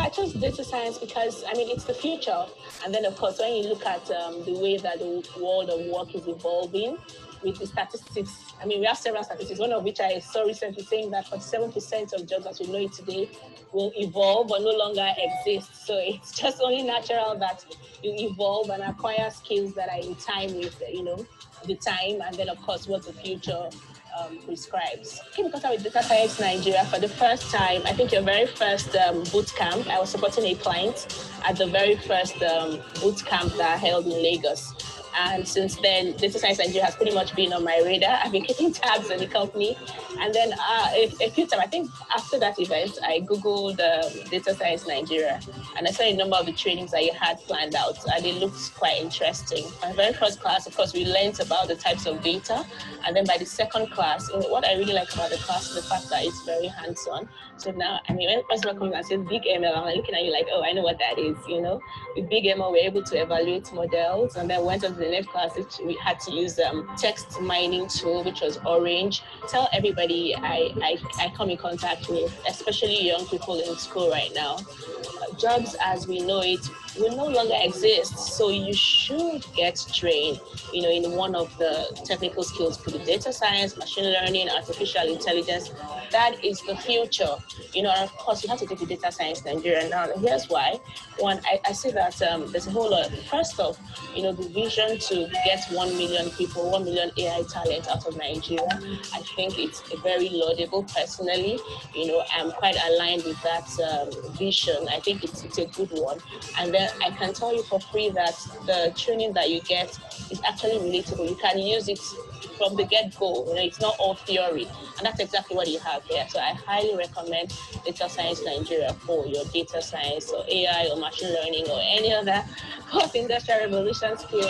I chose data science because, I mean, it's the future. And then, of course, when you look at the way that the world of work is evolving with the statistics, I mean, we have several statistics, one of which I saw recently saying that 47% of jobs as we know it today will evolve or no longer exist. So it's just only natural that you evolve and acquire skills that are in time with, the time, and then, of course, what the future prescribes. I came in contact with Data Science Nigeria for the first time. I think your very first boot camp. I was supporting a client at the very first boot camp that I held in Lagos. And since then, Data Science Nigeria has pretty much been on my radar. I've been keeping tabs on the company. And then a few times, I think after that event, I Googled Data Science Nigeria. And I saw a number of the trainings that you had planned out. And it looked quite interesting. My very first class, of course, we learned about the types of data. And then by the second class, what I really like about the class is the fact that it's very hands-on. So now, I mean, when someone comes and says big ML, I'm looking at you like, oh, I know what that is, With big ML, we're able to evaluate models. And then went on to the next class, which we had to use text mining tool, which was Orange. Tell everybody I come in contact with, especially young people in school right now. Jobs as we know it will no longer exist. So you should get trained, in one of the technical skills, could be data science, machine learning, artificial intelligence. That is the future, and of course you have to take the Data Science Nigeria now. And here's why. One, I see that there's a whole lot. First off, the vision to get 1 million people, 1 million AI talent out of Nigeria. I think it's very laudable personally. I'm quite aligned with that vision. I think it's a good one. And then I can tell you for free that the training that you get is actually relatable. You can use it from the get-go. It's not all theory. And that's exactly what you have here. So I highly recommend Data Science Nigeria for your data science or AI or machine learning or any other post-industrial revolution skills.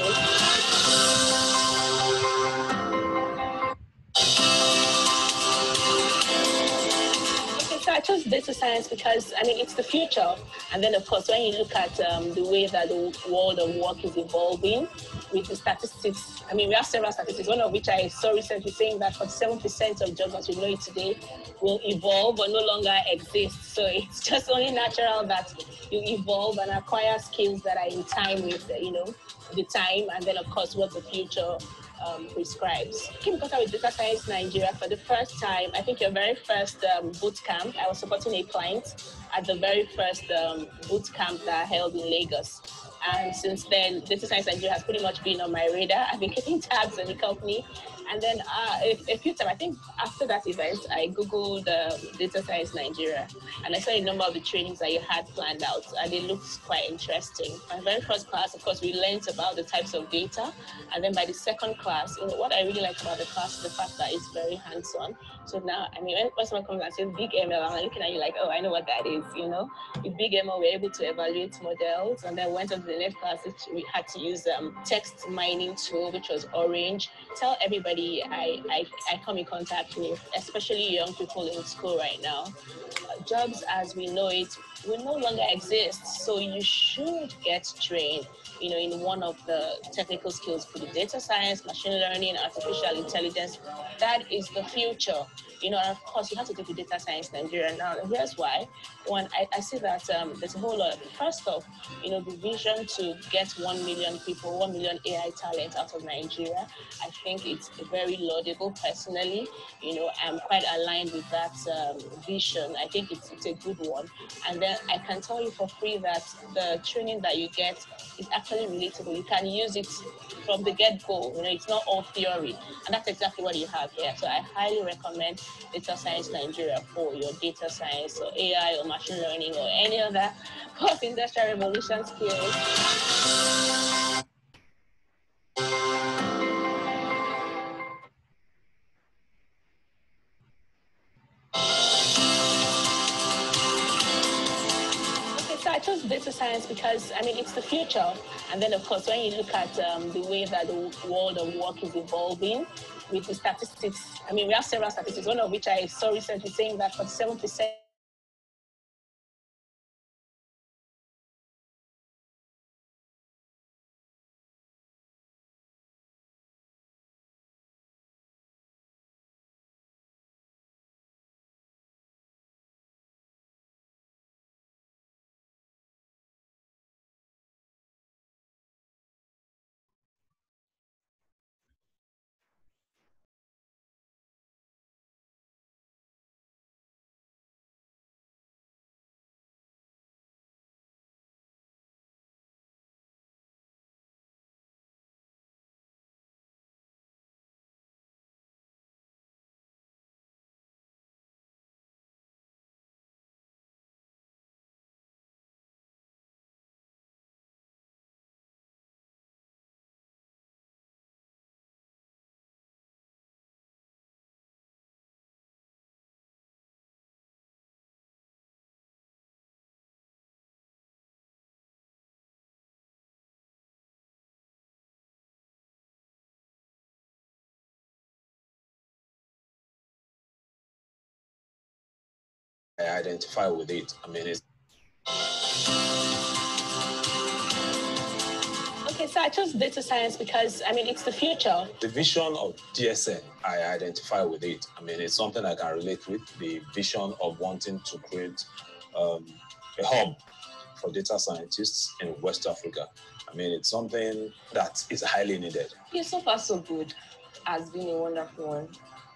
So I chose data science because, I mean, it's the future. And then, of course, when you look at the way that the world of work is evolving with the statistics, I mean, we have several statistics, one of which I saw recently saying that 47% of jobs as we know it today will evolve or no longer exist. So it's just only natural that you evolve and acquire skills that are in time with, the time, and then, of course, what the future prescribes. I came in contact with Data Science Nigeria for the first time. I think your very first boot camp. I was supporting a client at the very first boot camp that I held in Lagos. And since then, Data Science Nigeria has pretty much been on my radar. I've been keeping tabs on the company. And then a few times, I think after that event, I Googled Data Science Nigeria. And I saw a number of the trainings that you had planned out. And it looked quite interesting. My very first class, of course, we learned about the types of data. And then by the second class, what I really like about the class is the fact that it's very hands-on. So now, I mean, when someone comes and says big ML, I'm looking at you like, oh, I know what that is, With big ML, we're able to evaluate models. And then went on to the next class, which we had to use text mining tool, which was Orange. Tell everybody I come in contact with, especially young people in school right now. Jobs as we know it will no longer exist. So you should get trained, in one of the technical skills, could be data science, machine learning, artificial intelligence. That is the future. And of course, you have to take the Data Science Nigeria now. And here's why. One, I see that there's a whole lot. First off, the vision to get 1 million people, 1 million AI talent out of Nigeria. I think it's very laudable personally. I'm quite aligned with that vision. I think it's a good one. And then I can tell you for free that the training that you get is actually relatable. You can use it from the get-go. It's not all theory. And that's exactly what you have here. So I highly recommend Data Science Nigeria for your data science or AI or machine learning or any other post-industrial revolution skills. So I chose data science because, I mean, it's the future. And then, of course, when you look at the way that the world of work is evolving with the statistics, I mean, we have several statistics, one of which I saw recently saying that 47% I identify with it. I mean, it's... Okay, so I chose data science because, I mean, it's the future. The vision of DSN, I identify with it. I mean, it's something I can relate with. The vision of wanting to create a hub for data scientists in West Africa. I mean, it's something that is highly needed. Yeah, so far so good. Has been a wonderful one.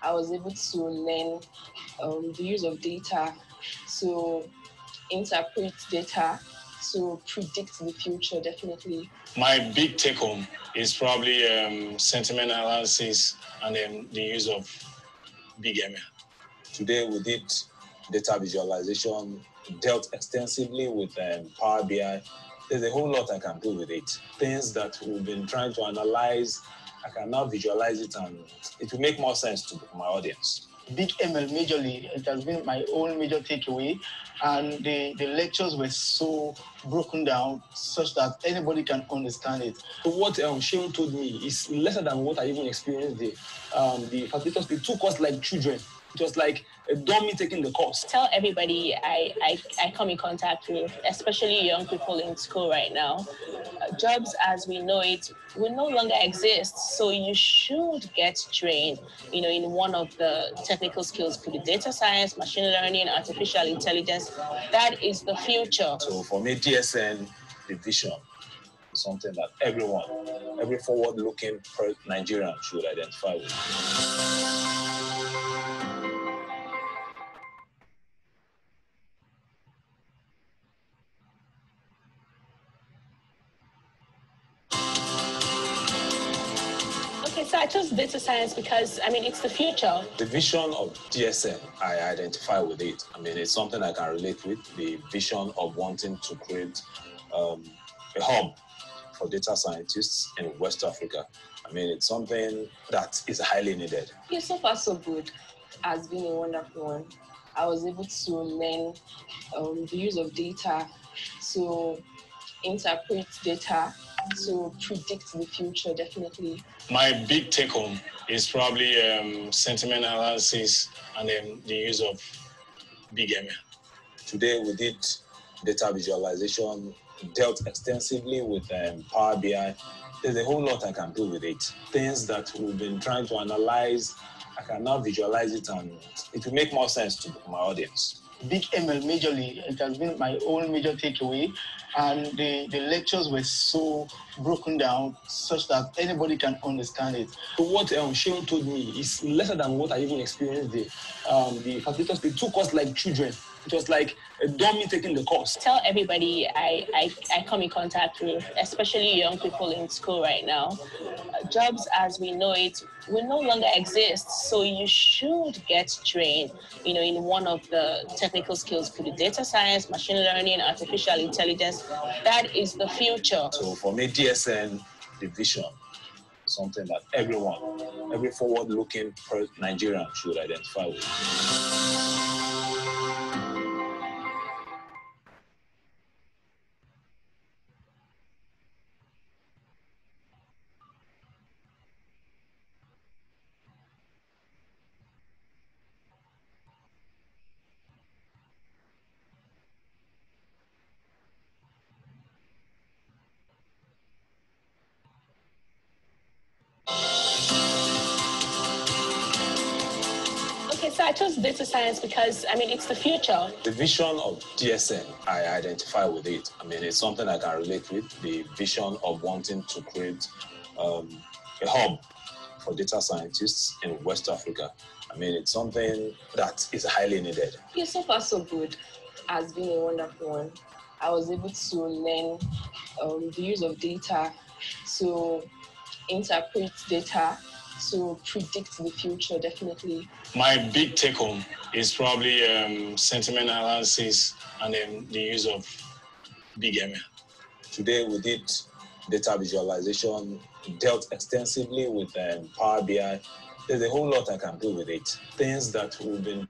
I was able to learn the use of data to interpret data to predict the future, definitely. My big take home is probably sentiment analysis and the use of big ML. Today we did data visualization, dealt extensively with Power BI. There's a whole lot I can do with it. Things that we've been trying to analyze, I can now visualize it and it will make more sense to my audience. Big ML majorly, it has been my own major takeaway, and the lectures were so broken down such that anybody can understand it. So what Sheon told me is lesser than what I even experienced the facilitators. They took us like children. It was like a dummy taking the course. Tell everybody I come in contact with, especially young people in school right now, jobs as we know it will no longer exist. So you should get trained, in one of the technical skills, could be data science, machine learning, artificial intelligence. That is the future. So for me, DSN, the vision, is something that every forward-looking Nigerian should identify with. Okay, so I chose data science because, I mean, it's the future. The vision of DSN, I identify with it. I mean, it's something I can relate with. The vision of wanting to create a hub for data scientists in West Africa. I mean, it's something that is highly needed. Yeah, so far so good. Has been a wonderful one. I was able to learn the use of data to interpret data to predict the future, definitely. My big take home is probably sentiment analysis and the use of big ML. Today we did data visualization, dealt extensively with Power BI. There's a whole lot I can do with it. Things that we've been trying to analyze, I can now visualize it and it will make more sense to my audience. Big ML majorly, it has been my own major takeaway, and the lectures were so broken down such that anybody can understand it. So what Sheon told me is lesser than what I even experienced the facilitators. They took us like children. It was like a dummy taking the course. Tell everybody I come in contact with, especially young people in school right now, jobs as we know it will no longer exist. So you should get trained, in one of the technical skills, could be data science, machine learning, artificial intelligence. That is the future. So for me, DSN, the vision, is something that every forward-looking Nigerian should identify with. Okay, so I chose data science because, I mean, it's the future. The vision of DSN, I identify with it. I mean, it's something I can relate with. The vision of wanting to create a hub for data scientists in West Africa. I mean, it's something that is highly needed. Yeah, so far so good. Has been a wonderful one. I was able to learn the use of data to interpret data to predict the future, definitely. My big take home is probably sentiment analysis and the use of big ML. Today we did data visualization, dealt extensively with Power BI. There's a whole lot I can do with it. Things that we've been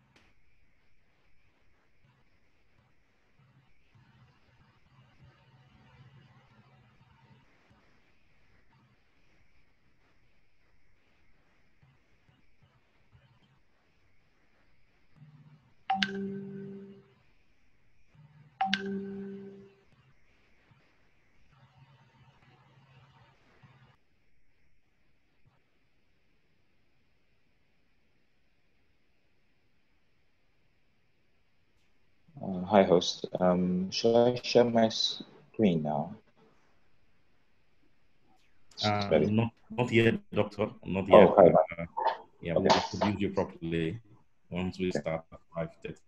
Hi, host. Should I share my screen now? Ready? Not yet, doctor. Not Oh, yet. hi. Yeah, Okay. we'll introduce you properly once we start at 5:30.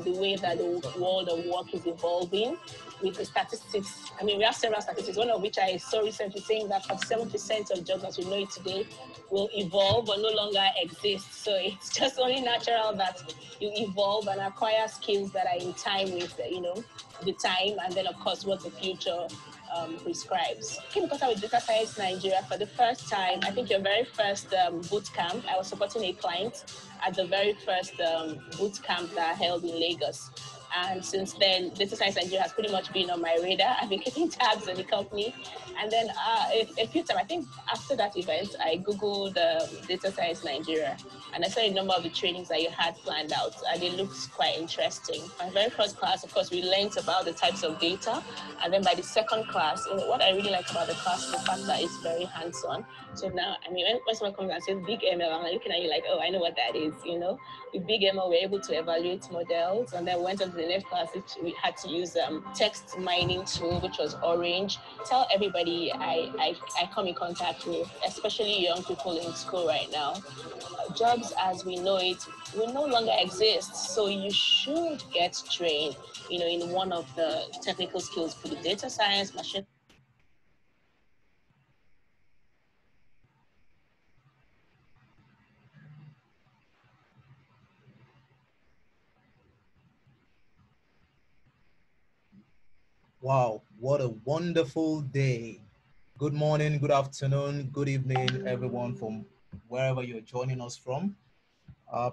The way that the world of work is evolving with the statistics. I mean, we have several statistics, one of which I saw recently saying that 47% of jobs as we know it today will evolve or no longer exist. So it's just only natural that you evolve and acquire skills that are in time with, the time, and then, of course, what the future prescribes. I came in contact with Data Science Nigeria for the first time. I think your very first boot camp. I was supporting a client at the very first boot camp that I held in Lagos. And since then, Data Science Nigeria has pretty much been on my radar. I've been keeping tabs on the company. And then a few times, I think after that event, I Googled Data Science Nigeria. And I saw a number of the trainings that you had planned out, and it looks quite interesting. My very first class, of course, we learned about the types of data. And then by the second class, what I really like about the class is the fact that it's very hands-on. So now, I mean, when someone comes and says big ML, I'm looking at you like, oh, I know what that is, With big ML, we're able to evaluate models. And then went on to the next class, which we had to use text mining tool, which was Orange. Tell everybody I come in contact with, especially young people in school right now. Jobs as we know it will no longer exist. So you should get trained, in one of the technical skills for the data science, machine. Wow, what a wonderful day. Good morning, good afternoon, good evening, everyone from wherever you're joining us from.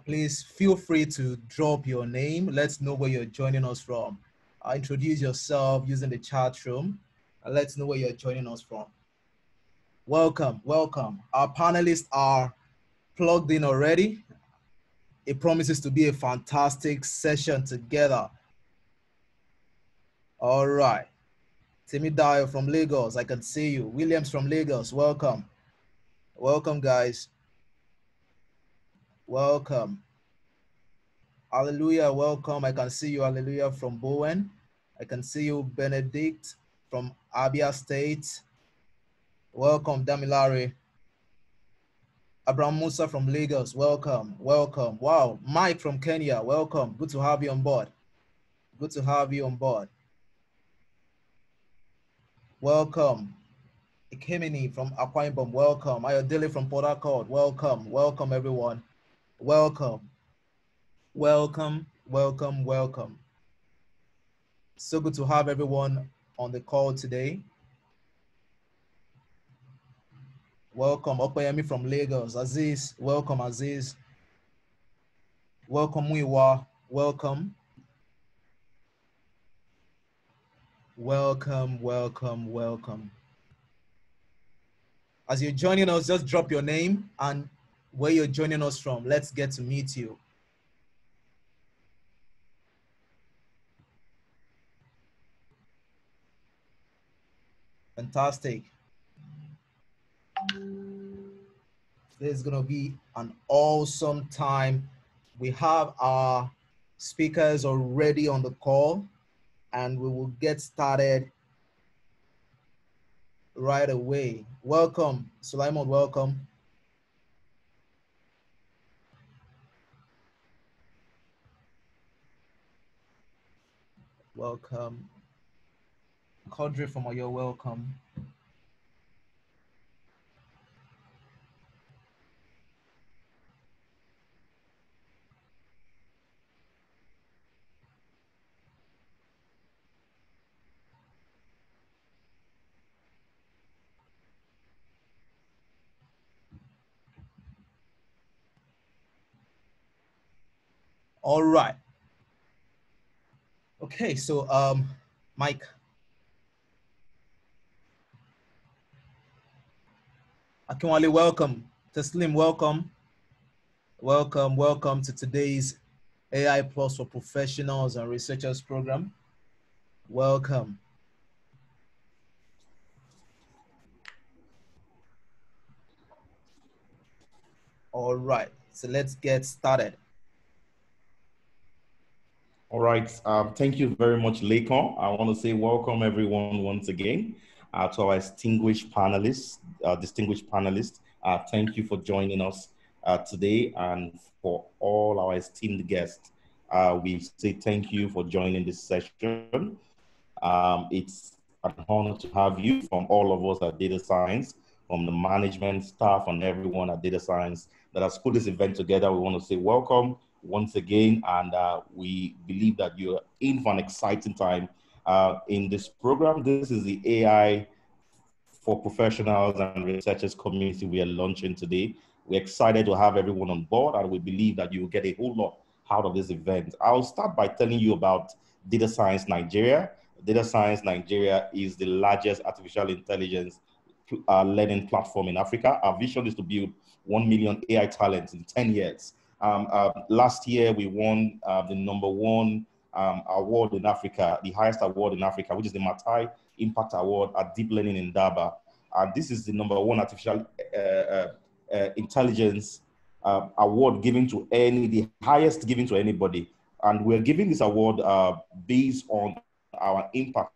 Please feel free to drop your name. Let's know where you're joining us from. Introduce yourself using the chat room. Let's know where you're joining us from. Welcome, welcome. Our panelists are plugged in already. It promises to be a fantastic session together. All right. Timmy Dio from Lagos, I can see you. Williams from Lagos, welcome. Welcome, guys. Welcome. Hallelujah, welcome. I can see you, Hallelujah, from Bowen. I can see you, Benedict from Abia State. Welcome, Damilare. Abraham Musa from Lagos, welcome, welcome. Wow, Mike from Kenya, welcome. Good to have you on board. Good to have you on board. Welcome. Ikemini from Akwa Ibom, welcome. Ayodele from Port Harcourt, welcome. Welcome, everyone. Welcome. Welcome, welcome, welcome. So good to have everyone on the call today. Welcome, Okoyemi from Lagos. Aziz, welcome, Aziz. Welcome, Muiwa, welcome. Welcome, welcome, welcome. As you're joining us, just drop your name and where you're joining us from. Let's get to meet you. Fantastic. This is gonna be an awesome time. We have our speakers already on the call and we will get started right away. Welcome, Sulaiman, welcome. Welcome. Kodri from Oyo, welcome. All right. Okay, so Mike. Akinwale, welcome. Taslim, welcome. Welcome, welcome to today's AI Plus for Professionals and Researchers program. Welcome. All right, so let's get started. All right. Thank you very much, Lakon. I want to say welcome everyone once again to our distinguished panelists. Thank you for joining us today, and for all our esteemed guests. We say thank you for joining this session. It's an honor to have you from all of us at Data Science, from the management staff and everyone at Data Science that has put this event together. We want to say welcome once again, and we believe that you're in for an exciting time in this program. This is the AI for professionals and researchers community we are launching today. We're excited to have everyone on board, and we believe that you will get a whole lot out of this event. I'll start by telling you about Data Science Nigeria. Data Science Nigeria is the largest artificial intelligence learning platform in Africa. Our vision is to build 1 million AI talents in 10 years. Last year, we won the #1 award in Africa, the highest award in Africa, which is the Matai Impact Award at Deep Learning in Daba. And this is the #1 artificial intelligence award given to the highest given to anybody. And we're giving this award based on our impact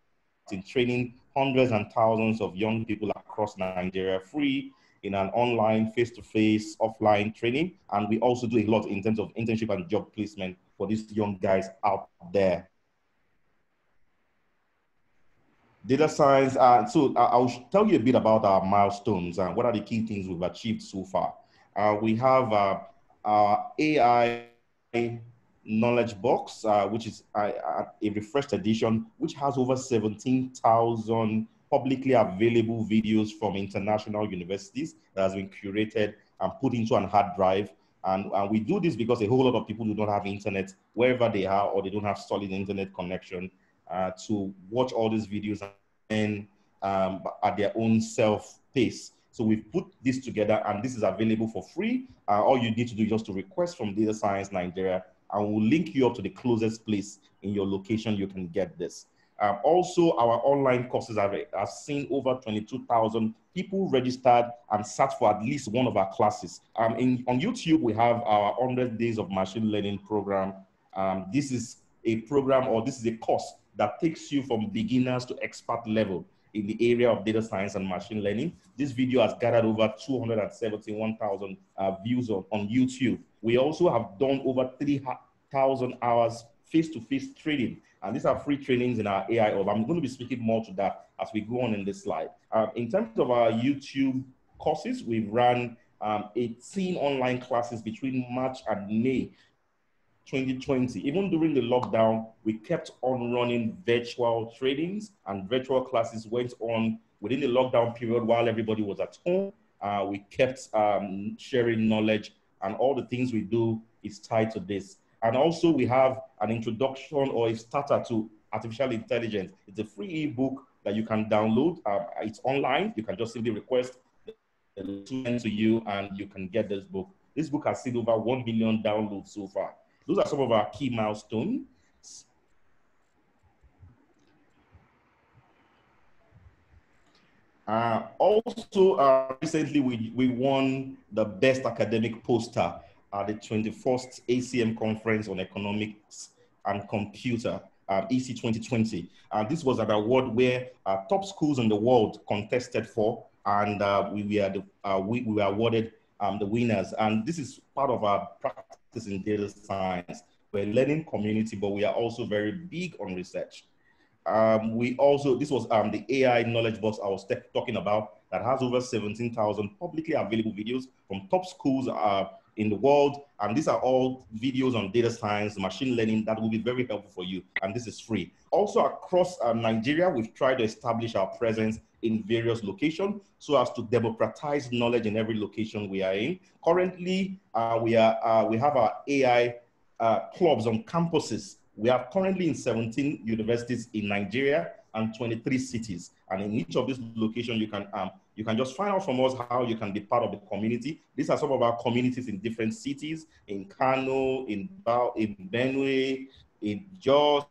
in training hundreds and thousands of young people across Nigeria free in an online, face-to-face, offline training. And we also do a lot in terms of internship and job placement for these young guys out there. Data science, so I'll tell you a bit about our milestones and what are the key things we've achieved so far. We have our AI knowledge box, which is a refreshed edition, which has over 17,000 publicly available videos from international universities that has been curated and put into an hard drive. And we do this because a whole lot of people do not have internet wherever they are, or they don't have solid internet connection to watch all these videos and at their own self-pace. So we've put this together, and this is available for free. All you need to do is just to request from Data Science Nigeria, and we'll link you up to the closest place in your location you can get this. Also, our online courses have seen over 22,000 people registered and sat for at least one of our classes. On YouTube, we have our 100 Days of Machine Learning program. This is a program, or this is a course that takes you from beginners to expert level in the area of data science and machine learning. This video has gathered over 271,000 views on YouTube. We also have done over 3,000 hours face-to-face training. And these are free trainings in our AI hub. I'm going to be speaking more to that as we go on in this slide. In terms of our YouTube courses, we've run 18 online classes between March and May 2020. Even during the lockdown, we kept on running virtual trainings, and virtual classes went on within the lockdown period while everybody was at home. We kept sharing knowledge, and all the things we do is tied to this. And also we have an introduction or a starter to artificial intelligence. It's a free ebook that you can download. It's online. You can just simply request the link to you, and you can get this book. This book has seen over 1 million downloads so far. Those are some of our key milestones. Recently we won the best academic poster at the 21st ACM Conference on Economics and Computer, EC 2020. This was an award where top schools in the world contested for, and we were awarded the winners. And this is part of our practice in data science. We're a learning community, but we are also very big on research. This was the AI knowledge box I was talking about that has over 17,000 publicly available videos from top schools in the world. And these are all videos on data science, machine learning that will be very helpful for you. And this is free. Also across Nigeria, we've tried to establish our presence in various locations so as to democratize knowledge in every location we are in. Currently, we have our AI clubs on campuses. We are currently in 17 universities in Nigeria and 23 cities. And in each of these locations, you can just find out from us how you can be part of the community. These are some of our communities in different cities, in Kano, in Benue, in Jos,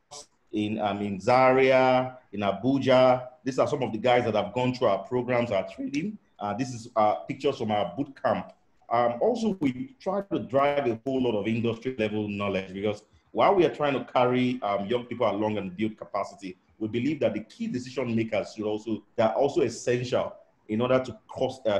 in Zaria, in Abuja. These are some of the guys that have gone through our programs, our training. This is pictures from our boot camp. Also, we try to drive a whole lot of industry level knowledge, because while we are trying to carry young people along and build capacity, we believe that the key decision makers are also essential in order to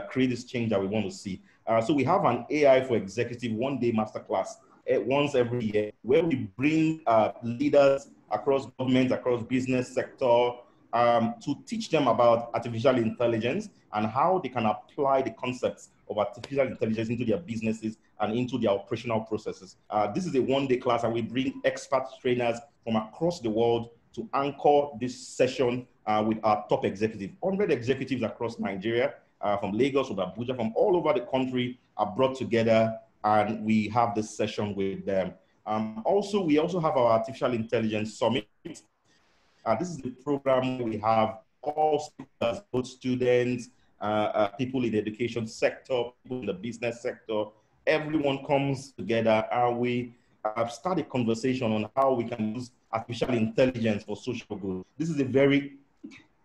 create this change that we want to see. So we have an AI for Executive one-day masterclass once every year, where we bring leaders across government, across business sector, to teach them about artificial intelligence and how they can apply the concepts of artificial intelligence into their businesses and into their operational processes. This is a one-day class, and we bring expert trainers from across the world to anchor this session with our top executives. 100 executives across Nigeria, from Lagos, from Abuja, from all over the country are brought together, and we have this session with them. We also have our Artificial Intelligence Summit. This is the program we have all sectors, both students, people in the education sector, people in the business sector. Everyone comes together, and we start a conversation on how we can use artificial intelligence for social good. This is a very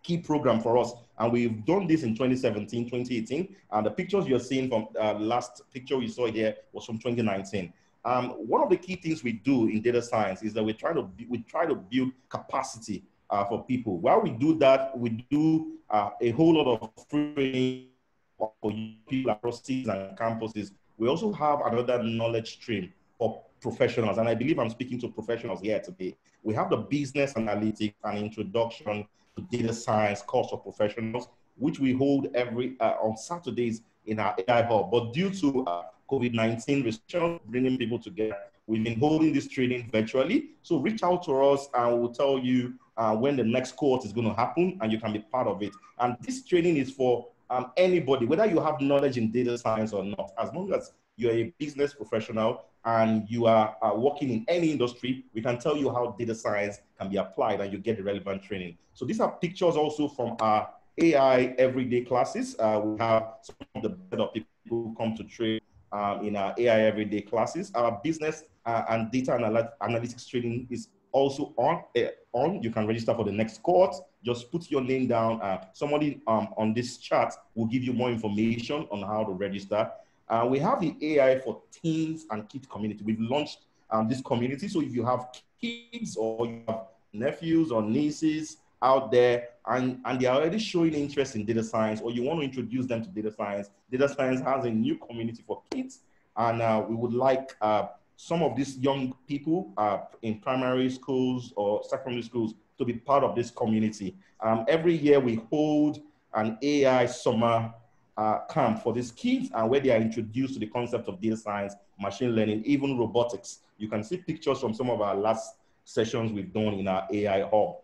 key program for us, and we've done this in 2017, 2018, and the pictures you're seeing from last picture you saw here was from 2019. One of the key things we do in data science is that we try to build capacity for people. While we do that, we do a whole lot of training for people across cities and campuses. We also have another knowledge stream for professionals, and I believe I'm speaking to professionals here today. We have the business analytics and introduction to data science course for professionals, which we hold every on Saturdays in our AI hub. But due to COVID-19 restrictions, bringing people together, we've been holding this training virtually. So reach out to us and we'll tell you when the next cohort is going to happen and you can be part of it. And this training is for anybody, whether you have knowledge in data science or not, as long as you're a business professional and you are working in any industry, we can tell you how data science can be applied and you get the relevant training. So these are pictures also from our AI everyday classes. We have some of the better people who come to train in our AI everyday classes. Our business and data analytics training is also on. You can register for the next course. Just put your name down. Somebody on this chat will give you more information on how to register. We have the AI for teens and kids community. We've launched this community. So if you have kids or you have nephews or nieces out there and they are already showing interest in data science, or you want to introduce them to data science has a new community for kids. And we would like some of these young people in primary schools or secondary schools to be part of this community. Every year we hold an AI summer camp for these kids, and where they are introduced to the concept of data science, machine learning, even robotics. You can see pictures from some of our last sessions we've done in our AI hub.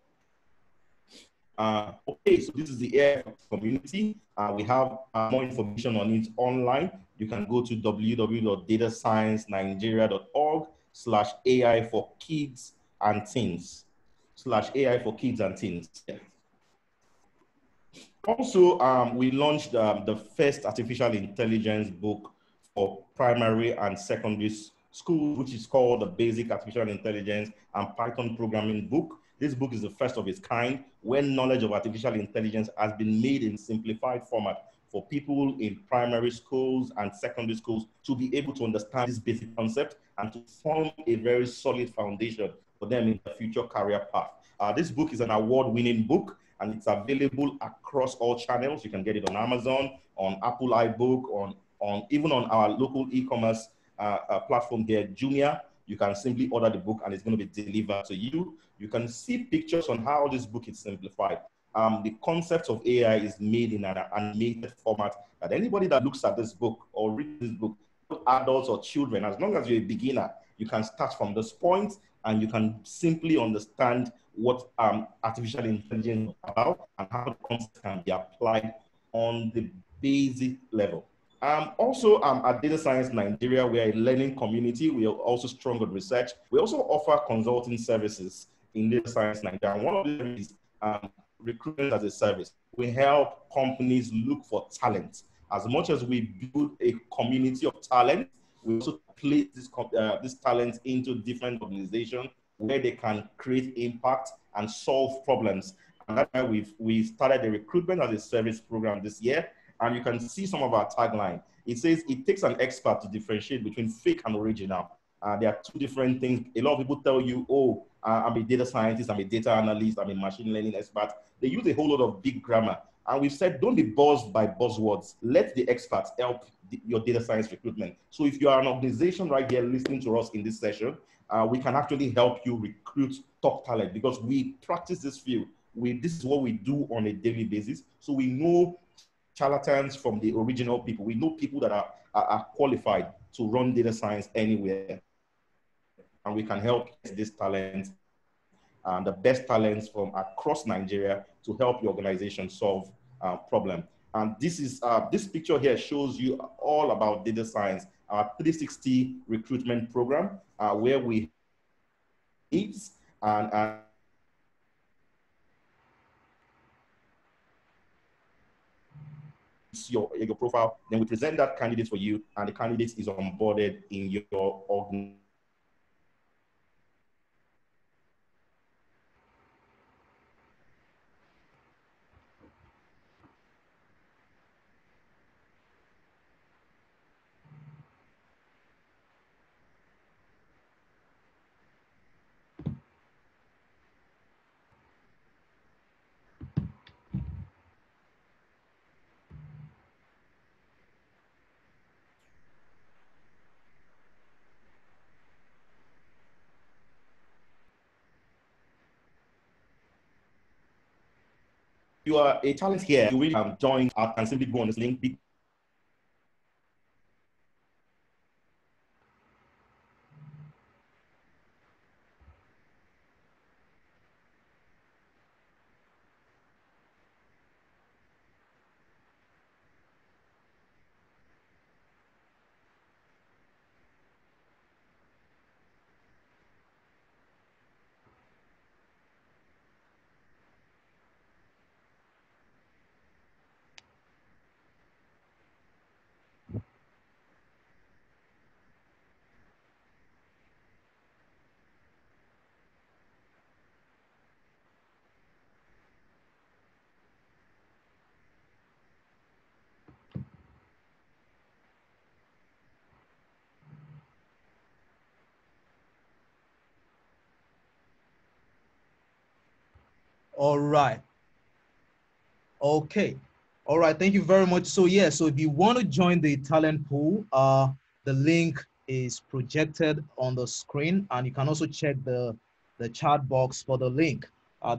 Okay, so this is the AI community. We have more information on it online. You can go to www.datasciencenigeria.org/AI for kids and teens. /AI for kids and teens. Yeah. Also, we launched the first artificial intelligence book for primary and secondary schools, which is called the Basic Artificial Intelligence and Python Programming Book. This book is the first of its kind, where knowledge of artificial intelligence has been made in simplified format for people in primary schools and secondary schools to be able to understand this basic concept and to form a very solid foundation for them in the future career path. This book is an award-winning book, and it's available across all channels. You can get it on Amazon, on Apple iBook, on even on our local e-commerce platform here, Jumia. You can simply order the book and it's going to be delivered to you. You can see pictures on how this book is simplified. The concept of AI is made in an animated format that anybody that looks at this book or reads this book, adults or children, as long as you're a beginner, you can start from this point and you can simply understand what artificial intelligence is about and how the concept can be applied on the basic level. Also, at Data Science Nigeria, we are a learning community. We are also strong on research. We also offer consulting services in Data Science Nigeria. And one of them is recruitment as a service. We help companies look for talent. As much as we build a community of talent, we also place this talent into different organizations where they can create impact and solve problems. And that's why we've started a recruitment as a service program this year. And you can see some of our tagline. It says, it takes an expert to differentiate between fake and original. There are two different things. A lot of people tell you, oh, I'm a data scientist, I'm a data analyst, I'm a machine learning expert. They use a whole lot of big grammar. And we've said, don't be buzzed by buzzwords. Let the experts help your data science recruitment. So if you are an organization right here listening to us in this session, we can actually help you recruit top talent because we practice this field. This is what we do on a daily basis. So we know charlatans from the original people. We know people that are qualified to run data science anywhere. And we can help this talent, the best talents from across Nigeria to help your organization solve problem. And this picture here shows you all about data science, our 360 recruitment program, where we needs and your profile, then we present that candidate for you, and the candidate is onboarded in your organization. You are a talent here, you will join up and simply go on this link. All right. Okay. All right. Thank you very much. So yeah, so if you want to join the talent pool, the link is projected on the screen, and you can also check the chat box for the link.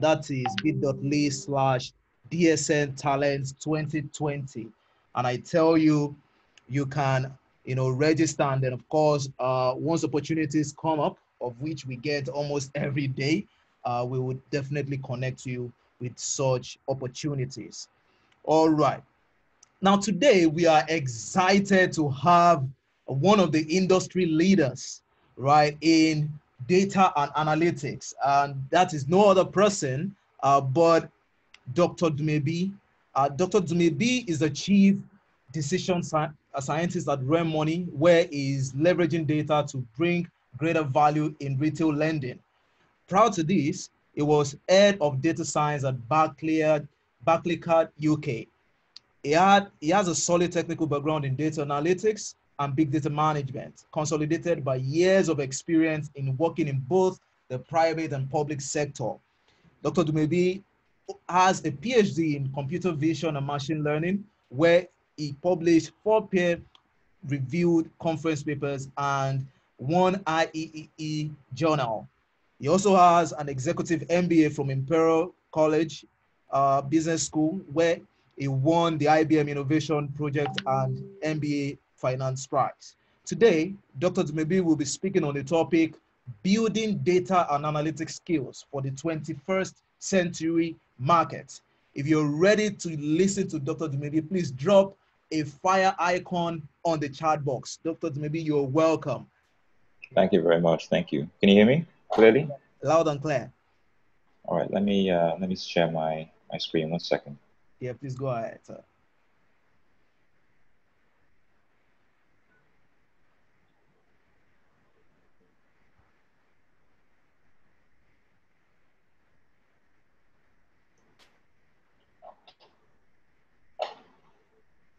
That is bit.ly/DSN Talents 2020. And I tell you, you can, register, and then of course, once opportunities come up, of which we get almost every day, we would definitely connect you with such opportunities. All right. Now, today we are excited to have one of the industry leaders, right, in data and analytics. And that is no other person but Dr. Dumebi. Dr. Dumebi is the chief decision scientist at Rem Money, where he is leveraging data to bring greater value in retail lending. Prior to this, he was head of data science at Barclaycard UK. He has a solid technical background in data analytics and big data management, consolidated by years of experience in working in both the private and public sector. Dr. Dumebi has a PhD in computer vision and machine learning, where he published 4 peer-reviewed conference papers and 1 IEEE journal. He also has an executive MBA from Imperial College Business School, where he won the IBM Innovation Project and MBA Finance Prize. Today, Dr. Dumebi will be speaking on the topic, building data and analytics skills for the 21st century market. If you're ready to listen to Dr. Dumebi, please drop a fire icon on the chat box. Dr. Dumebi, you're welcome. Thank you very much. Thank you. Can you hear me clearly? Loud and clear. All right. Let me share my screen. 1 second. Yeah, please go ahead, sir.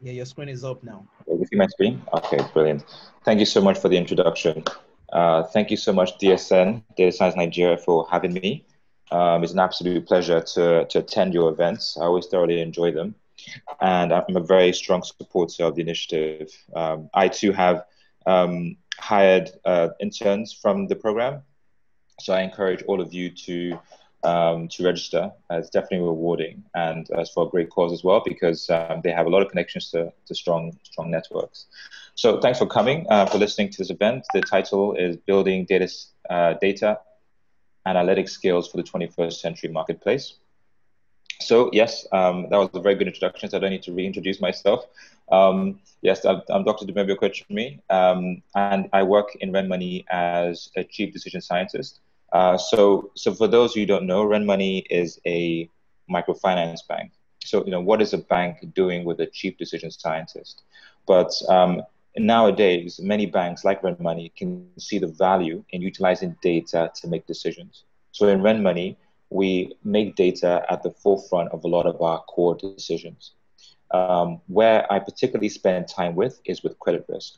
Yeah, your screen is up now. You see my screen? Okay, brilliant. Thank you so much for the introduction. Thank you so much, DSN, Data Science Nigeria, for having me. It's an absolute pleasure to attend your events. I always thoroughly enjoy them. And I'm a very strong supporter of the initiative. I too have hired interns from the program. So I encourage all of you to register. It's definitely rewarding, and it's for a great cause as well, because they have a lot of connections to strong networks. So thanks for coming, for listening to this event. The title is Building Data Analytics Skills for the 21st Century Marketplace. So yes, that was a very good introduction, so I don't need to reintroduce myself. Yes, I'm Dr. Dumebi Okwechime, and I work in Rem Money as a chief decision scientist. So for those who don't know, Rem Money is a microfinance bank. So, what is a bank doing with a chief decision scientist? But nowadays, many banks like Rem Money can see the value in utilizing data to make decisions. So in Rem Money, we make data at the forefront of a lot of our core decisions. Where I particularly spend time with is with credit risk.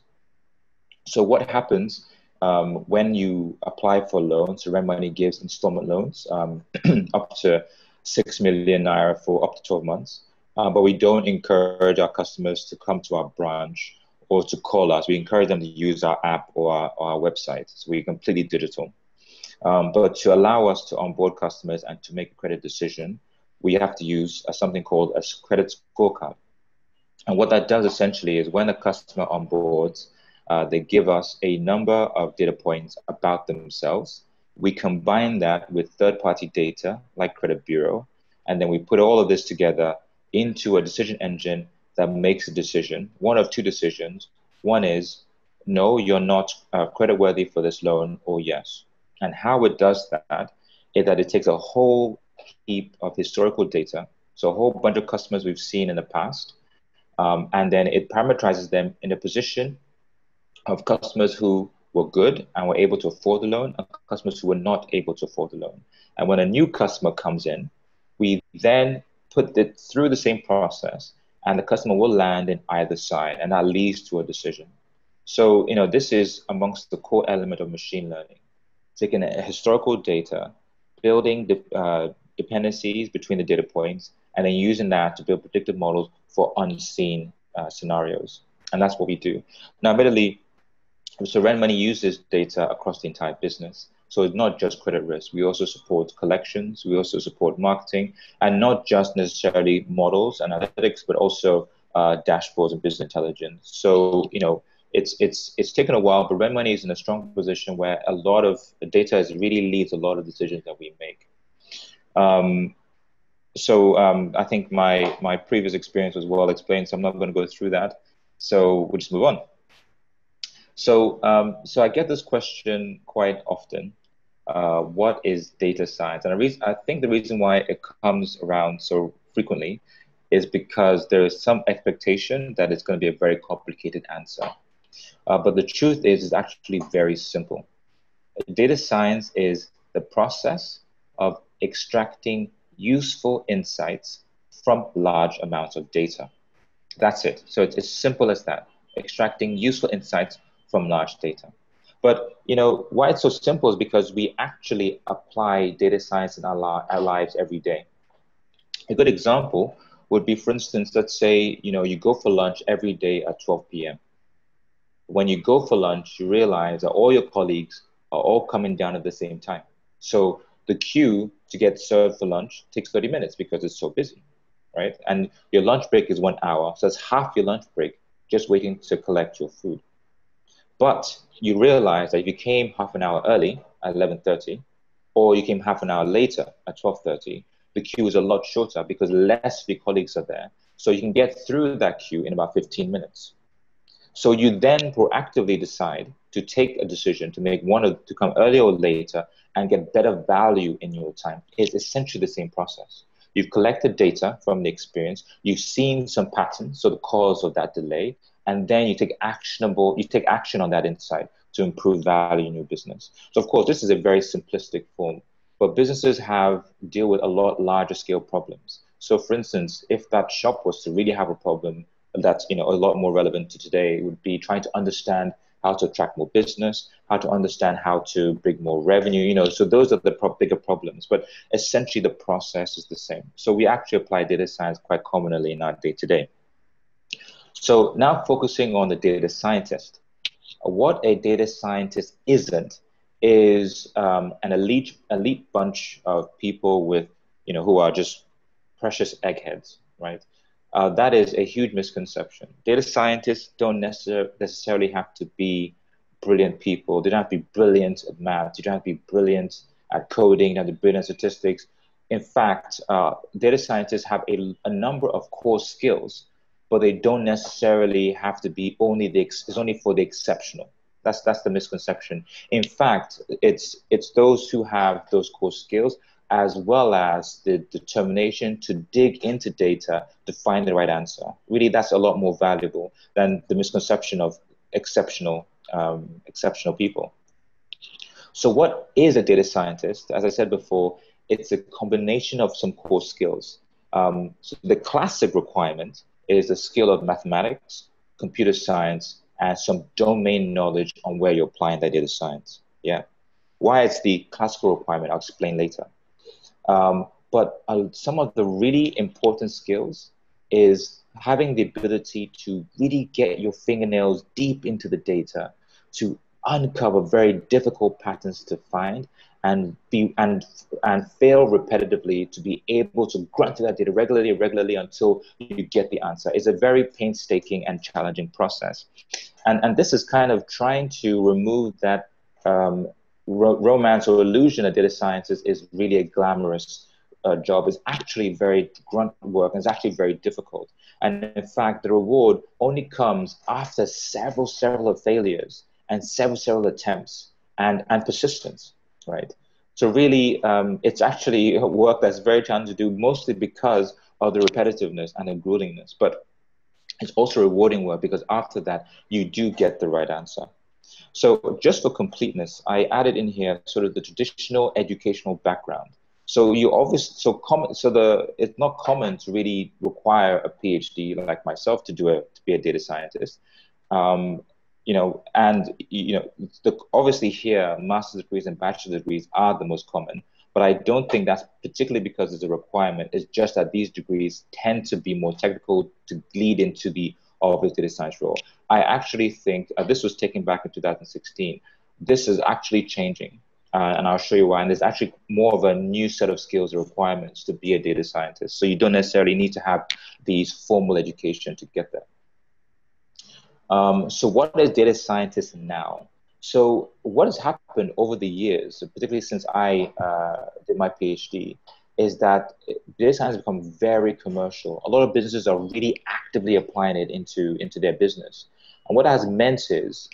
So what happens when you apply for loans? So Rem Money gives installment loans up to 6 million naira for up to 12 months. But we don't encourage our customers to come to our branch or to call us. We encourage them to use our app or our website. So we're completely digital. But to allow us to onboard customers and to make a credit decision, we have to use something called a credit scorecard. And what that does essentially is when a customer onboards, they give us a number of data points about themselves. We combine that with third-party data like Credit Bureau, and then we put all of this together into a decision engine that makes a decision, one of two decisions. One is, no, you're not creditworthy for this loan, or yes. And how it does that is that it takes a whole heap of historical data, so a whole bunch of customers we've seen in the past, and then it parameterizes them in a position of customers who were good and were able to afford the loan, and customers who were not able to afford the loan. And when a new customer comes in, we then put it through the same process, and the customer will land in either side, and that leads to a decision. So, this is amongst the core element of machine learning, taking a historical data, building the dependencies between the data points, and then using that to build predictive models for unseen scenarios. And that's what we do. Now, admittedly, so Rent Money uses data across the entire business. So it's not just credit risk. We also support collections. We also support marketing, and not just necessarily models and analytics, but also dashboards and business intelligence. So, you know, it's taken a while, but Rent Money is in a strong position where a lot of the data really leads a lot of decisions that we make. I think my previous experience was well explained, so I'm not going to go through that. So we'll just move on. So I get this question quite often. What is data science? And I think the reason why it comes around so frequently is because there is some expectation that it's going to be a very complicated answer. But the truth is it's actually very simple. Data science is the process of extracting useful insights from large amounts of data. That's it. So it's as simple as that, extracting useful insights from large data. But you know why it's so simple is because we actually apply data science in our lives every day. A good example would be, for instance, let's say you go for lunch every day at 12 p.m. When you go for lunch, you realize that all your colleagues are all coming down at the same time. So the queue to get served for lunch takes 30 minutes because it's so busy, right? And your lunch break is 1 hour, so that's half your lunch break just waiting to collect your food. But you realize that if you came half an hour early at 11:30, or you came half an hour later at 12:30, the queue is a lot shorter because less of your colleagues are there. So you can get through that queue in about 15 minutes. So you then proactively decide to take a decision to come earlier or later and get better value in your time. It's essentially the same process. You've collected data from the experience, you've seen some patterns, so the cause of that delay, and then you take action on that insight to improve value in your business. So of course, this is a very simplistic form, but businesses deal with a lot larger scale problems. So for instance, if that shop was to really have a problem that's a lot more relevant to today, would be trying to understand how to attract more business, how to understand how to bring more revenue, so those are the bigger problems, but essentially the process is the same. So we actually apply data science quite commonly in our day-to-day. So now focusing on the data scientist. What a data scientist isn't is an elite bunch of people with, who are just precious eggheads, right? That is a huge misconception. Data scientists don't necessarily have to be brilliant people. They don't have to be brilliant at math. You don't have to be brilliant at coding. You don't have to be brilliant at statistics. In fact, data scientists have a number of core skills, but they don't necessarily have to be it's only for the exceptional. That's the misconception. In fact, it's those who have those core skills as well as the determination to dig into data to find the right answer. Really, that's a lot more valuable than the misconception of exceptional people. So what is a data scientist? As I said before, it's a combination of some core skills. So the classic requirement is the skill of mathematics, computer science, and some domain knowledge on where you're applying that data science. Yeah. Why it's the classical requirement, I'll explain later. But some of the really important skills is having the ability to really get your fingernails deep into the data, to uncover very difficult patterns to find, and fail repetitively to be able to grunt through that data regularly until you get the answer. It's a very painstaking and challenging process. And this is kind of trying to remove that romance or illusion that data science is really a glamorous job. Is actually very grunt work, and it's actually very difficult. And in fact, the reward only comes after several failures and several attempts and persistence, right? So really, it's actually work that's very challenging to do, mostly because of the repetitiveness and the gruelingness. But it's also rewarding work because after that, you do get the right answer. So just for completeness, I added in here sort of the traditional educational background. So it's not common to really require a PhD like myself to be a data scientist. Obviously here, master's degrees and bachelor's degrees are the most common, But I don't think that's particularly because it's a requirement. It's just that these degrees tend to be more technical to lead into the obvious data science role. I actually think this was taken back in 2016. This is actually changing. And I'll show you why. And there's actually more of a new set of skills and requirements to be a data scientist. So you don't necessarily need to have these formal education to get there. So what is data scientist now? So what has happened over the years, particularly since I did my PhD, is that data science has become very commercial. A lot of businesses are really actively applying it into their business. And what that has meant is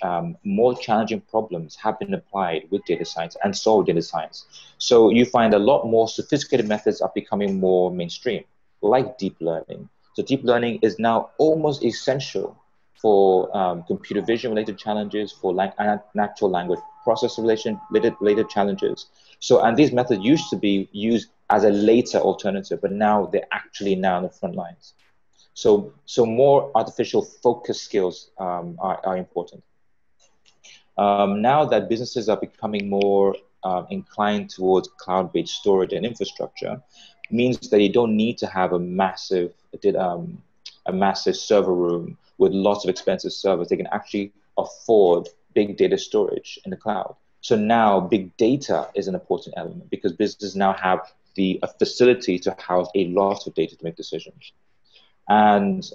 more challenging problems have been applied with data science and solved data science. So you find a lot more sophisticated methods are becoming more mainstream, like deep learning. So deep learning is now almost essential for computer vision related challenges, for natural language processing related challenges. So, and these methods used to be used as a later alternative, but now they're actually now on the front lines. So more artificial focus skills are important. Now that businesses are becoming more inclined towards cloud-based storage and infrastructure, means that you don't need to have a massive server room with lots of expensive servers. They can actually afford big data storage in the cloud. So now big data is an important element because businesses now have the facility to house a lot of data to make decisions. And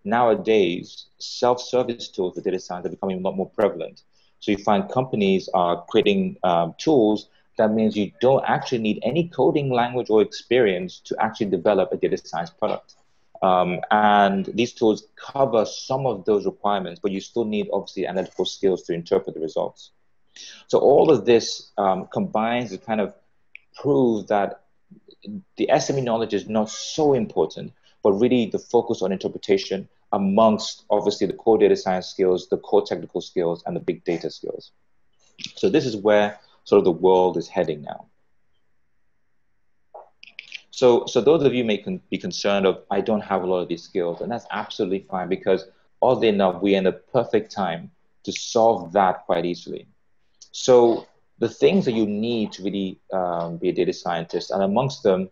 nowadays, self-service tools for data science are becoming a lot more prevalent. So you find companies are creating tools that means you don't actually need any coding language or experience to actually develop a data science product. And these tools cover some of those requirements, but you still need, obviously, analytical skills to interpret the results. So all of this combines to kind of prove that the SME knowledge is not so important, but really the focus on interpretation amongst, obviously, the core data science skills, the core technical skills, and the big data skills. So this is where sort of the world is heading now. So those of you may be concerned of, I don't have a lot of these skills, and that's absolutely fine because oddly enough, we're in the perfect time to solve that quite easily. So the things that you need to really be a data scientist, and amongst them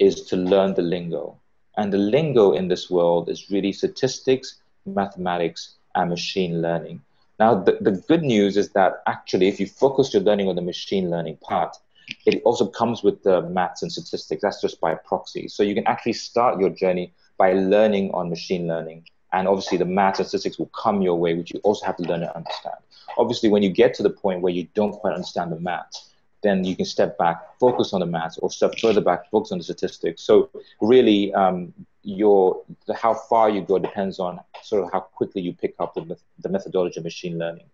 is to learn the lingo. And the lingo in this world is really statistics, mathematics, and machine learning. Now, the good news is that actually, if you focus your learning on the machine learning part, it also comes with the maths and statistics. That's just by proxy. So you can actually start your journey by learning on machine learning. And obviously, the maths and statistics will come your way, which you also have to learn and understand. Obviously, when you get to the point where you don't quite understand the maths, then you can step back, focus on the maths, or step further back, focus on the statistics. So really, how far you go depends on sort of how quickly you pick up the methodology of machine learning.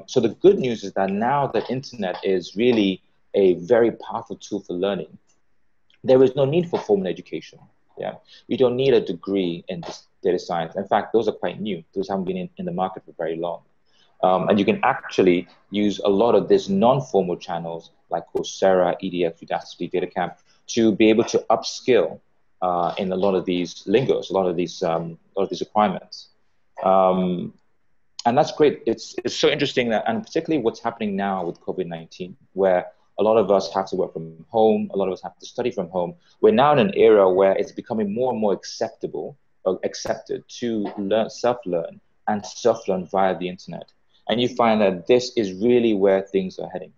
So the good news is that now the internet is really a very powerful tool for learning. There is no need for formal education. Yeah, you don't need a degree in data science. In fact, those are quite new. Those haven't been in the market for very long. And you can actually use a lot of these non-formal channels like Coursera, EDX, Udacity, DataCamp to be able to upskill in a lot of these lingos, a lot of these requirements. And that's great. It's so interesting that, and particularly what's happening now with COVID-19, where a lot of us have to work from home, a lot of us have to study from home. We're now in an era where it's becoming more and more accepted to self-learn and self-learn via the internet. And you find that this is really where things are heading.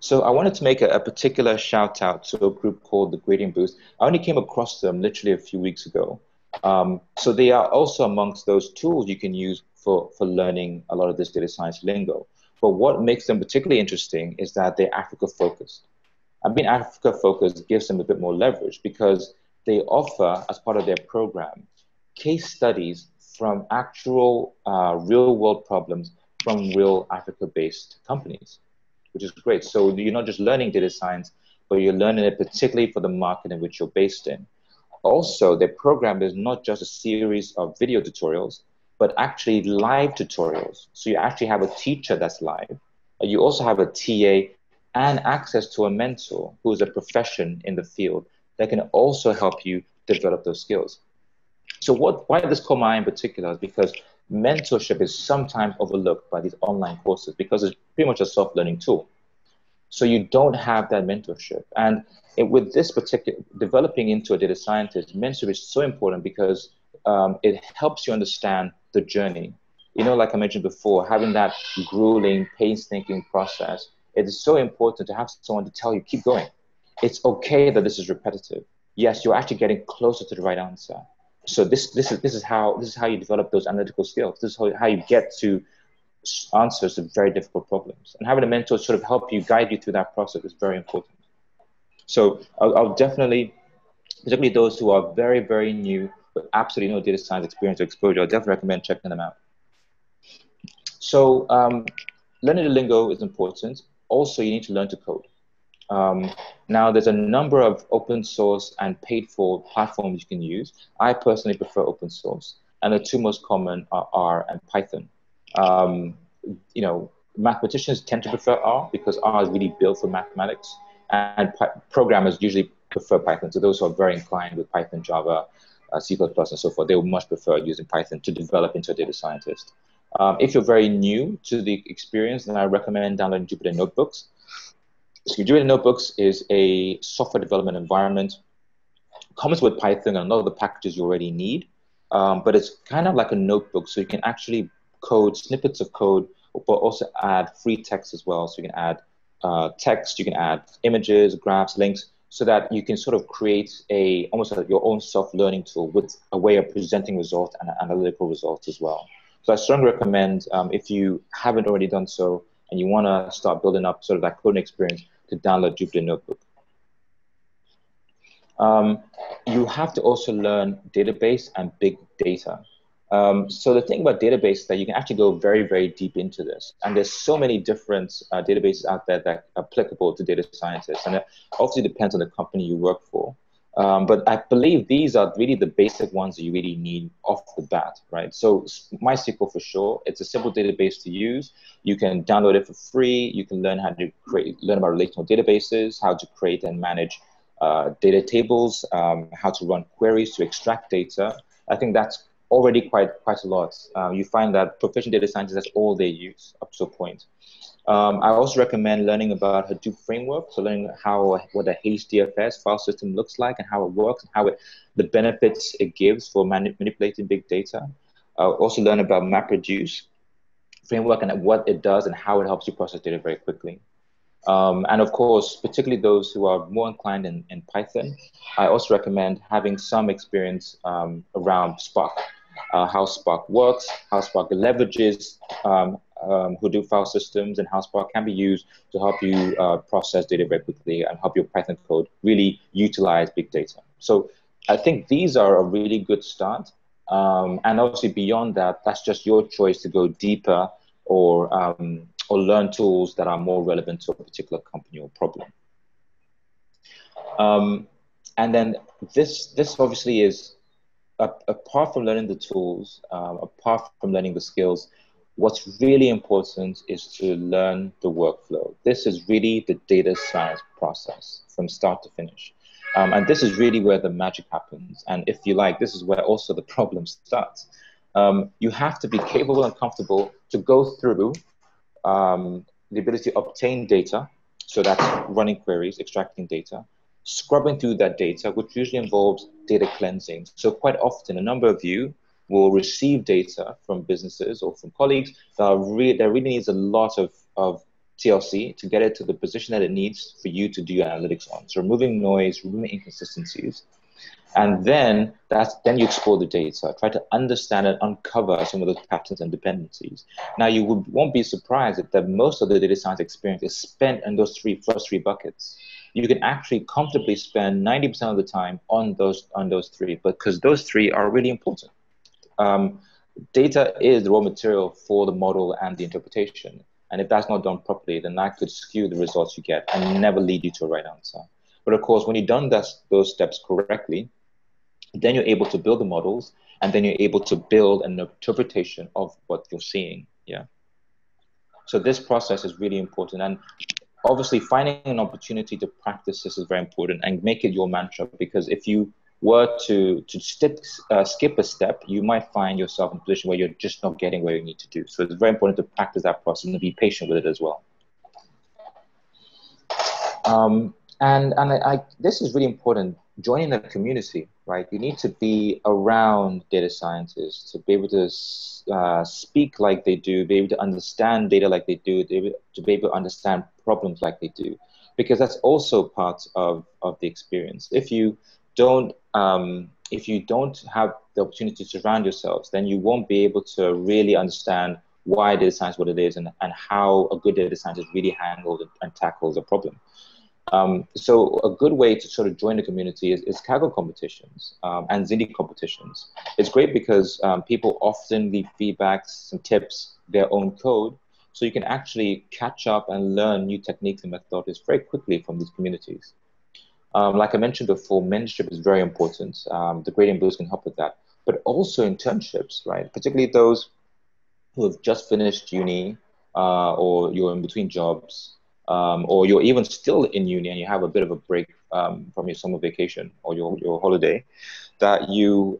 So I wanted to make a particular shout out to a group called the Gradient Boost. I only came across them literally a few weeks ago. So they are also amongst those tools you can use for learning a lot of this data science lingo. But what makes them particularly interesting is that they're Africa focused. And being Africa focused gives them a bit more leverage because they offer, as part of their program, case studies from actual real world problems from real Africa-based companies, which is great. So you're not just learning data science, but you're learning it particularly for the market in which you're based in. Also, their program is not just a series of video tutorials, but actually live tutorials. So you actually have a teacher that's live. You also have a TA and access to a mentor who is a profession in the field that can also help you develop those skills. So why this caught my eye in particular is because mentorship is sometimes overlooked by these online courses because it's pretty much a self-learning tool. So you don't have that mentorship. And with this particular, developing into a data scientist, mentorship is so important because it helps you understand the journey. You know, like I mentioned before, having that grueling, painstaking process, it is so important to have someone to tell you, keep going. It's okay that this is repetitive. Yes, you're actually getting closer to the right answer. So this is how you develop those analytical skills. This is how you get to answers to very difficult problems. And having a mentor sort of help you, guide you through that process is very important. So I'll definitely, particularly those who are very, very new with absolutely no data science experience or exposure, I'll definitely recommend checking them out. So learning the lingo is important. Also, you need to learn to code. Now, there's a number of open source and paid for platforms you can use. I personally prefer open source, and the two most common are R and Python. You know, mathematicians tend to prefer R because R is really built for mathematics, and programmers usually prefer Python. So those who are very inclined with Python, Java, C++, and so forth, they would much prefer using Python to develop into a data scientist. If you're very new to the experience, then I recommend downloading Jupyter Notebooks. So Jupyter Notebooks is a software development environment. It comes with Python and a lot of the packages you already need, but it's kind of like a notebook, so you can actually code snippets of code, but also add free text as well. So you can add text, you can add images, graphs, links, so that you can sort of create almost like your own self-learning tool with a way of presenting results and analytical results as well. So I strongly recommend, if you haven't already done so, and you want to start building up sort of that coding experience, to download Jupyter Notebook. You have to also learn database and big data. So the thing about database is that you can actually go very, very deep into this. And there's so many different databases out there that are applicable to data scientists. And it obviously depends on the company you work for. But I believe these are really the basic ones that you really need off the bat, right? So MySQL for sure, it's a simple database to use. You can download it for free. You can learn how to learn about relational databases, how to create and manage data tables, how to run queries to extract data. I think that's already quite a lot. You find that proficient data scientists, that's all they use up to a point. I also recommend learning about Hadoop framework, so learning what a HDFS file system looks like and how it works, and how the benefits it gives for manipulating big data. Also learn about MapReduce framework and what it does and how it helps you process data very quickly. And of course, particularly those who are more inclined in Python, I also recommend having some experience around Spark, how Spark works, how Spark leverages Hadoop file systems, and how Spark can be used to help you process data very quickly and help your Python code really utilize big data. So I think these are a really good start. And obviously beyond that, that's just your choice to go deeper or learn tools that are more relevant to a particular company or problem. And then this obviously is, apart from learning the tools, apart from learning the skills, what's really important is to learn the workflow. This is really the data science process from start to finish. And this is really where the magic happens. And if you like, this is where also the problem starts. You have to be capable and comfortable to go through the ability to obtain data. So that's running queries, extracting data, scrubbing through that data, which usually involves data cleansing. So quite often, a number of you will receive data from businesses or from colleagues that really needs a lot of TLC to get it to the position that it needs for you to do your analytics on. So removing noise, removing inconsistencies. And then you explore the data, try to understand and uncover some of those patterns and dependencies. Now, you won't be surprised that most of the data science experience is spent in those first three buckets. You can actually comfortably spend 90% of the time on those three, because those three are really important. Data is the raw material for the model and the interpretation. And if that's not done properly, then that could skew the results you get and never lead you to a right answer. But of course, when you've done those steps correctly, then you're able to build the models, and then you're able to build an interpretation of what you're seeing. Yeah. So this process is really important. And obviously, finding an opportunity to practice this is very important, and make it your mantra, because if you were to skip a step, you might find yourself in a position where you're just not getting where you need to do. So it's very important to practice that process and be patient with it as well. This is really important. Joining a community, right? You need to be around data scientists to be able to speak like they do, be able to understand data like they do, to be able to understand problems like they do, because that's also part of the experience. If you don't have the opportunity to surround yourselves, then you won't be able to really understand why data science is what it is, and how a good data scientist really handles and tackles a problem. So a good way to sort of join the community is Kaggle competitions and Zindi competitions. It's great because people often leave feedback, some tips, their own code, so you can actually catch up and learn new techniques and methodologies very quickly from these communities. Like I mentioned before, mentorship is very important. The grading boost can help with that, but also internships, right? Particularly those who have just finished uni or you're in between jobs, or you're even still in uni and you have a bit of a break from your summer vacation or your holiday, that you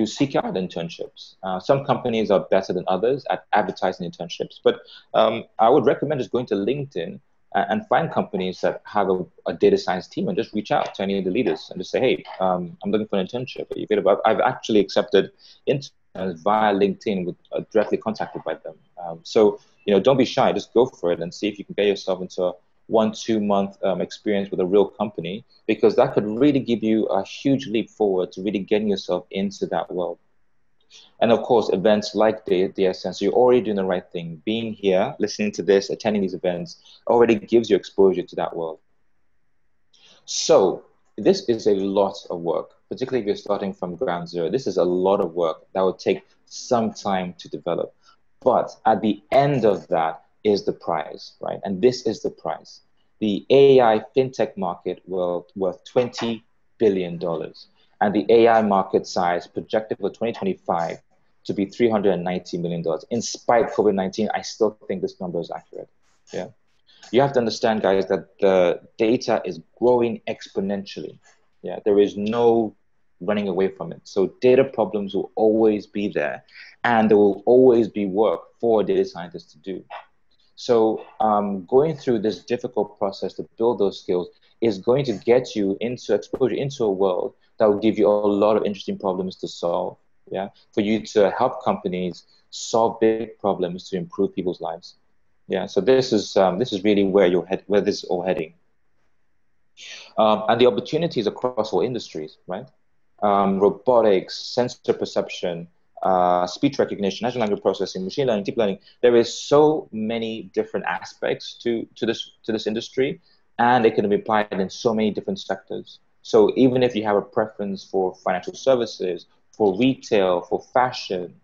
seek out internships. Some companies are better than others at advertising internships, but I would recommend just going to LinkedIn and find companies that have a data science team and just reach out to any of the leaders and just say, hey, I'm looking for an internship. Are you available? I've actually accepted interns via LinkedIn, with directly contacted by them. So, don't be shy, just go for it and see if you can get yourself into a 1-2 month experience with a real company, because that could really give you a huge leap forward to really getting yourself into that world. And of course, events like the DSN, so you're already doing the right thing. Being here, listening to this, attending these events already gives you exposure to that world. So this is a lot of work, particularly if you're starting from ground zero. This is a lot of work that will take some time to develop. But at the end of that is the prize, right? And this is the prize. The AI fintech market worth $20 billion. And the AI market size projected for 2025 to be $390 million. In spite of COVID-19, I still think this number is accurate. Yeah. You have to understand, guys, that the data is growing exponentially. Yeah, there is no running away from it. So data problems will always be there, and there will always be work for data scientists to do. So going through this difficult process to build those skills is going to get you into exposure into a world that will give you a lot of interesting problems to solve. Yeah, for you to help companies solve big problems to improve people's lives. Yeah, so this is really where where this is all heading, and the opportunities across all industries, right? Robotics, sensor perception, speech recognition, natural language processing, machine learning, deep learning. There is so many different aspects to this industry, and it can be applied in so many different sectors. So even if you have a preference for financial services, for retail, for fashion,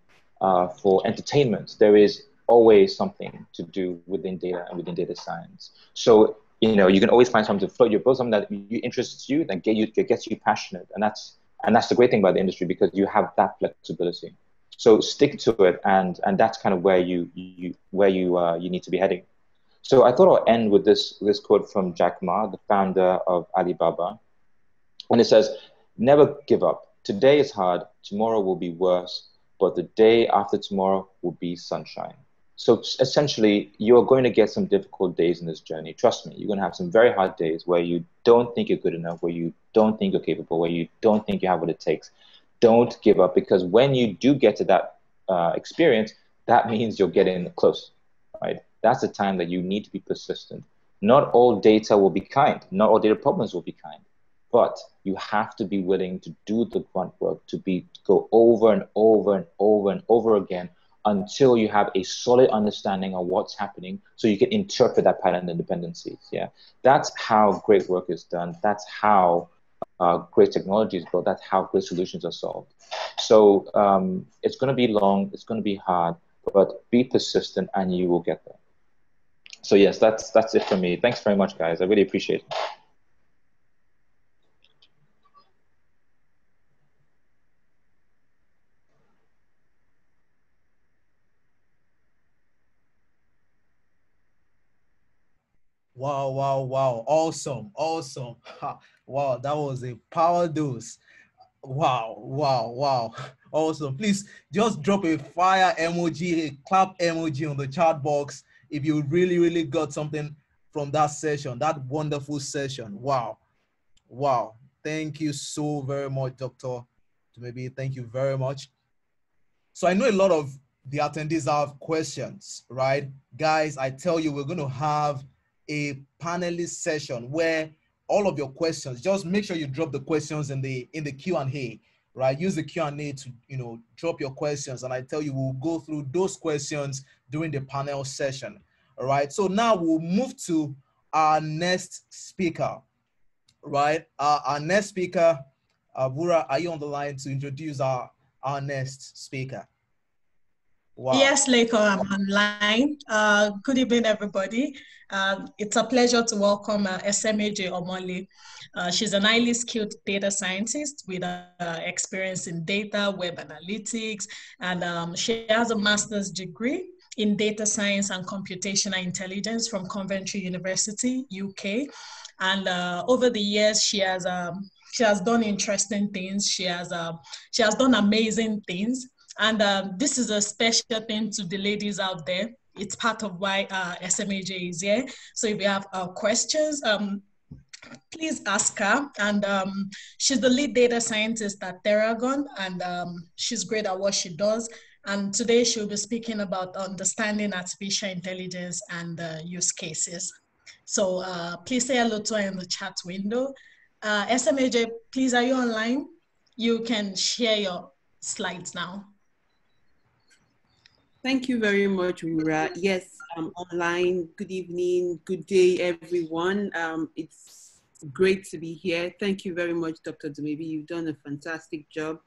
for entertainment, there is always something to do within data and within data science. So you can always find something to float your boat, something that interests you, that gets you passionate, and that's the great thing about the industry, because you have that flexibility. So stick to it, and that's kind of where you need to be heading. So I thought I'll end with this quote from Jack Ma, the founder of Alibaba, and it says, "Never give up. Today is hard. Tomorrow will be worse, but the day after tomorrow will be sunshine." So essentially, you're going to get some difficult days in this journey. Trust me, you're going to have some very hard days where you don't think you're good enough, where you don't think you're capable, where you don't think you have what it takes. Don't give up, because when you do get to that experience, that means you're getting close, right? That's the time that you need to be persistent. Not all data will be kind. Not all data problems will be kind. But you have to be willing to do the grunt work, to go over and over and over and over again until you have a solid understanding of what's happening, so you can interpret that pattern and dependencies. Yeah, that's how great work is done. That's how great technology is built. That's how great solutions are solved. So it's going to be long, it's going to be hard, but be persistent and you will get there. So yes, that's it for me. Thanks very much, guys. I really appreciate it. Wow, wow, wow. Awesome, awesome. Wow, that was a power dose. Wow, wow, wow. Awesome. Please just drop a fire emoji, a clap emoji on the chat box if you really, really got something from that session, that wonderful session. Wow. Wow. Thank you so very much, Dr. Dumebi. Thank you very much. So I know a lot of the attendees have questions, right? Guys, I tell you, we're going to have a panelist session where all of your questions, just make sure you drop the questions in the Q&A, right? Use the Q&A to, drop your questions. And I tell you, we'll go through those questions during the panel session. All right. So now we'll move to our next speaker, right? Our next speaker, Bura, are you on the line to introduce our next speaker? Wow. Yes, Leiko, I'm online. Good evening, everybody. It's a pleasure to welcome Esemeje Omole. She's an highly skilled data scientist with experience in data, web analytics, and she has a master's degree in data science and computational intelligence from Coventry University, UK. And over the years, she has done interesting things. She has done amazing things. And this is a special thing to the ladies out there. It's part of why Esemeje is here. So if you have questions, please ask her. And she's the lead data scientist at Theragon, and she's great at what she does. And today she'll be speaking about understanding artificial intelligence and use cases. So please say hello to her in the chat window. Esemeje, please, are you online? You can share your slides now. Thank you very much, Wura. Yes, I'm online. Good evening, good day, everyone. It's great to be here. Thank you very much, Dr. Dumebi. You've done a fantastic job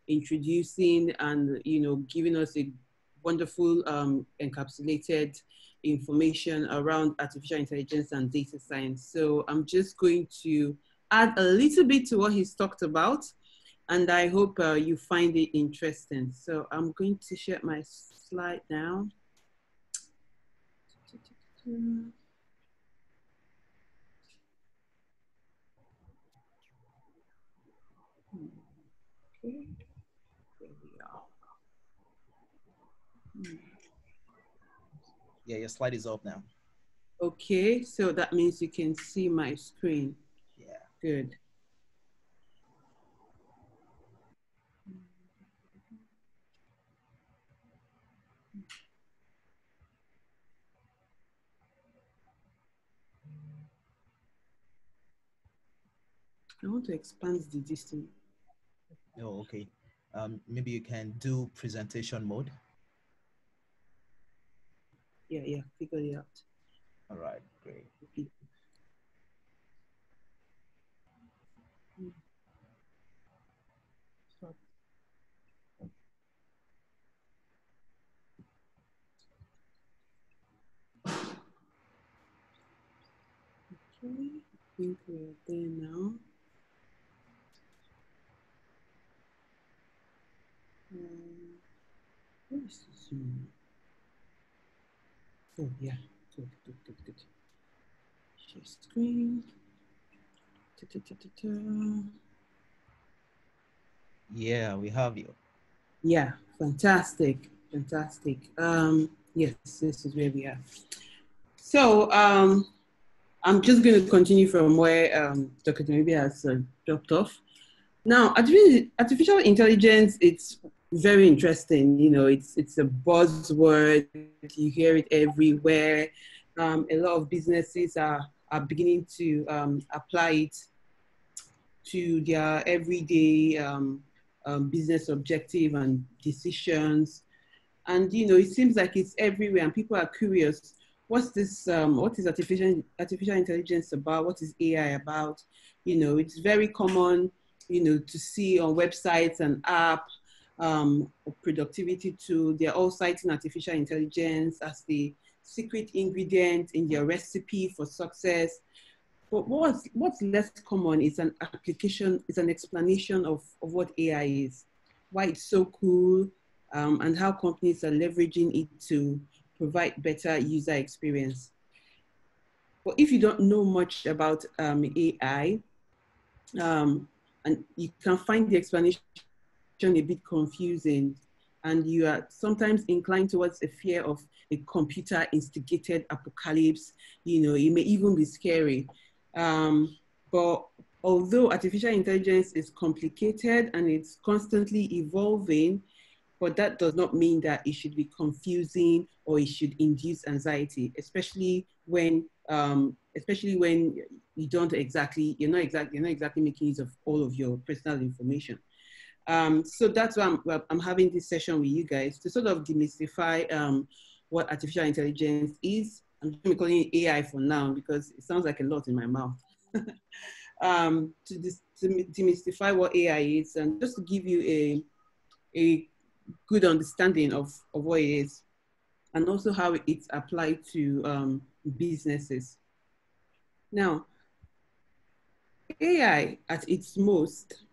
introducing and giving us a wonderful encapsulated information around artificial intelligence and data science. So I'm just going to add a little bit to what he's talked about, and I hope you find it interesting. So I'm going to share my slide now. Okay, there we are. Yeah, your slide is up now. Okay, so that means you can see my screen. Yeah. Good. I want to expand the distance. Oh, okay. Maybe you can do presentation mode. Yeah, figure it out. All right, great. Okay, I think we're there now. Where is the Zoom? Oh, yeah, good. Share screen. Yeah, we have you. Yeah, fantastic. Yes, this is where we are. So I'm just going to continue from where Dr. Dumebi has dropped off. Now, artificial intelligence, it's very interesting. It's a buzzword. You hear it everywhere. A lot of businesses are beginning to apply it to their everyday business objective and decisions. And, it seems like it's everywhere and people are curious. What is artificial intelligence about? What is AI about? It's very common, to see on websites and app productivity tool. They're all citing artificial intelligence as the secret ingredient in their recipe for success. But what's less common is an explanation of what AI is, why it's so cool, and how companies are leveraging it to provide better user experience. But if you don't know much about AI, and you can find the explanation a bit confusing, and you are sometimes inclined towards a fear of a computer-instigated apocalypse. It may even be scary. But although artificial intelligence is complicated and it's constantly evolving, but that does not mean that it should be confusing or it should induce anxiety, especially when you're not exactly making use of all of your personal information. So that's why I'm having this session with you guys to sort of demystify what artificial intelligence is. I'm just going to call it AI for now because it sounds like a lot in my mouth. To demystify what AI is and just to give you a good understanding of what it is and also how it's applied to businesses. Now, AI at its most,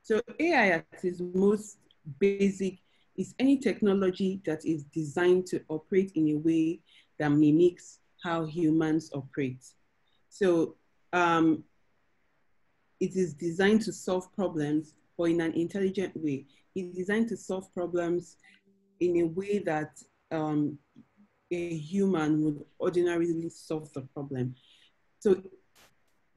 so AI at its most basic is any technology that is designed to operate in a way that mimics how humans operate. So it is designed to solve problems, but in an intelligent way. It's designed to solve problems in a way that a human would ordinarily solve the problem. So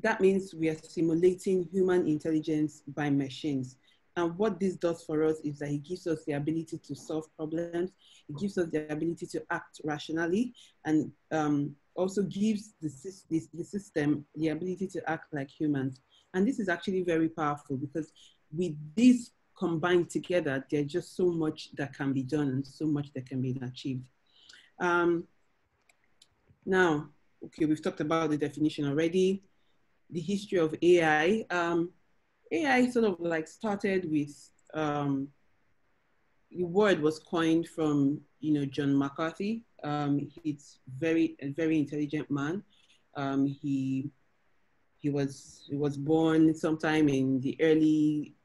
that means we are simulating human intelligence by machines. And what this does for us is that it gives us the ability to solve problems. It gives us the ability to act rationally, and also gives the system the ability to act like humans. And this is actually very powerful because with these combined together, there's just so much that can be done and so much that can be achieved. Now, okay, we've talked about the definition already, the history of AI. AI sort of like started with, the word was coined from, John McCarthy. He's a very intelligent man. He was born sometime in the early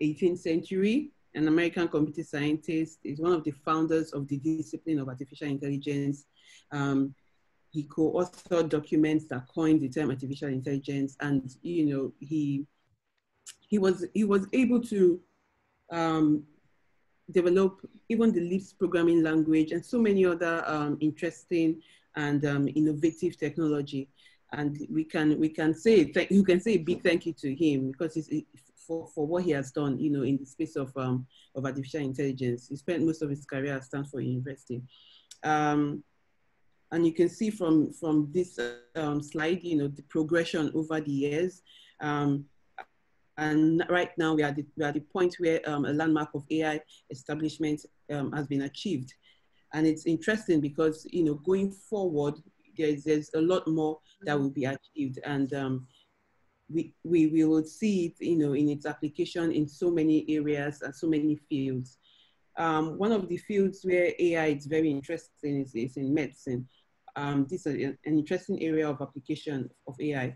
18th century, an American computer scientist. Is one of the founders of the discipline of artificial intelligence. He co-authored documents that coined the term artificial intelligence, and he was able to develop even the Lisp programming language and so many other interesting and innovative technology. And we can say a big thank you to him because for what he has done, in the space of artificial intelligence. He spent most of his career at Stanford University. And you can see from this slide, the progression over the years. And right now we are at the point where a landmark of AI establishment has been achieved. And it's interesting because, going forward, there's a lot more that will be achieved. And we will see it, in its application in so many areas and so many fields. One of the fields where AI is very interesting is in medicine. This is an interesting area of application of AI.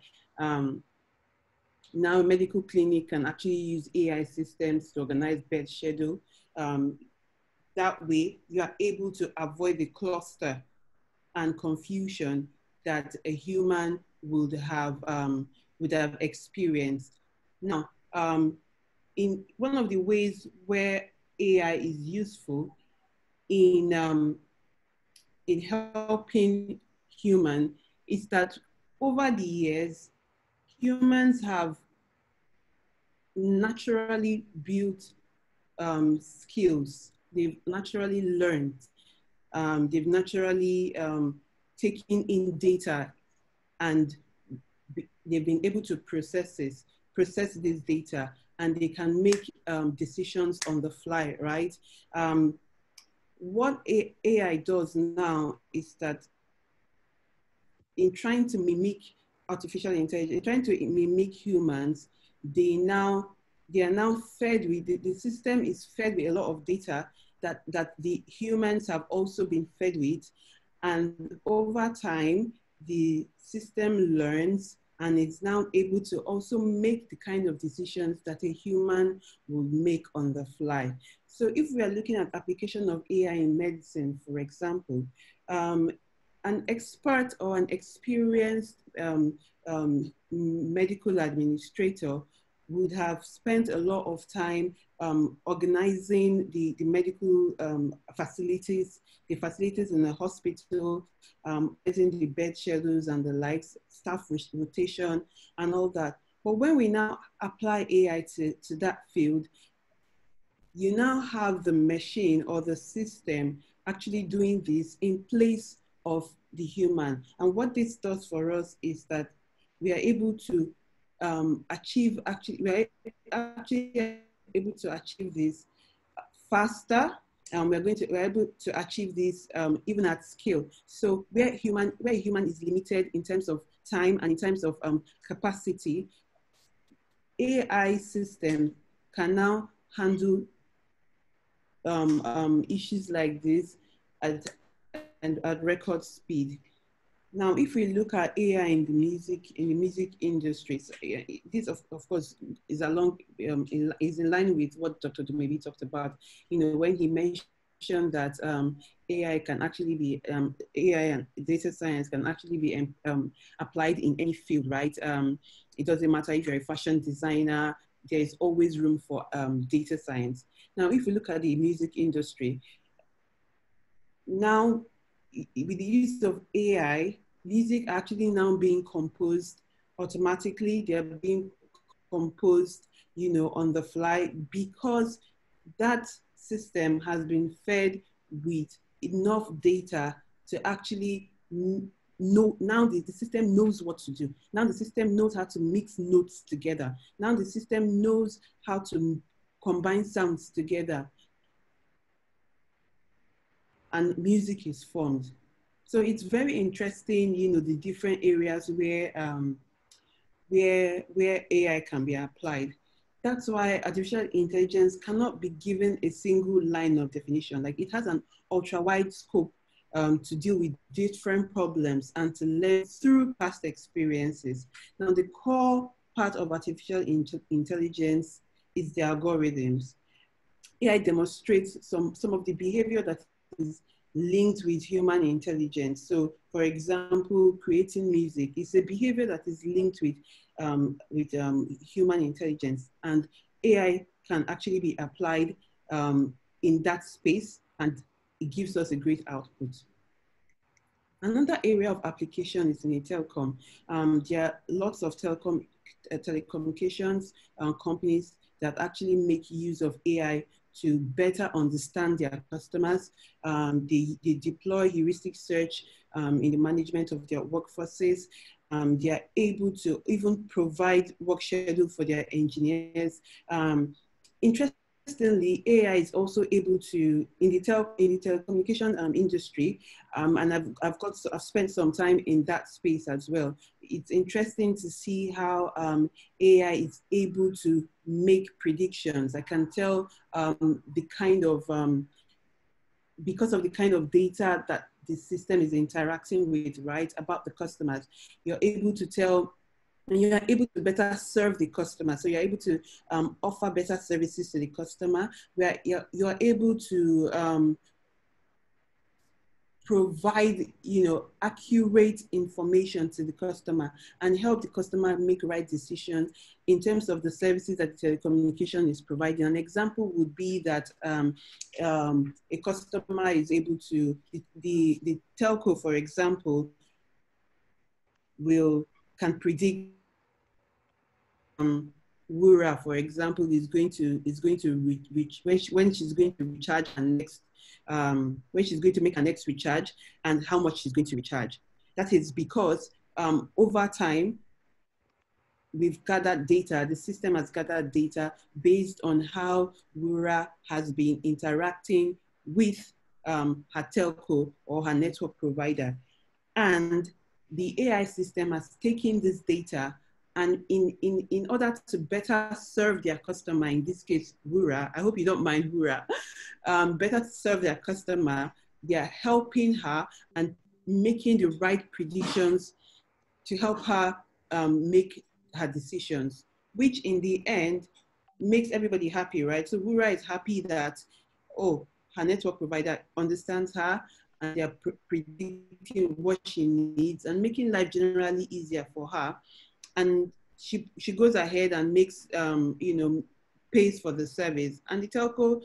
Now, a medical clinic can actually use AI systems to organize bed schedule. That way, you are able to avoid the cluster and confusion that a human would have experienced. Now, in one of the ways where AI is useful in helping human is that over the years, humans have naturally built skills. They've naturally learned. They've naturally taken in data, and they've been able to process this data, and they can make decisions on the fly, right? What AI does now is that in trying to mimic artificial intelligence, trying to mimic humans, they are now fed with, the system is fed with a lot of data that the humans have also been fed with. And over time, the system learns and is now able to also make the kind of decisions that a human would make on the fly. So if we are looking at application of AI in medicine, for example, an expert or an experienced medical administrator would have spent a lot of time organizing the medical facilities, the facilities in the hospital, getting the bed schedules and the likes, staff rotation and all that. But when we now apply AI to that field, you now have the machine or the system actually doing this in place of the human. And what this does for us is that we are able to we're actually able to achieve this faster, and we're able to achieve this even at scale. So where human is limited in terms of time and in terms of capacity, AI system can now handle issues like this at record speed. Now, if we look at AI in the music industry, so, this of course is is in line with what Dr. Dumebi talked about. You know, when he mentioned that AI can actually be AI and data science can actually be applied in any field, right? It doesn't matter if you're a fashion designer. There is always room for data science. Now, if we look at the music industry, now with the use of AI, music actually now being composed automatically. They're being composed, you know, on the fly, because that system has been fed with enough data to actually know. Now the system knows what to do. Now the system knows how to mix notes together. Now the system knows how to combine sounds together, and music is formed. So it's very interesting, you know, the different areas where AI can be applied. That's why artificial intelligence cannot be given a single line of definition. Like, it has an ultra-wide scope to deal with different problems and to learn through past experiences. Now, the core part of artificial intelligence is the algorithms. AI demonstrates some of the behavior that is linked with human intelligence. So, for example, creating music is a behavior that is linked with human intelligence, and AI can actually be applied in that space, and it gives us a great output. Another area of application is in the telecom. There are lots of telecommunications companies that actually make use of AI to better understand their customers. They deploy heuristic search in the management of their workforces. They are able to even provide work schedule for their engineers. Interestingly, AI is also able to, in the telecommunication industry, and I've spent some time in that space as well. It's interesting to see how AI is able to make predictions. I can tell the kind of, because of the kind of data that the system is interacting with, right, about the customers, you're able to tell, and you are able to better serve the customer. So you're able to offer better services to the customer, where you're able to provide, you know, accurate information to the customer and help the customer make right decisions in terms of the services that telecommunication is providing. An example would be that a customer is able to, the telco, for example, can predict Wura, for example, is going to reach when she's going to recharge her next, when she's going to make her next recharge, and how much she's going to recharge. That is because over time, we've gathered data, the system has gathered data based on how Wura has been interacting with her telco or her network provider. And the AI system has taken this data, and in order to better serve their customer, in this case, Wura, I hope you don't mind Wura, better serve their customer, they are helping her and making the right predictions to help her make her decisions, which in the end makes everybody happy, right? So Wura is happy that, oh, her network provider understands her, and they're predicting what she needs and making life generally easier for her. And she goes ahead and makes, pays for the service. And the telco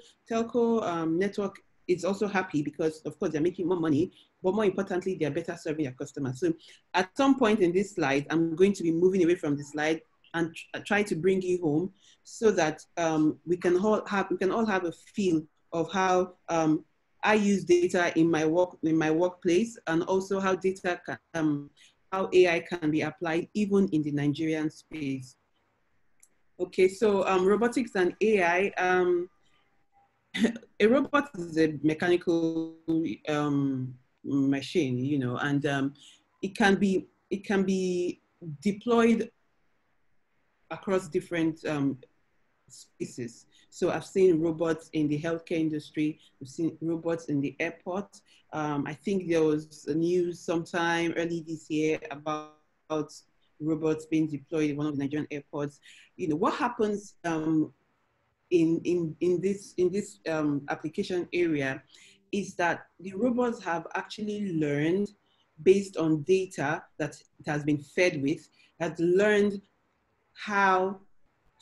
network is also happy because, of course, they're making more money, but more importantly, they're better serving their customers. So at some point in this slide, I'm going to be moving away from the slide and try to bring you home so that we can all have a feel of how I use data in my workplace, and also how data can, how AI can be applied even in the Nigerian space. Okay, so robotics and AI. A robot is a mechanical machine, and it can be deployed across different spaces. So I've seen robots in the healthcare industry. I've seen robots in the airport. I think there was a news sometime early this year about robots being deployed in one of the Nigerian airports. What happens in this application area is that the robots have actually learned based on data that it has been fed with, has learned how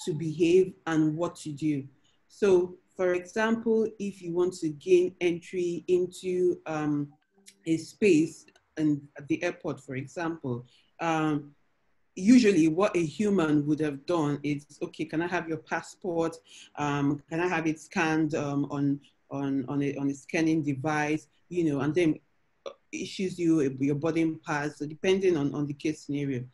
to behave and what to do. So, for example, if you want to gain entry into a space and at the airport, for example, usually what a human would have done is, okay, can I have your passport? Can I have it scanned on a scanning device? And then issues you your boarding pass, so depending on the case scenario.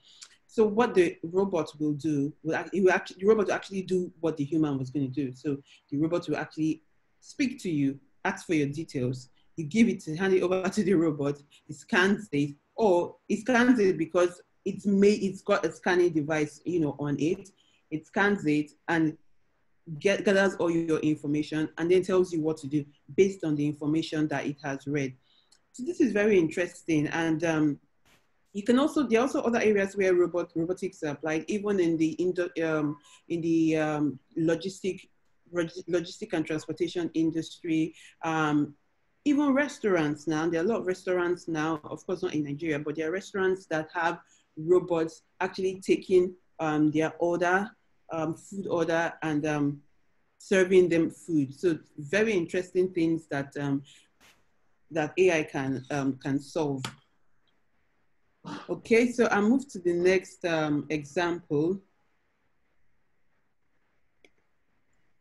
So what the robot will do, the robot will actually do what the human was going to do. So the robot will actually speak to you, ask for your details, you give it, hand it over to the robot, it scans it, or it scans it because it's got a scanning device, on it. It scans it and gathers all your information and then tells you what to do based on the information that it has read. So this is very interesting, and there are also other areas where robotics are applied, even in the logistic and transportation industry. Even restaurants now, there are a lot of restaurants now, of course not in Nigeria, but there are restaurants that have robots actually taking their food order, and serving them food. So very interesting things that that AI can solve. Okay, so I'll move to the next example.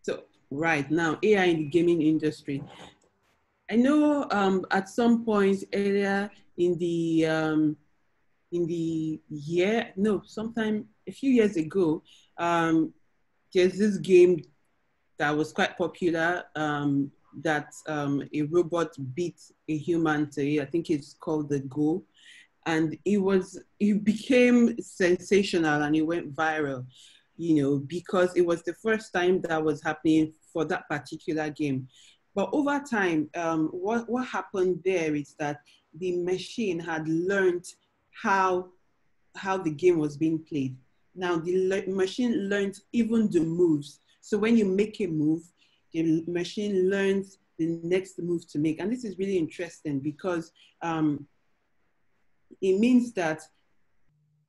So right now, AI in the gaming industry. I know at some point earlier sometime a few years ago, there's this game that was quite popular that a robot beat a human to it. I think it's called the Go. And it became sensational and it went viral, because it was the first time that was happening for that particular game. But over time, what happened there is that the machine had learned how the game was being played. Now the machine learned even the moves. So when you make a move, the machine learns the next move to make. And this is really interesting because it means that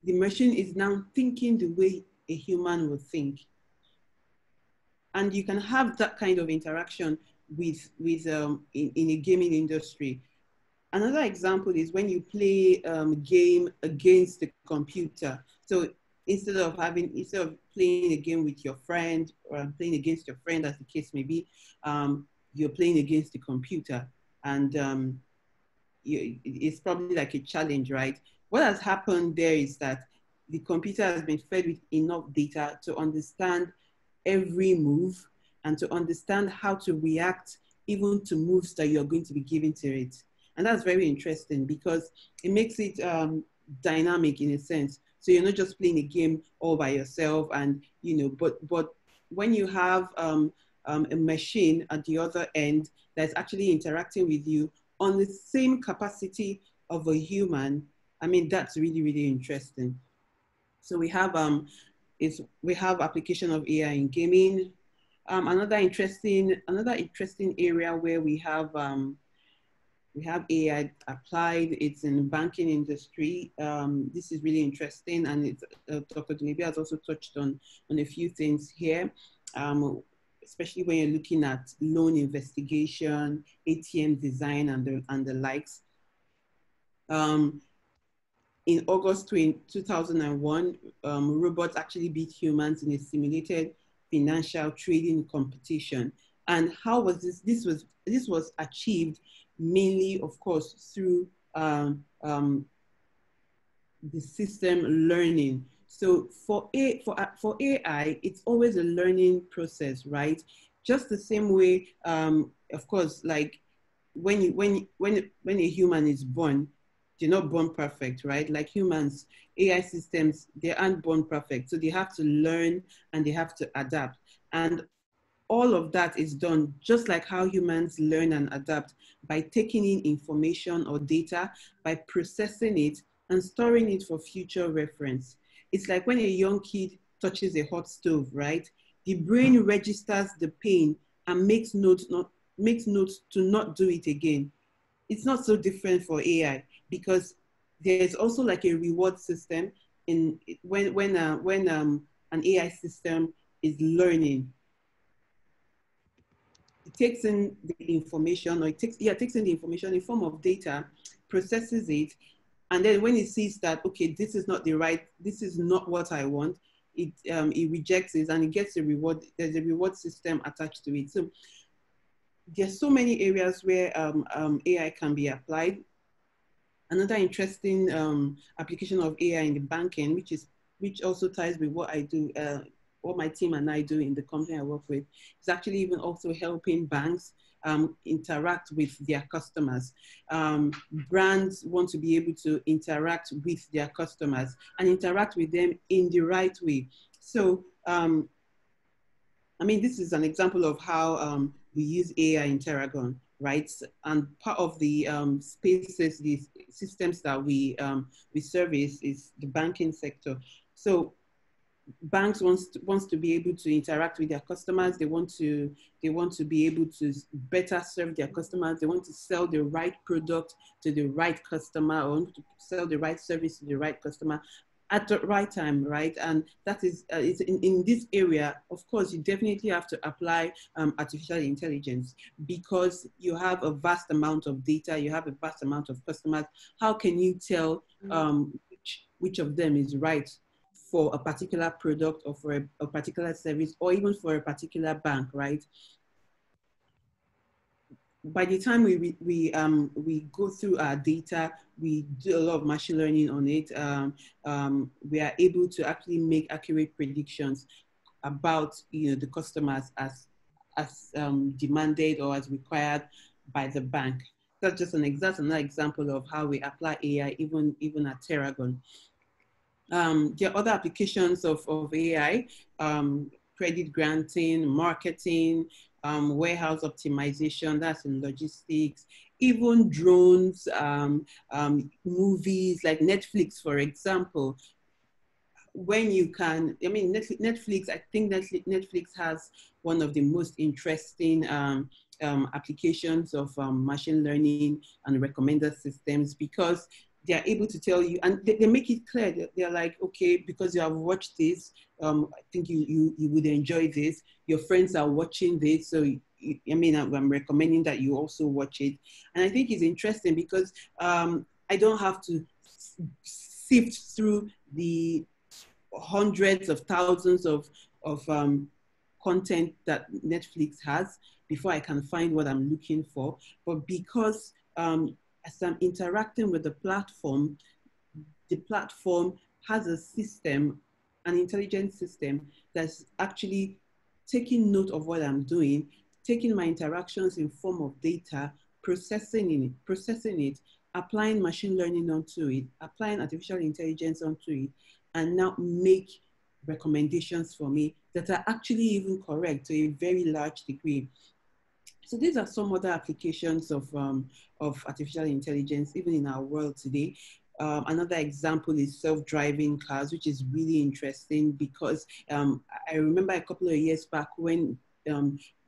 the machine is now thinking the way a human would think. And you can have that kind of interaction in a gaming industry. Another example is when you play a game against the computer. So instead of playing a game with your friend or playing against your friend, as the case may be, you're playing against the computer. And it's probably like a challenge, right? What has happened there is that the computer has been fed with enough data to understand every move and to understand how to react even to moves that you're going to be giving to it. And that's very interesting because it makes it dynamic in a sense. So you're not just playing a game all by yourself, and but when you have a machine at the other end that's actually interacting with you on the same capacity of a human, I mean, that's really, really interesting. So we have application of AI in gaming. Another interesting area where we have we have AI applied. It's in the banking industry. This is really interesting, and it's, Dr. Dumebi has also touched on a few things here, especially when you're looking at loan investigation, ATM design, and the likes. In August 2001, robots actually beat humans in a simulated financial trading competition. And how was this? This was achieved mainly, of course, through the system learning. So for AI, it's always a learning process, right? Just the same way, of course, like when a human is born, they're not born perfect, right? Like humans, AI systems, they aren't born perfect. So they have to learn and they have to adapt. And all of that is done just like how humans learn and adapt, by taking in information or data, by processing it and storing it for future reference. It's like when a young kid touches a hot stove, right? The brain registers the pain and makes notes to not do it again. It's not so different for AI, because there's also like a reward system in when an AI system is learning. It takes in the information, or it takes in the information in form of data, processes it, and then when it sees that, okay, this is not what I want, it rejects it and it gets a reward. There's a reward system attached to it. So there's so many areas where AI can be applied. Another interesting application of AI in the banking, which also ties with what I do, what my team and I do in the company I work with, is actually even also helping banks interact with their customers. Brands want to be able to interact with their customers and interact with them in the right way. So, I mean, this is an example of how we use AI in Terragon, right? And part of the spaces, these systems that we service is the banking sector. So banks wants to be able to interact with their customers. They want to be able to better serve their customers. They want to sell the right product to the right customer, or want to sell the right service to the right customer at the right time, right? And that is in this area, of course, you definitely have to apply artificial intelligence, because you have a vast amount of data, you have a vast amount of customers. How can you tell which of them is right for a particular product, or for a particular service, or even for a particular bank, right? By the time we go through our data, we do a lot of machine learning on it. We are able to actually make accurate predictions about the customers as demanded or as required by the bank. That's just another example of how we apply AI even at Terragon. There are other applications of AI, credit granting, marketing, warehouse optimization, that's in logistics, even drones, movies like Netflix, for example. When you can, I mean, Netflix, I think Netflix has one of the most interesting applications of machine learning and recommender systems, because they are able to tell you, and they make it clear that they're like, okay, because you have watched this, I think you would enjoy this. Your friends are watching this, so I mean, I'm recommending that you also watch it. And I think it's interesting because I don't have to sift through the hundreds of thousands of content that Netflix has before I can find what I'm looking for. But because as I'm interacting with the platform has a system, an intelligent system that's actually taking note of what I'm doing, taking my interactions in form of data, processing it, applying machine learning onto it, applying artificial intelligence onto it, and now make recommendations for me that are actually even correct to a very large degree. So these are some other applications of artificial intelligence, even in our world today. Another example is self-driving cars, which is really interesting because I remember a couple of years back when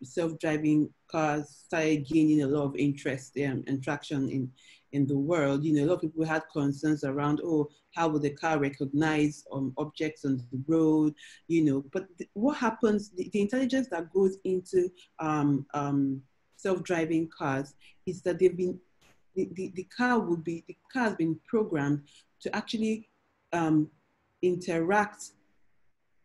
self-driving cars started gaining a lot of interest and traction in the world, a lot of people had concerns around, oh, how will the car recognize objects on the road, but what happens, the intelligence that goes into self-driving cars is that the car has been programmed to actually interact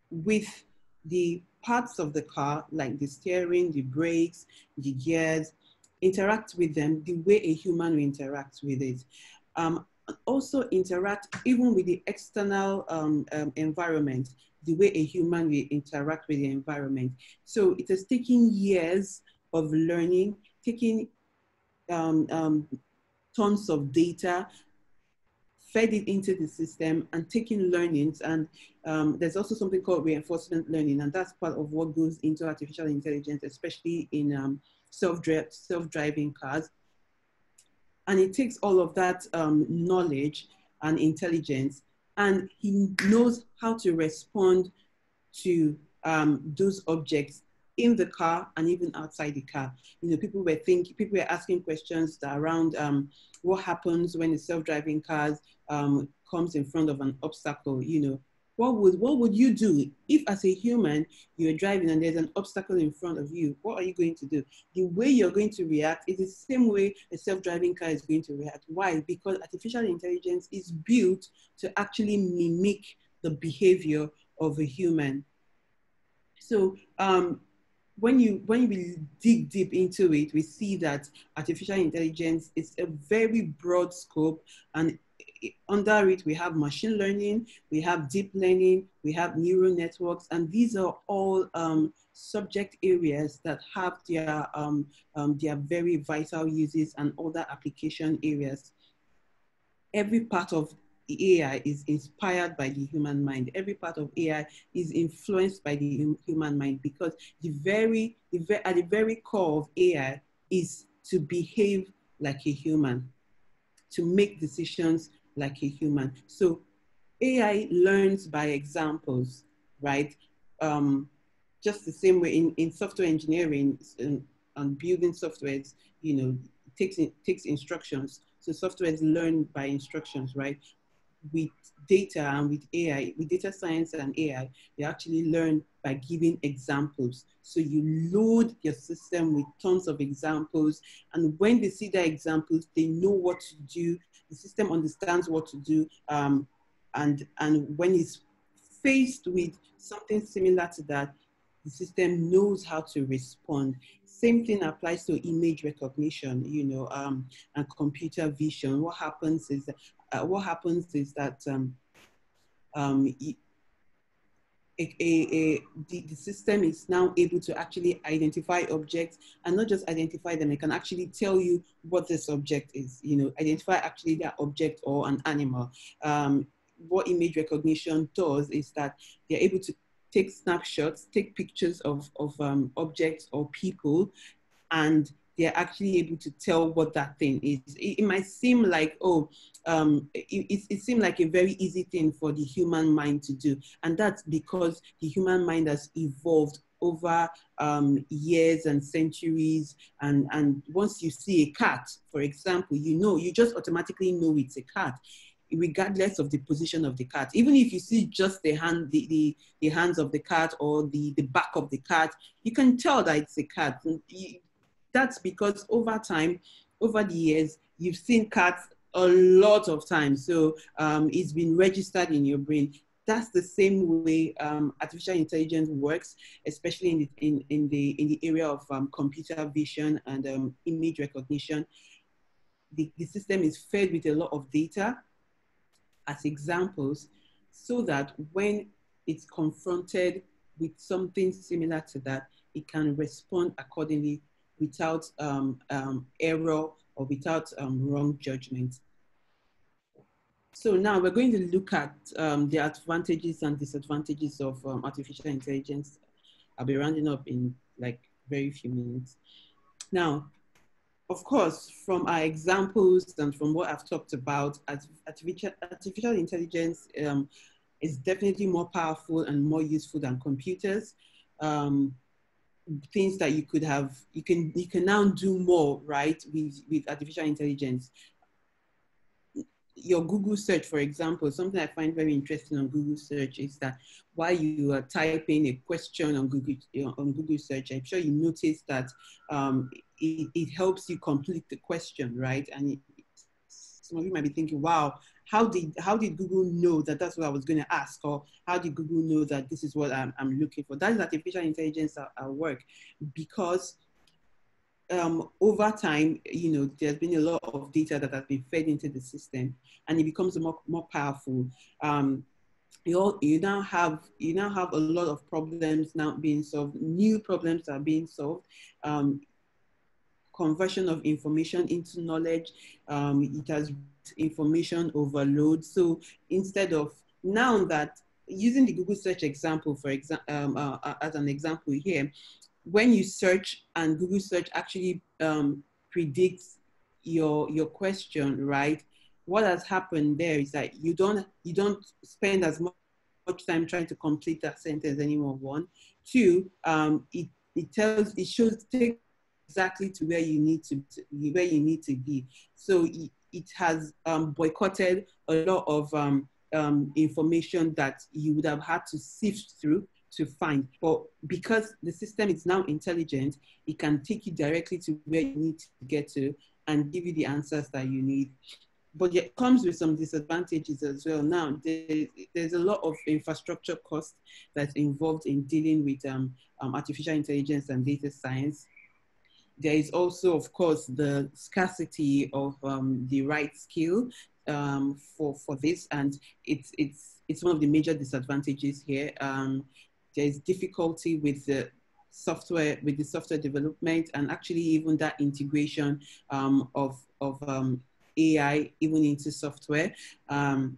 with the parts of the car, like the steering, the brakes, the gears, interact with them the way a human will interact with it. Also interact even with the external environment, the way a human will interact with the environment. So it has taken years of learning, taking tons of data, fed it into the system and taking learnings. And there's also something called reinforcement learning, and that's part of what goes into artificial intelligence, especially in self-driving cars. And it takes all of that knowledge and intelligence, and he knows how to respond to those objects in the car and even outside the car. People were asking questions around what happens when a self-driving car comes in front of an obstacle. What would you do if, as a human, you're driving and there's an obstacle in front of you? What are you going to do? The way you're going to react is the same way a self-driving car is going to react. Why? Because artificial intelligence is built to actually mimic the behavior of a human. So when we dig deep into it, we see that artificial intelligence is a very broad scope, and under it we have machine learning, we have deep learning, we have neural networks, and these are all subject areas that have their very vital uses and other application areas. Every part of the AI is inspired by the human mind. Every part of AI is influenced by the human mind, because at the very core of AI is to behave like a human, to make decisions like a human. So AI learns by examples, right? Just the same way in software engineering and building softwares, it takes instructions. So softwares learn by instructions, right? With data and with AI, with data science and AI, they actually learn by giving examples. So you load your system with tons of examples, and when they see the examples, they know what to do. The system understands what to do, and when it's faced with something similar to that, the system knows how to respond. Same thing applies to image recognition, and computer vision. What happens is that the system is now able to actually identify objects, and not just identify them, it can actually tell you what this object is, identify actually that object or an animal. What image recognition does is that they're able to take snapshots, take pictures of objects or people, and they're actually able to tell what that thing is. It might seem like, it seemed like a very easy thing for the human mind to do. And that's because the human mind has evolved over years and centuries. And once you see a cat, for example, you just automatically know it's a cat, regardless of the position of the cat. Even if you see just the hands of the cat or the back of the cat, you can tell that it's a cat. That's because over time, over the years, you've seen cats a lot of times. So it's been registered in your brain. That's the same way artificial intelligence works, especially in the area of computer vision and image recognition. The system is fed with a lot of data as examples, so that when it's confronted with something similar to that, it can respond accordingly without error or without wrong judgment. So now we're going to look at the advantages and disadvantages of artificial intelligence. I'll be rounding up in like very few minutes. Now, of course, from our examples and from what I've talked about, artificial intelligence is definitely more powerful and more useful than computers. things that you could have, you can now do more, right, with artificial intelligence. Your Google search, for example, something I find very interesting on Google search is that while you are typing a question on Google search, I'm sure you notice that it helps you complete the question, right? And some of you might be thinking, wow, how did Google know that that's what I was going to ask? Or how did Google know that this is what I'm looking for? That is artificial intelligence at work, because over time, there's been a lot of data that has been fed into the system, and it becomes more powerful. You now have a lot of problems now being solved. New problems are being solved. Conversion of information into knowledge. It has information overload. So instead of, now that, using the Google search example, for example, as an example here, when you search and Google search actually predicts your question, right? What has happened there is that you don't spend as much time trying to complete that sentence anymore. One, two, it shows take exactly to where you need to be. So it has boycotted a lot of information that you would have had to sift through to find. But because the system is now intelligent, it can take you directly to where you need to get to and give you the answers that you need. But it comes with some disadvantages as well. Now, there's a lot of infrastructure cost that's involved in dealing with artificial intelligence and data science. There is also, of course, the scarcity of the right skill for this, and it's one of the major disadvantages here. There's difficulty with the software development, and actually even that integration of AI even into software. And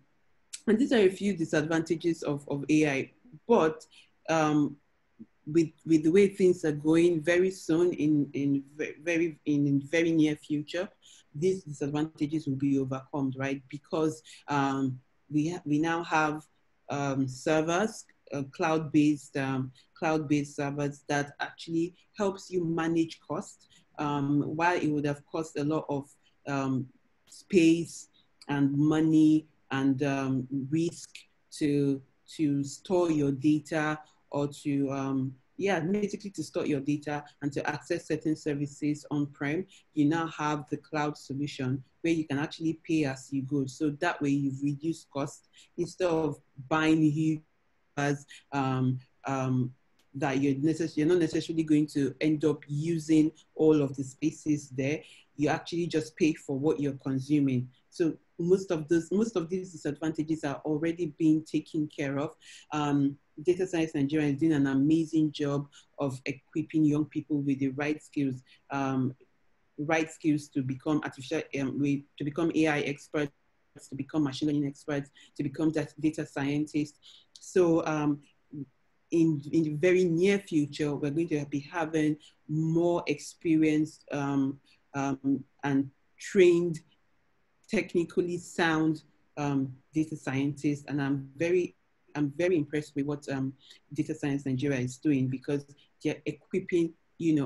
these are a few disadvantages of AI, but with the way things are going, very soon in very near future, these disadvantages will be overcome, right? Because we now have servers, cloud-based servers that actually helps you manage cost, while it would have cost a lot of space and money and risk to store your data, or to basically to store your data and to access certain services on-prem. You now have the cloud solution where you can actually pay as you go. So that way you've reduced costs instead of buying huge that you're not necessarily going to end up using all of the spaces there. You actually just pay for what you're consuming. So most of these disadvantages are already being taken care of. Data Science Nigeria is doing an amazing job of equipping young people with the right skills to become to become AI experts, to become machine learning experts, to become data scientists. So in the very near future, we're going to be having more experienced and trained, technically sound data scientists, and I'm very impressed with what Data Science Nigeria is doing, because they're equipping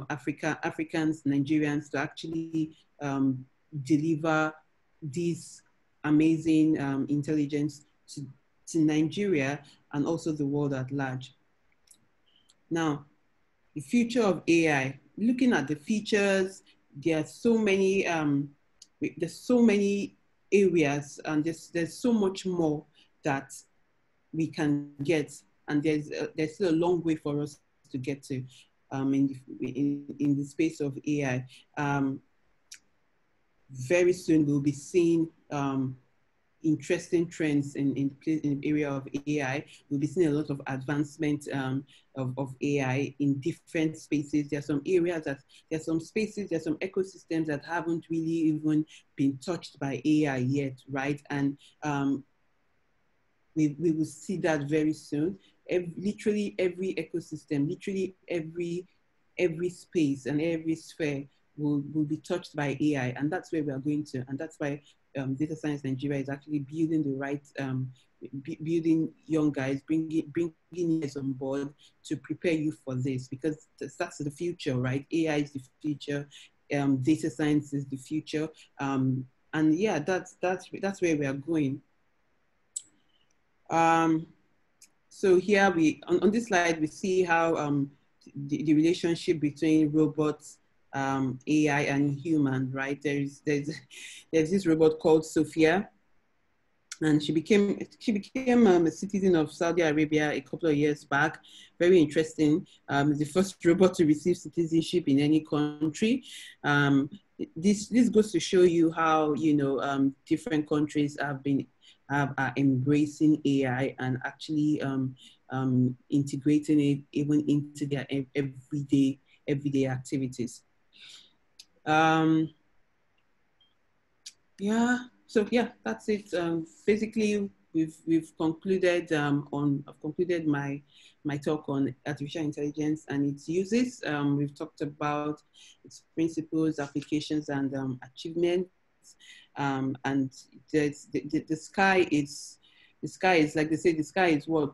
Africans, Nigerians to actually deliver these amazing intelligence to Nigeria and also the world at large. Now, the future of AI, looking at the features, there are so many areas, and there's so much more that we can get, and there's still a long way for us to get to in the space of AI. Very soon we'll be seeing interesting trends in the area of AI. We'll be seeing a lot of advancement of AI in different spaces. There are some areas there's some ecosystems that haven't really even been touched by AI yet, right? And we will see that very soon. Literally every ecosystem, literally every space and every sphere will be touched by AI, and that's where we are going to. And that's why Data Science Nigeria is actually building the right, building young guys, bringing you guys on board to prepare you for this, because that's the future, right? AI is the future, data science is the future, and yeah, that's where we are going. So here on this slide, we see how the relationship between robots, AI and human, right? There's this robot called Sophia, and she became a citizen of Saudi Arabia a couple of years back. Very interesting. The first robot to receive citizenship in any country. This goes to show you how, you know, different countries are embracing AI and actually integrating it even into their everyday activities. Yeah. So yeah, that's it. Basically, we've concluded I've concluded my talk on artificial intelligence and its uses. We've talked about its principles, applications, and achievements. And the sky is like they say, the sky is what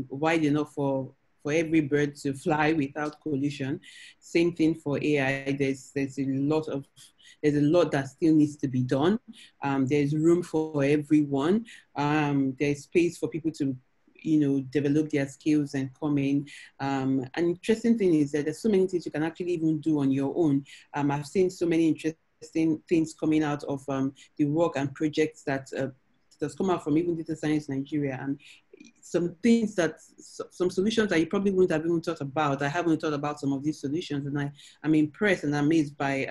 wide enough for every bird to fly without collision. Same thing for AI. There's a lot that still needs to be done. There's room for everyone. There's space for people to, you know, develop their skills and come in. An interesting thing is that there's so many things you can actually even do on your own. I've seen so many interesting things coming out of the work and projects that's come out from even Data Science Nigeria, and some things some solutions that you probably wouldn't have even thought about. I haven't thought about some of these solutions, and I'm impressed and amazed by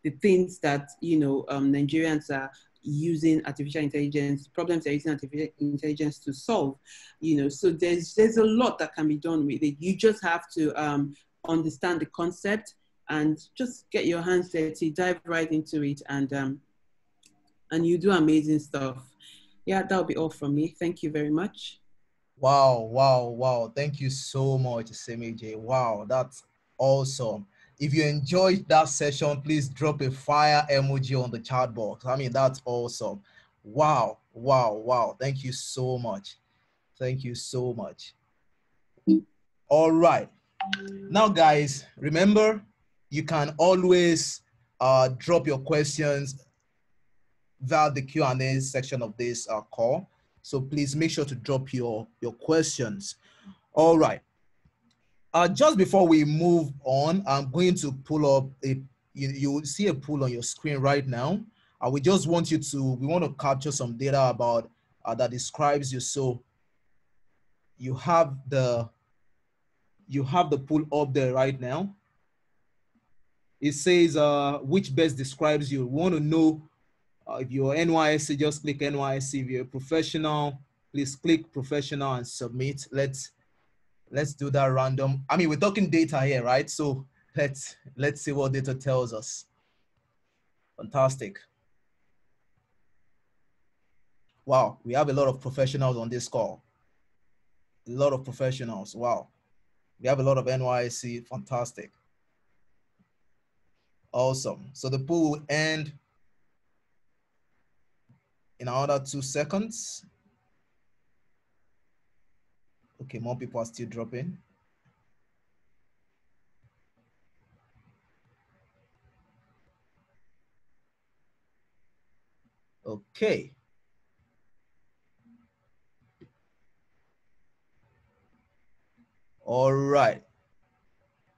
the things that, you know, Nigerians are using artificial intelligence, problems they're using artificial intelligence to solve, you know. So there's a lot that can be done with it. You just have to understand the concept and just get your hands dirty, dive right into it, and you do amazing stuff. Yeah, that'll be all from me. Thank you very much. Wow, wow, wow. Thank you so much, Esemeje. Wow, that's awesome. If you enjoyed that session, please drop a fire emoji on the chat box. I mean, that's awesome. Wow, wow, wow. Thank you so much. Thank you so much. All right. Now, guys, remember, you can always drop your questions via the Q&A section of this call. So please make sure to drop your questions. All right. Just before we move on, I'm going to pull up you will see a poll on your screen right now. We just want we want to capture some data about that describes you. So you have the poll up there right now. It says which best describes you. We want to know if you're NYSC, just click NYSC. If you're a professional, please click professional and submit. Let's do that random. I mean, we're talking data here, right? So let's see what data tells us. Fantastic. Wow, we have a lot of professionals on this call. A lot of professionals. Wow. We have a lot of NYSC. Fantastic. Awesome. So the poll will end in another 2 seconds. Okay, more people are still dropping. Okay. All right.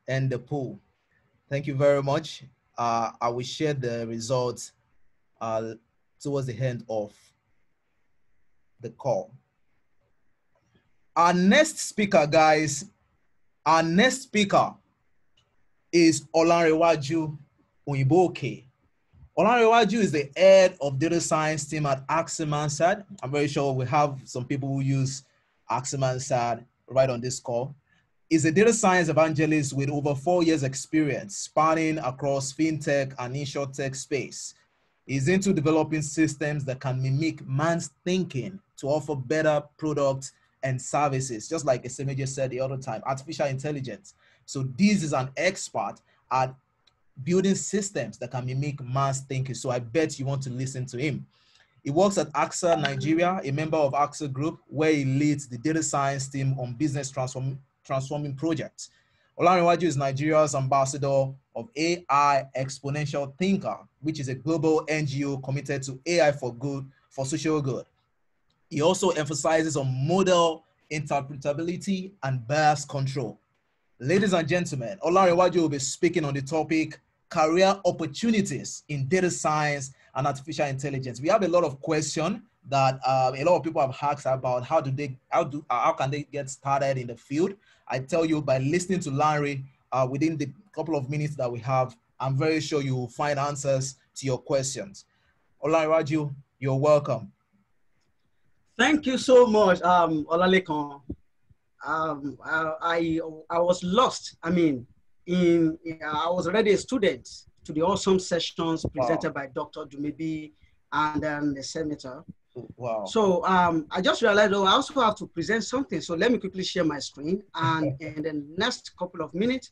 And the poll. Thank you very much. I will share the results towards the end of the call. Our next speaker, guys, is Olanrewaju Oyinbooke. Olanrewaju is the head of data science team at Esemeje. I'm very sure we have some people who use Esemeje right on this call. He's a data science evangelist with over 4 years experience spanning across fintech and insurtech space. He's into developing systems that can mimic man's thinking to offer better products and services, just like Esemeje said the other time, artificial intelligence. So this is an expert at building systems that can mimic mass thinking. So I bet you want to listen to him. He works at AXA Nigeria, a member of AXA Group, where he leads the data science team on business transforming projects. Olanrewaju is Nigeria's ambassador of AI Exponential Thinker, which is a global NGO committed to AI for good, for social good. He also emphasizes on model interpretability and bias control. Ladies and gentlemen, Olanrewaju will be speaking on the topic career opportunities in data science and artificial intelligence. We have a lot of questions that a lot of people have asked about how can they get started in the field. I tell you, by listening to Larry within the couple of minutes that we have, I'm very sure you will find answers to your questions. Olanrewaju, you're welcome. Thank you so much, Olalekan. I was lost. I mean, I was already a student to the awesome sessions presented by Dr. Dumebi and Esemeje. Wow. So I just realized, I also have to present something. So let me quickly share my screen. And in the next couple of minutes,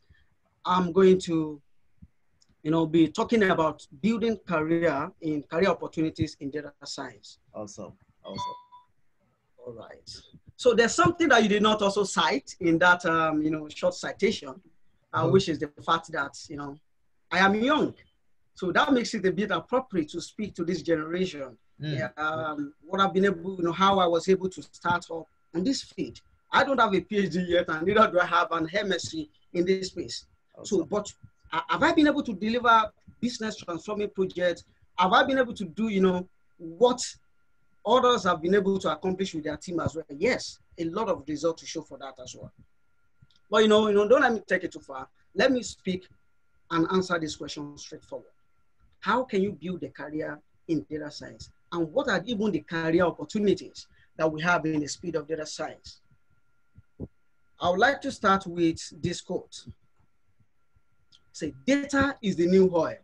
I'm going to, be talking about building career opportunities in data science. Awesome. All right. So there's something that you did not also cite in that, short citation, which is the fact that, I am young. So that makes it a bit appropriate to speak to this generation. What I've been able, how I was able to start up on this field. I don't have a PhD yet, and neither do I have an MSc in this space. Awesome. So, but have I been able to deliver business transforming projects? Have I been able to do, what others have been able to accomplish with their team as well? Yes, a lot of results to show for that as well. But don't let me take it too far. Let me speak and answer this question straightforward. How can you build a career in data science? And what are even the career opportunities that we have in the field of data science? I would like to start with this quote. Say, data is the new oil.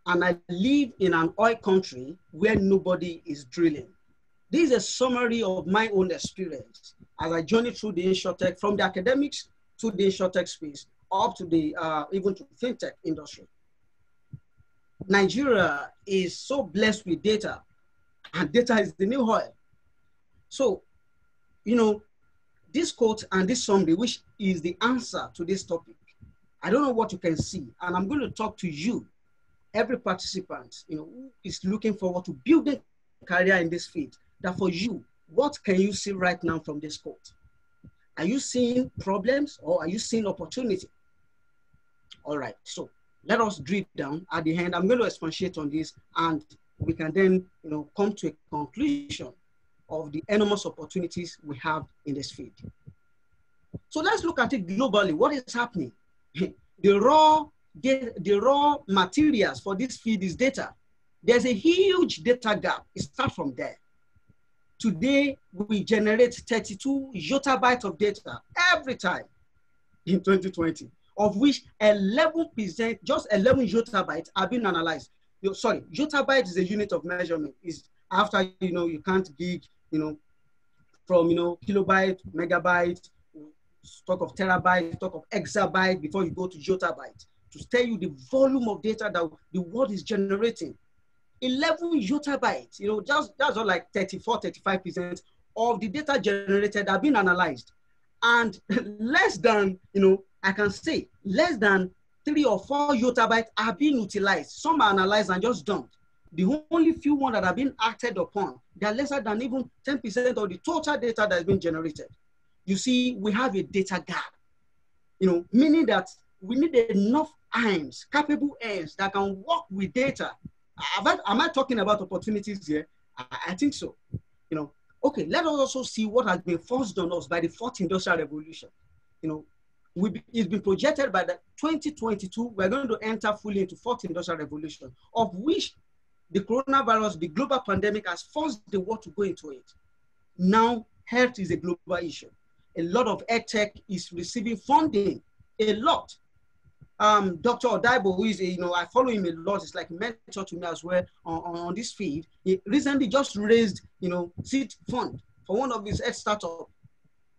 And I live in an oil country where nobody is drilling. This is a summary of my own experience as I journey through the insurtech, from the academics to the insurtech space, up to the even to fintech industry. Nigeria is so blessed with data, and data is the new oil. So, this quote and this summary, which is the answer to this topic, I don't know what you can see, and I'm going to talk to you, every participant, who is looking forward to building a career in this field. That for you, what can you see right now from this quote? Are you seeing problems or are you seeing opportunity? All right, so let us drill down. At the end, I'm going to expatiate on this, and we can then, come to a conclusion of the enormous opportunities we have in this field. So let's look at it globally. What is happening? The raw materials for this field is data. There's a huge data gap. It starts from there. Today, we generate 32 yottabytes of data every time in 2020, of which 11%, just 11 yottabytes are being analyzed. Sorry, yottabyte is a unit of measurement. Is after, you can't gig, from, kilobyte, megabyte, talk of terabyte, talk of exabyte before you go to yottabyte, to tell you the volume of data that the world is generating. 11 yottabytes, that's all like 34, 35% of the data generated are being analyzed. And less than, I can say less than 3 or 4 yottabytes are being utilized. Some are analyzed and just dumped. The only few ones that are being acted upon, they are lesser than even 10% of the total data that has been generated. You see, we have a data gap, meaning that we need enough hands, capable hands that can work with data. Am I talking about opportunities here? I think so. Okay, let us also see what has been forced on us by the fourth industrial revolution. It's been projected by the 2022, we're going to enter fully into fourth industrial revolution, of which the coronavirus, the global pandemic, has forced the world to go into it. Now, health is a global issue. A lot of edtech is receiving funding, a lot. Dr. Odaibo, who is, I follow him a lot, it's like a mentor to me as well on this field. He recently just raised, seed fund for one of his startup.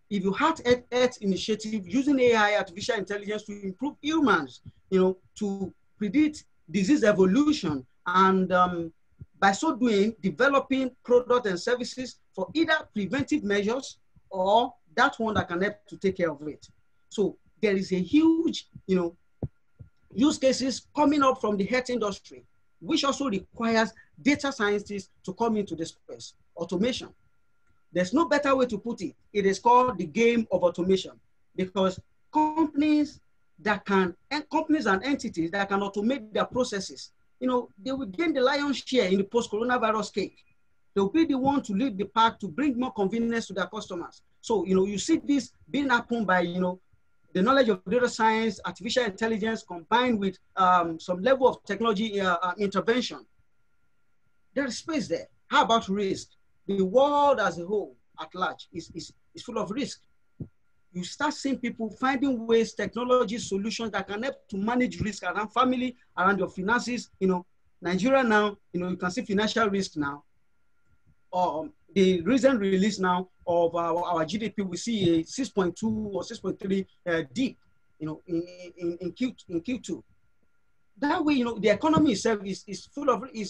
If you had Earth initiative using AI, artificial intelligence, to improve humans, to predict disease evolution, and by so doing, developing products and services for either preventive measures or that one that can help to take care of it. So there is a huge, use cases coming up from the health industry, which also requires data scientists to come into the space. Automation. There's no better way to put it. It is called the game of automation, because companies and entities that can automate their processes, they will gain the lion's share in the post-coronavirus cake. They'll be the one to lead the pack to bring more convenience to their customers. So, you see this being happened by, the knowledge of data science, artificial intelligence, combined with some level of technology intervention. There is space there. How about risk? The world as a whole, at large, is full of risk. You start seeing people finding ways, technology solutions that can help to manage risk around family, around your finances. Nigeria now, you can see financial risk now. The recent release now of our GDP, we see a 6.2 or 6.3 dip, in Q2. That way, the economy itself is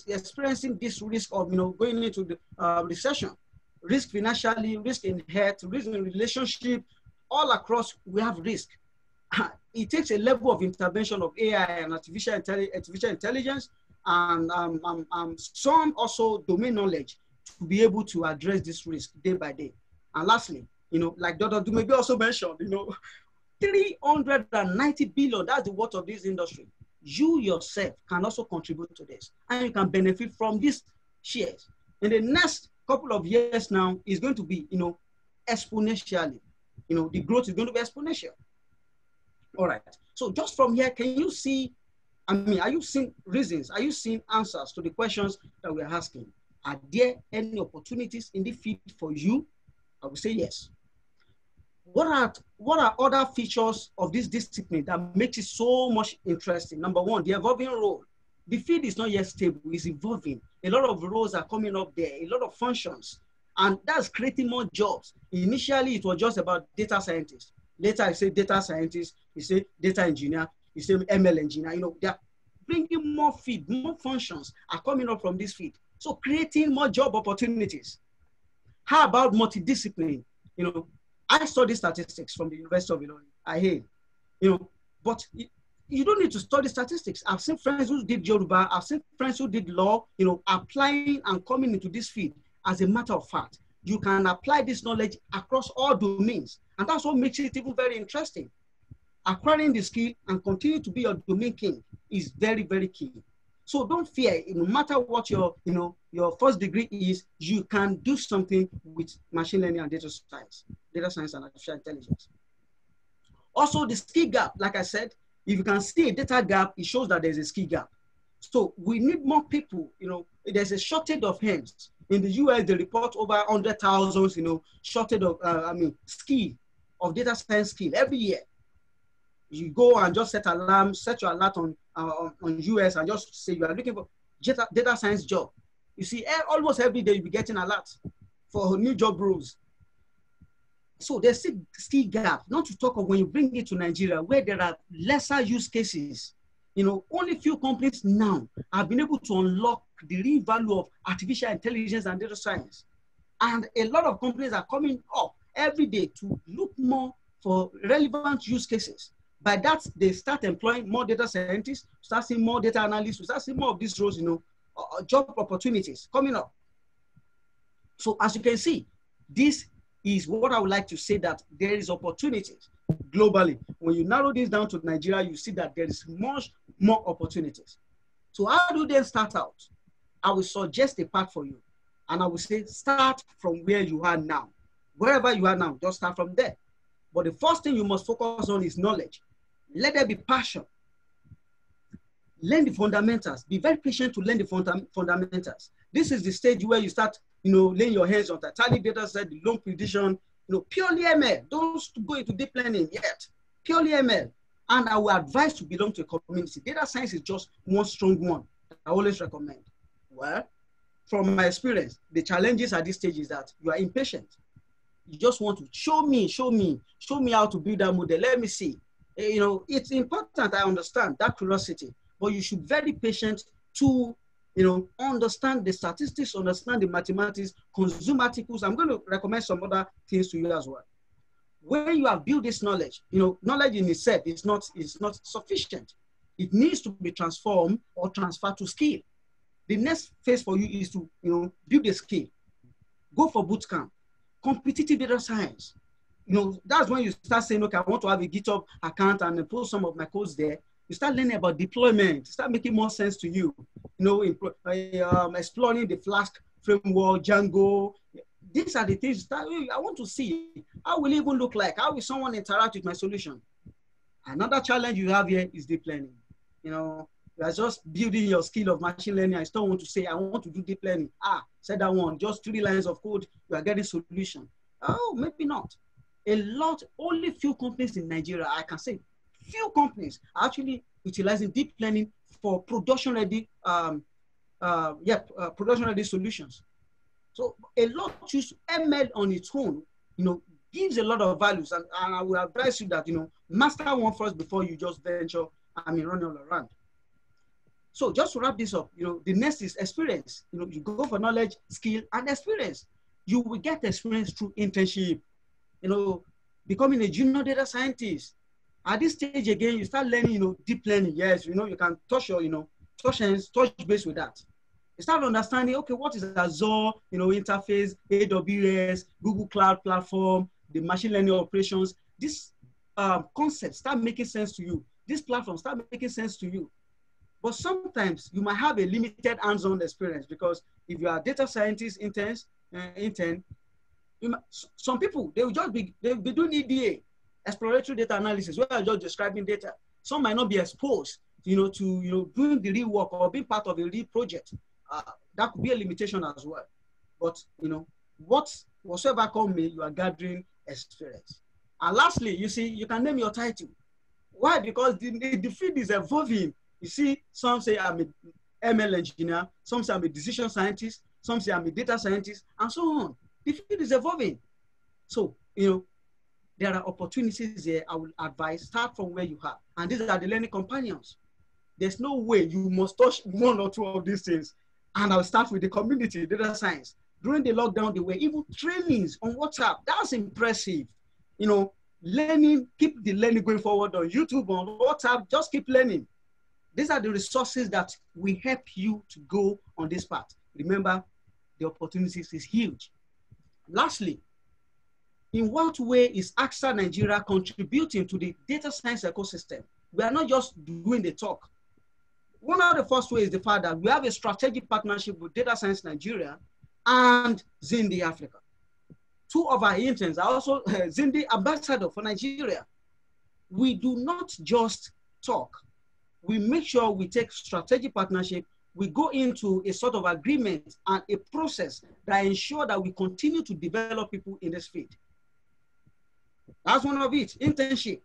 experiencing this risk of, going into the recession. Risk financially, risk in health, risk in relationship, all across we have risk. It takes a level of intervention of AI and artificial intelligence and some also domain knowledge to be able to address this risk day by day. And lastly, like Dr. Dumebi also mentioned, 390 billion, that's the worth of this industry. You yourself can also contribute to this, and you can benefit from these shares. In the next couple of years now, is going to be, exponentially. The growth is going to be exponential. All right. So just from here, can you see, are you seeing reasons? Are you seeing answers to the questions that we're asking? Are there any opportunities in the field for you? I would say yes. What are other features of this discipline that makes it so much interesting? Number one, the evolving role. The field is not yet stable, it's evolving. A lot of roles are coming up there, a lot of functions, and that's creating more jobs. Initially, it was just about data scientists. Later, I say data scientist, you say data engineer, you say ML engineer. They're bringing more field, more functions are coming up from this field. So creating more job opportunities. How about multidiscipline? I study statistics from the University of Illinois. I hate, but you don't need to study statistics. I've seen friends who did Yoruba, I've seen friends who did law, applying and coming into this field. As a matter of fact, you can apply this knowledge across all domains. And that's what makes it even very interesting. Acquiring the skill and continue to be your domain king is very, very key. So don't fear, no matter what your first degree is, you can do something with machine learning and data science and artificial intelligence. Also the skill gap, like I said, if you can see a data gap, it shows that there's a skill gap. So we need more people, there's a shortage of hands. In the US, they report over 100,000, shortage of, skill, of data science skill every year. You go and just set your alert on US and just say you are looking for data science job. You see, almost every day you'll be getting alerts for new job roles. So there's a skill gap, not to talk of when you bring it to Nigeria, where there are lesser use cases. Only few companies now have been able to unlock the real value of artificial intelligence and data science. And a lot of companies are coming up every day to look more for relevant use cases. By that, they start employing more data scientists, start seeing more data analysts, start seeing more of these roles, job opportunities coming up. So as you can see, this is what I would like to say, that there is opportunities globally. When you narrow this down to Nigeria, you see that there is much more opportunities. So how do they start out? I will suggest a path for you. And I will say, start from where you are now. Wherever you are now, just start from there. But the first thing you must focus on is knowledge. Let there be passion. Learn the fundamentals. Be very patient to learn the fundamentals. This is the stage where you start, laying your hands on the tally data set, the loan prediction, purely ML. Don't go into deep learning yet. Purely ML. And I will advise to belong to a community. Data science is just one strong one I always recommend. Well, from my experience, the challenges at this stage is that you are impatient. You just want to show me how to build that model. Let me see. It's important, I understand that curiosity, but you should be very patient to, understand the statistics, understand the mathematics, consume articles. I'm going to recommend some other things to you as well. When you have built this knowledge, knowledge in itself is not sufficient. It needs to be transformed or transferred to skill. The next phase for you is to, build a skill. Go for bootcamp, competitive data science. That's when you start saying, okay, I want to have a GitHub account and post some of my codes there. You start learning about deployment. Start making more sense to you. Exploring the Flask framework, Django. These are the things that I want to see. How will it even look like? How will someone interact with my solution? Another challenge you have here is deep learning. You are just building your skill of machine learning. I still want to say, I want to do deep learning. Said that one, just 3 lines of code, you are getting solution. Oh, maybe not. Only few companies in Nigeria, I can say, few companies are actually utilizing deep learning for production-ready production-ready solutions. So a lot choose ML on its own, gives a lot of values. And I will advise you that, master one first before you just venture, run all around. So just to wrap this up, the next is experience. You go for knowledge, skill, and experience. You will get experience through internship, becoming a junior data scientist. At this stage again, you start learning, deep learning. Yes, you can touch your, touch base with that. You start understanding, okay, what is Azure, interface, AWS, Google Cloud Platform, the machine learning operations. This concept start making sense to you. This platform start making sense to you. But sometimes you might have a limited hands-on experience because if you are a data scientist intern, some people, they'll be doing EDA, exploratory data analysis, where I'm just describing data. Some might not be exposed, to doing the real work or being part of a real project. That could be a limitation as well. But whatsoever come may, you are gathering experience. And lastly, you can name your title. Why? Because the field is evolving. You see, some say I'm an ML engineer, some say I'm a decision scientist, some say I'm a data scientist, and so on. The field is evolving. So, there are opportunities there. I will advise, start from where you are. And these are the learning companions. There's no way you must touch one or two of these things. And I'll start with the community, data science. During the lockdown, there were even trainings on WhatsApp. That's impressive. Learning, keep the learning going forward on YouTube, on WhatsApp, just keep learning. These are the resources that will help you to go on this path. Remember, the opportunities is huge. Lastly, in what way is AXA Nigeria contributing to the data science ecosystem? We are not just doing the talk. One of the first ways is the fact that we have a strategic partnership with Data Science Nigeria and Zindi Africa. 2 of our interns are also Zindi ambassador for Nigeria. We do not just talk. We make sure we take strategic partnership. We go into a sort of agreement and a process that ensure that we continue to develop people in this field. That's one of it, internship.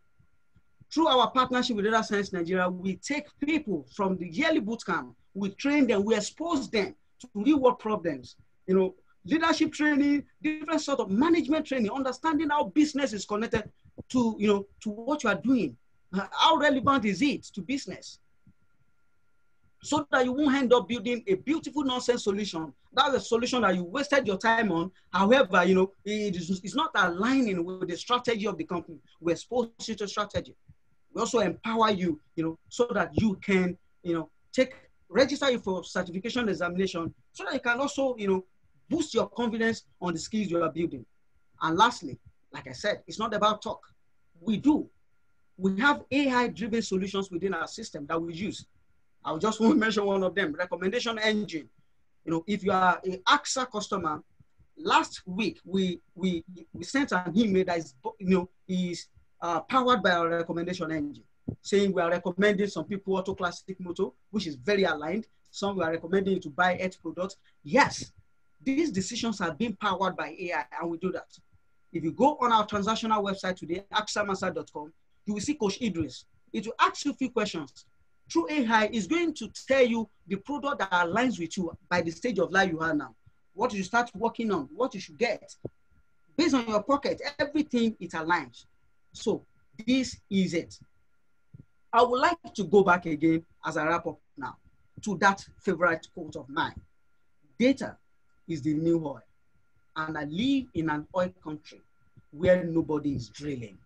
Through our partnership with Data Science Nigeria, we take people from the yearly bootcamp, we train them, we expose them to real world problems, leadership training, different sort of management training, understanding how business is connected to, to what you are doing. How relevant is it to business? So that you won't end up building a beautiful nonsense solution. That's a solution that you wasted your time on. However, it's not aligning with the strategy of the company. We expose you to strategy. We also empower you, so that you can, register you for certification examination, so that you can also, boost your confidence on the skills you are building. And lastly, like I said, it's not about talk. We have AI-driven solutions within our system that we use. I just want to mention one of them, recommendation engine. If you are an AXA customer, last week we sent an email that is powered by our recommendation engine, saying we are recommending some people Auto Classic Motor, which is very aligned. Some we are recommending you to buy Edge products. Yes, these decisions are being powered by AI, and we do that. If you go on our transactional website today, axamaster.com, you will see Coach Idris. It will ask you a few questions. Through AI, is going to tell you the product that aligns with you by the stage of life you are now. What you start working on, what you should get. Based on your pocket, everything it aligns. So this is it. I would like to go back again as I wrap up now to that favorite quote of mine. Data is the new oil, and I live in an oil country where nobody is drilling.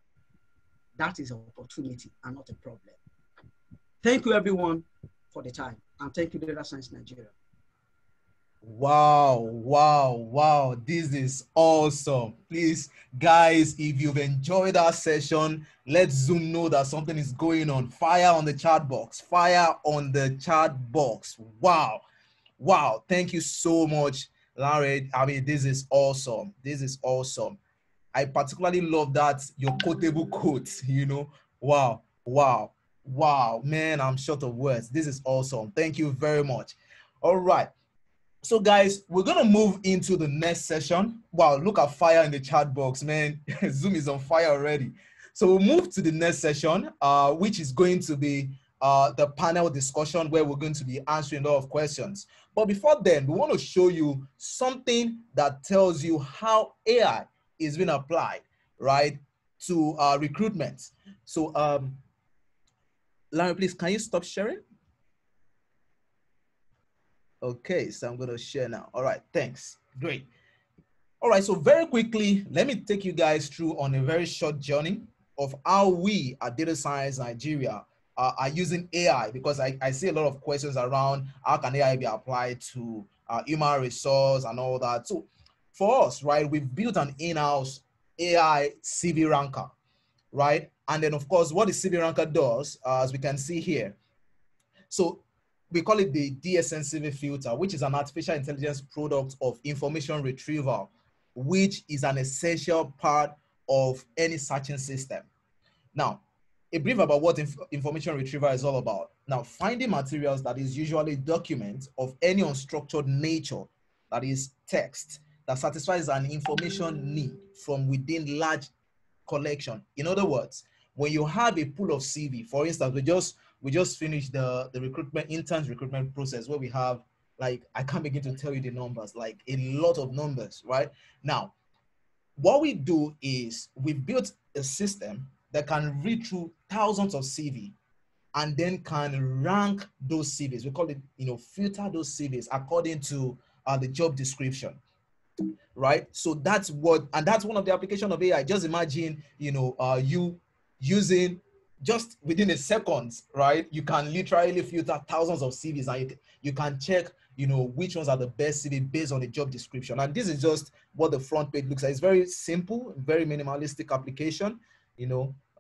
That is an opportunity and not a problem. Thank you, everyone, for the time, and thank you, Data Science Nigeria. Wow, wow, wow. This is awesome. Please, guys, if you've enjoyed our session, let Zoom know that something is going on. Fire on the chat box. Fire on the chat box. Wow. Wow. Thank you so much, Larry. I mean, this is awesome. This is awesome. I particularly love that your quotable quotes, you know. Wow, wow, wow. Man, I'm short of words. This is awesome. Thank you very much. All right. So guys, we're gonna move into the next session. Wow, look at fire in the chat box, man. Zoom is on fire already. So we'll move to the next session, which is going to be the panel discussion, where we're going to be answering a lot of questions. But before then, we want to show you something that tells you how AI is being applied, right, to recruitment. So Larry, please, can you stop sharing? Okay, so I'm going to share now. All right, thanks. Great. All right, so very quickly, let me take you guys through on a very short journey of how we at Data Science Nigeria are using AI, because I see a lot of questions around how can AI be applied to human resource and all that. So for us, right, we've built an in-house AI CV ranker, right? And then, of course, what the CV ranker does, as we can see here, so we call it the DSN CV filter, which is an artificial intelligence product of information retrieval, which is an essential part of any searching system. Now, a brief about what information retrieval is all about. Now, finding materials that is usually documents of any unstructured nature, that is text, that satisfies an information need from within large collection. In other words, when you have a pool of CV, for instance, we just finished the interns recruitment process, where we have, like, I can't begin to tell you the numbers, like a lot of numbers, right? Now, what we do is we built a system that can read through thousands of CV and then can rank those CVs. We call it, filter those CVs according to the job description, right? So that's one of the application of AI. Just imagine, you using, just within a second, right? You can literally filter thousands of CVs, and you can check, which ones are the best CV based on the job description. And this is just what the front page looks like. It's very simple, very minimalistic application. I'm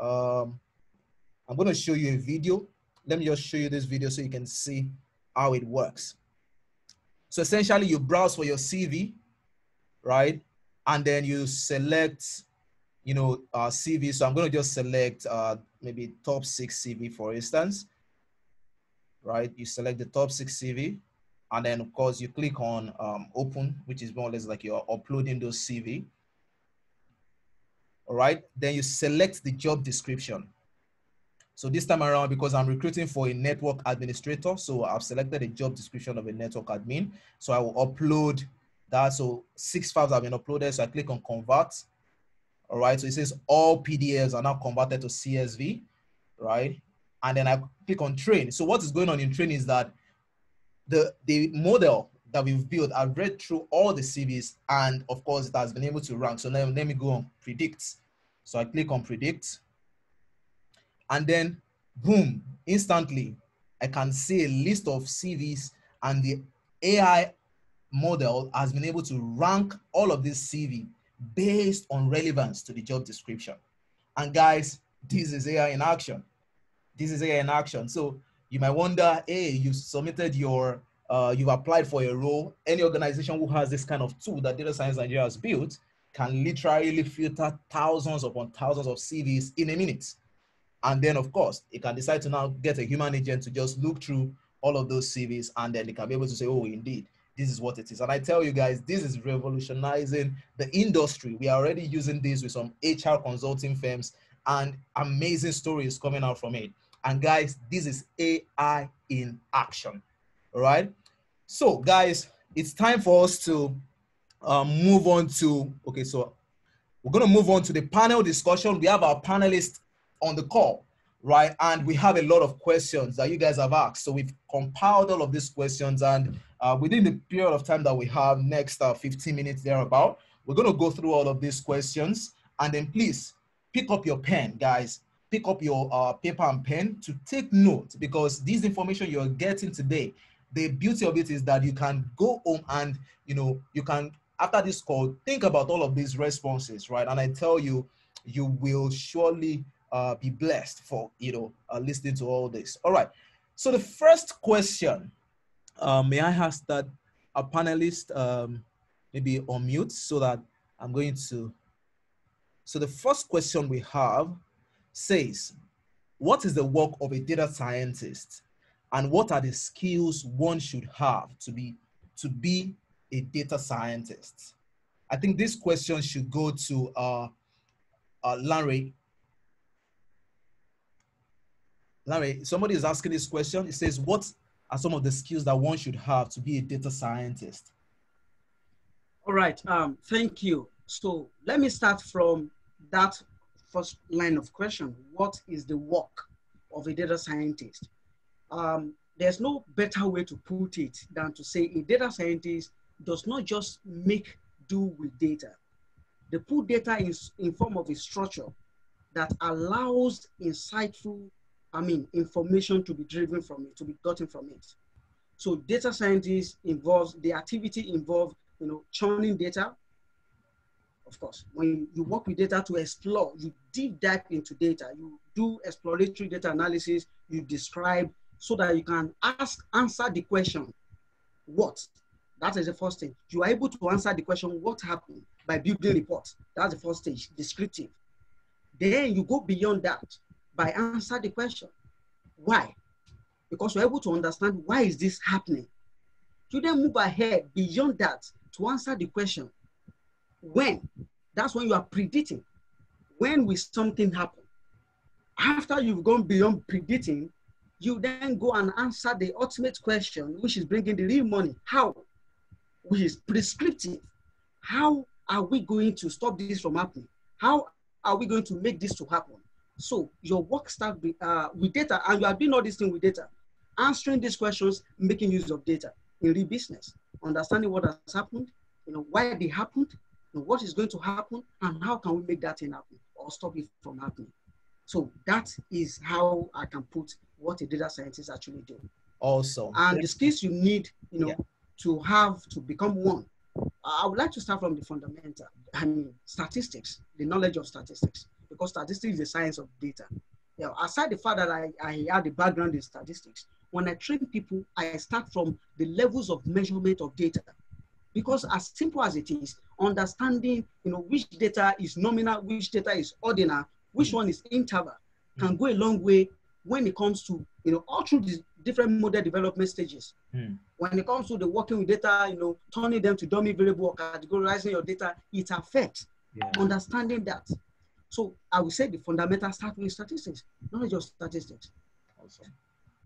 going to show you a video. Let me just show you this video so you can see how it works. So essentially, you browse for your CV, right? And then you select, CV. So I'm going to just select maybe top 6 CV, for instance, right? You select the top 6 CV, and then of course you click on open, which is more or less like you're uploading those CV. All right, then you select the job description. So this time around, because I'm recruiting for a network administrator, so I've selected a job description of a network admin. So I will upload that. So 6 files have been uploaded. So I click on convert. All right, so it says all PDFs are now converted to CSV, right? And then I click on train. So what is going on in train is that the model that we've built, I've read through all the CVs, and of course it has been able to rank. So now let me go on predict. So I click on predict, and then boom, instantly I can see a list of CVs, and the AI model has been able to rank all of this CV based on relevance to the job description. And guys, this is AI in action. This is AI in action. So you might wonder, hey, you submitted your, you've applied for a role. Any organization who has this kind of tool that Data Science Nigeria has built can literally filter thousands upon thousands of CVs in a minute. And then, of course, it can decide to now get a human agent to just look through all of those CVs, and then they can be able to say, oh, indeed, this is what it is. And I tell you guys, this is revolutionizing the industry. We are already using this with some HR consulting firms, and amazing stories coming out from it. And guys, this is AI in action, all right? So guys, it's time for us to move on to, so we're gonna move on to the panel discussion. We have our panelists on the call. right? And we have a lot of questions that you guys have asked. So we've compiled all of these questions, and within the period of time that we have, next 15 minutes thereabout, we're going to go through all of these questions. And then please pick up your pen, guys. Pick up your paper and pen to take note, because this information you're getting today, the beauty of it is that you can go home and, you can, after this call, think about all of these responses, right? And I tell you, you will surely be blessed for, listening to all this. All right. So the first question, may I ask that a panelist maybe unmute so that I'm going to. So the first question we have says, what is the work of a data scientist, and what are the skills one should have to be a data scientist? I think this question should go to Larry. Larry, somebody is asking this question. It says, what are some of the skills that one should have to be a data scientist? All right, thank you. So let me start from that first line of question. What is the work of a data scientist? There's no better way to put it than to say a data scientist does not just make do with data. They put data in form of a structure that allows insightful, information to be driven from it, to be gotten from it. So data scientists the activity involves, churning data. Of course, when you work with data to explore, you deep dive into data, you do exploratory data analysis, you describe so that you can answer the question, what? That is the first thing. You are able to answer the question, what happened, by building reports. That's the first stage, descriptive. Then you go beyond that by answer the question, why? Because you're able to understand why is this happening. You then move ahead beyond that to answer the question, when? That's when you are predicting. When will something happen? After you've gone beyond predicting, you then go and answer the ultimate question, which is bringing the real money. How? Which is prescriptive. How are we going to stop this from happening? How are we going to make this to happen? So your work starts with data, and you are doing all these things with data. Answering these questions, making use of data in real business, understanding what has happened, why they happened, what is going to happen, and how can we make that thing happen or stop it from happening. So that is how I can put what a data scientist actually do. Also, and the skills you need, to have to become one. I would like to start from the fundamental. Statistics, the knowledge of statistics, because statistics is the science of data. Aside the fact that I had the background in statistics, when I train people, I start from the levels of measurement of data. Because as simple as it is, understanding, which data is nominal, which data is ordinal, which one is interval, can go a long way when it comes to, all through the different model development stages. When it comes to the working with data, turning them to dummy variable or categorizing your data, it affects understanding that. So I would say the fundamental start with statistics, not just statistics. Awesome.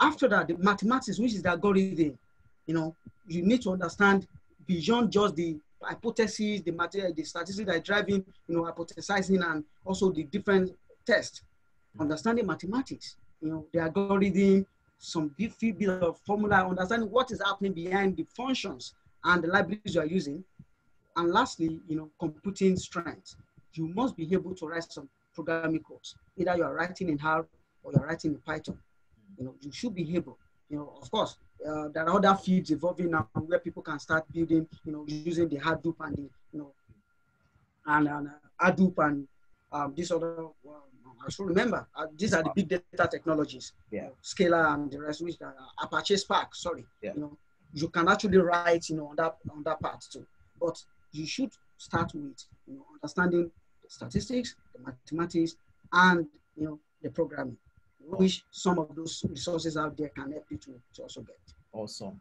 After that, the mathematics, which is the algorithm, you need to understand beyond just the hypotheses, the material, the statistics that are driving, hypothesizing, and also the different tests. Understanding mathematics, the algorithm, some few bit of formula, understanding what is happening behind the functions and the libraries you are using. And lastly, computing strength. You must be able to write some programming codes. Either you are writing in R or you're writing in Python. You should be able, of course, there are other fields evolving now where people can start building, using the Hadoop and the, and Hadoop and this other, I should remember, these are the big data technologies, Scala and the rest, which are Apache Spark, sorry. You can actually write, on that part too. But you should start with, understanding the statistics, the mathematics, and, the programming, which some of those resources out there can help you to also get. Awesome.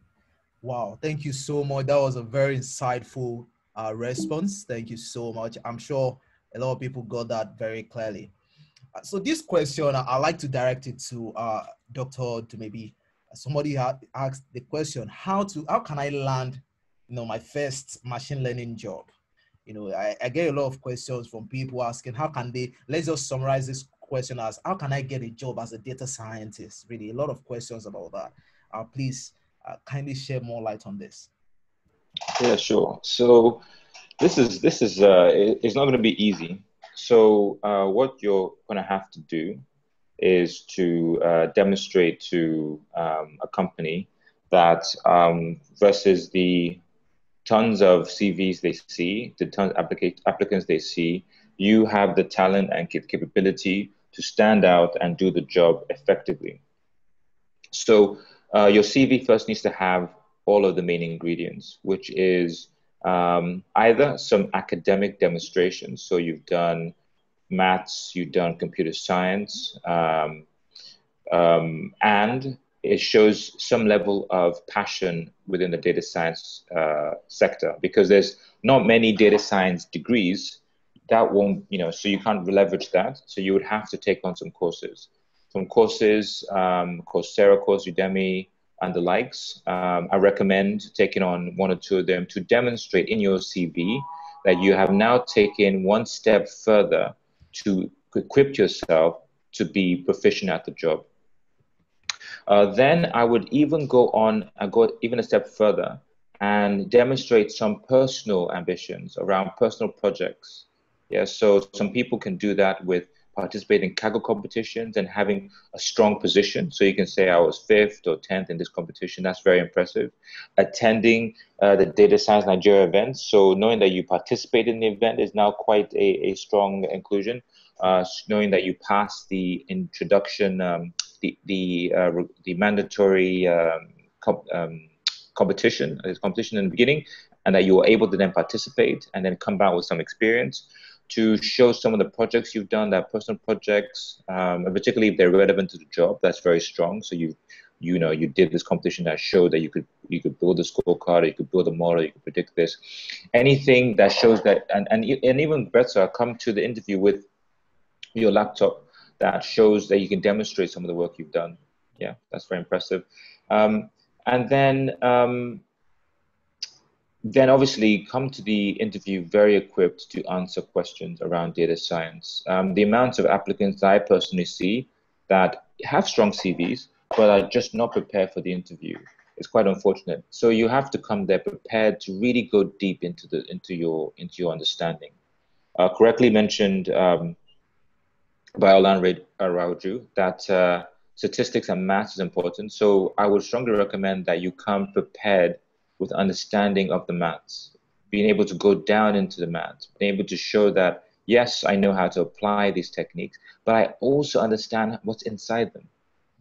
Wow. Thank you so much. That was a very insightful response. Thank you so much. I'm sure a lot of people got that very clearly. So this question, I like to direct it to Dr. Dumebi. Somebody asked the question, how can I land, my first machine learning job? I get a lot of questions from people asking, how can they, let's just summarize this question as, how can I get a job as a data scientist? Really, a lot of questions about that. Please kindly share more light on this. Yeah, sure. So this is it's not going to be easy. So what you're going to have to do is to demonstrate to a company that versus the tons of CVs they see, the tons of applicants they see, you have the talent and capability to stand out and do the job effectively. So your CV first needs to have all of the main ingredients, which is either some academic demonstrations. So you've done maths, you've done computer science, and it shows some level of passion within the data science sector, because there's not many data science degrees that won't, so you can't leverage that. So you would have to take on some courses, Coursera course, Udemy, and the likes. I recommend taking on one or two of them to demonstrate in your CV that you have now taken one step further to equip yourself to be proficient at the job. Then I would even go even a step further and demonstrate some personal ambitions around personal projects. Yeah, so some people can do that with participating in Kaggle competitions and having a strong position. So you can say I was 5th or 10th in this competition. That's very impressive. Attending the Data Science Nigeria events. So knowing that you participated in the event is now quite a strong inclusion. Knowing that you passed the introduction, the mandatory competition in the beginning, and that you were able to then participate and then come back with some experience to show some of the projects you've done, that personal projects, and particularly if they're relevant to the job. That's very strong. So you did this competition that showed that you could build a scorecard, or you could build a model, you could predict this. Anything that shows that, and even better, come to the interview with your laptop that shows that you can demonstrate some of the work you've done. Yeah, that's very impressive. And then obviously come to the interview very equipped to answer questions around data science. The amount of applicants I personally see that have strong CVs, but are just not prepared for the interview is quite unfortunate. So you have to come there prepared to really go deep into your understanding. Correctly mentioned by Olanrewaju that statistics and maths is important. So I would strongly recommend that you come prepared with understanding of the maths, being able to go down into the maths, being able to show that, yes, I know how to apply these techniques, but I also understand what's inside them.